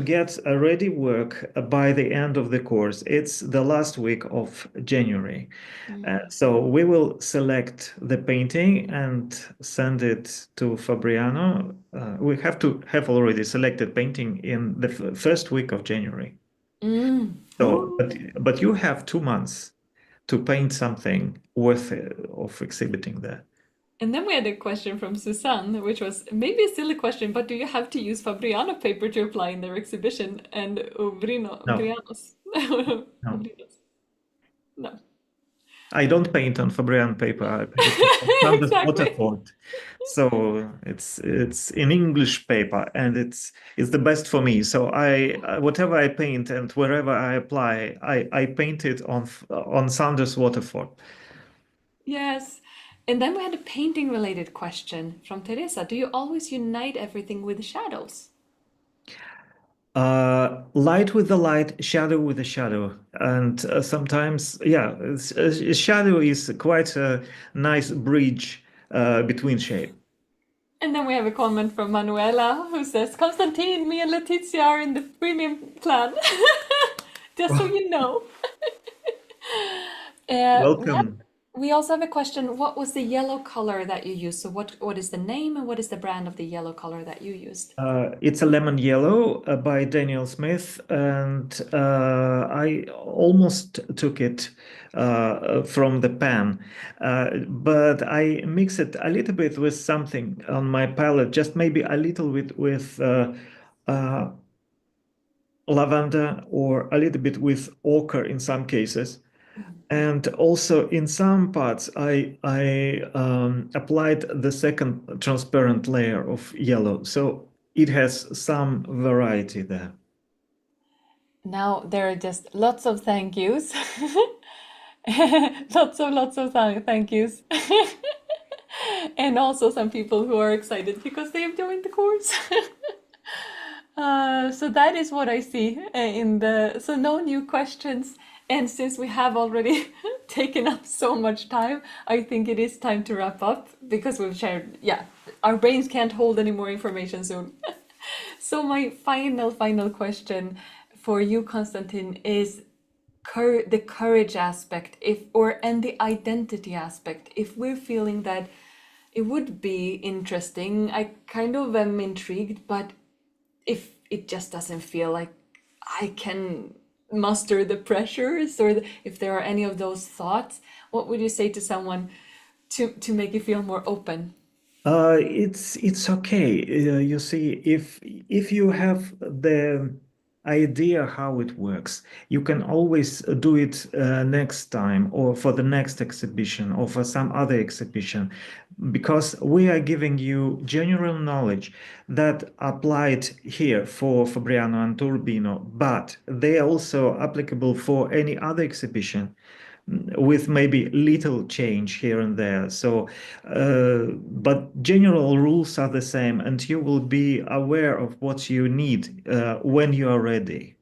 S2: get a ready work by the end of the course. It's the last week of January.
S1: Mm.
S2: So we will select the painting and send it to Fabriano. We have to have already selected painting in the first week of January.
S1: Mm.
S2: So,
S1: Ooh.
S2: but you have 2 months to paint something worth of exhibiting there.
S1: And then we had a question from Suzanne, which was maybe a silly question, but do you have to use Fabriano paper to apply in their exhibition? And
S2: No,
S1: Brianos?
S2: no.
S1: Brianos. No.
S2: I don't paint on Fabrian paper. I paint on canvas
S1: Exactly.
S2: waterford. So it's in English paper, and it's the best for me. So whatever I paint and wherever I apply, I paint it on Sanders waterford.
S1: Yes. And then we had a painting related question from Teresa. Do you always unite everything with shadows?
S2: Light with the light, shadow with the shadow, and sometimes, yeah, shadow is quite a nice bridge between shape.
S1: And then we have a comment from Manuela who says, Konstantin, me and Letizia are in the premium plan. Just so you know.
S2: Welcome.
S1: We also have a question. What was the yellow color that you used? So what is the name and what is the brand of the yellow color that you used?
S2: It's a lemon yellow by Daniel Smith, and I almost took it from the pan, but I mix it a little bit with something on my palette, just maybe a little bit with uh, lavender or a little bit with ochre in some cases. And also in some parts, I applied the second transparent layer of yellow. So it has some variety there.
S1: Now there are just lots of thank yous. Lots of thank yous. And also some people who are excited because they have joined the course. So that is what I see in the, so no new questions. And since we have already taken up so much time, I think it is time to wrap up because we've shared, yeah, our brains can't hold any more information soon. So my final question for you, Konstantin, is the courage aspect, if or and the identity aspect. If we're feeling that it would be interesting, I kind of am intrigued, but if it just doesn't feel like I can muster the pressures, or if there are any of those thoughts, what would you say to someone to make you feel more open?
S2: It's okay. You see, if you have the idea how it works, you can always do it next time or for the next exhibition or for some other exhibition, because we are giving you general knowledge that applied here for Fabriano and Turbino, but they are also applicable for any other exhibition with maybe little change here and there. So, but general rules are the same, and you will be aware of what you need when you are ready.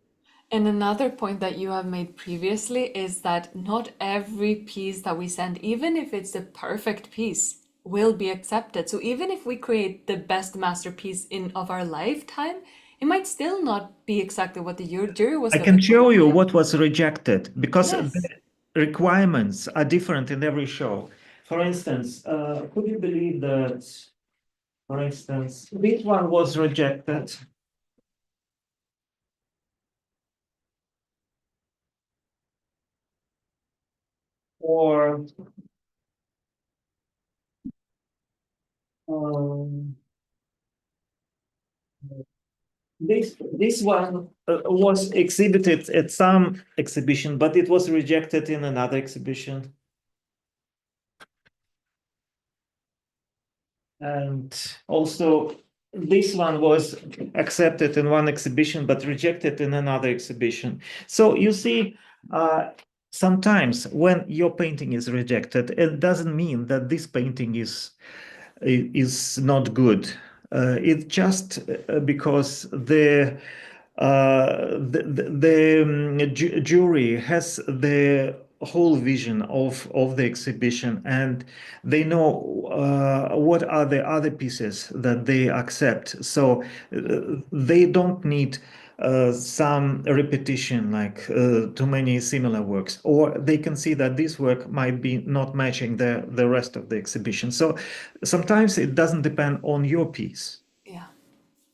S1: And another point that you have made previously is that not every piece that we send, even if it's a perfect piece, will be accepted. So even if we create the best masterpiece in of our lifetime, it might still not be exactly what the jury was
S2: I can
S1: looking for.
S2: show you what was rejected because
S1: Yes.
S2: the requirements are different in every show. For instance, could you believe that, for instance, this one was rejected? Or um, this one was exhibited at some exhibition, but it was rejected in another exhibition. And also, this one was accepted in one exhibition, but rejected in another exhibition. So you see, sometimes when your painting is rejected, it doesn't mean that this painting is not good. It's just because the jury has the whole vision of the exhibition, and they know what are the other pieces that they accept. So they don't need some repetition, like too many similar works, or they can see that this work might be not matching the rest of the exhibition. So sometimes it doesn't depend on your piece.
S1: Yeah.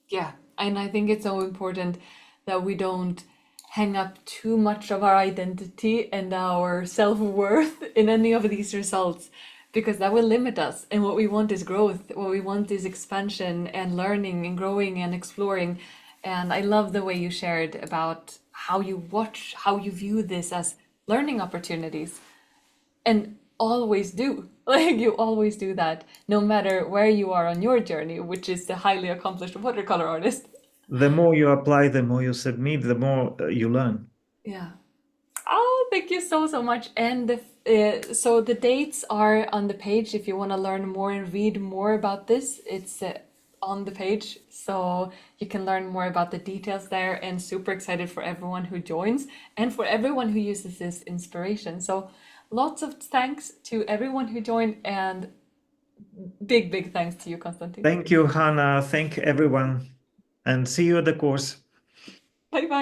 S1: Yeah. And I think it's so important that we don't hang up too much of our identity and our self-worth in any of these results, because that will limit us. And what we want is growth. What we want is expansion and learning and growing and exploring. And I love the way you shared about how you watch, how you view this as learning opportunities, and always do. Like you always do that, no matter where you are on your journey, which is the highly accomplished watercolor artist.
S2: The more you apply, the more you submit, the more you learn.
S1: Yeah. Oh, thank you so, so much. And so the dates are on the page if you want to learn more and read more about this. It's on the page, so you can learn more about the details there. And super excited for everyone who joins and for everyone who uses this inspiration. So lots of thanks to everyone who joined, and big, big thanks to you, Konstantin.
S2: Thank you, Hannah. Thank everyone, and see you at the course.
S1: Bye bye.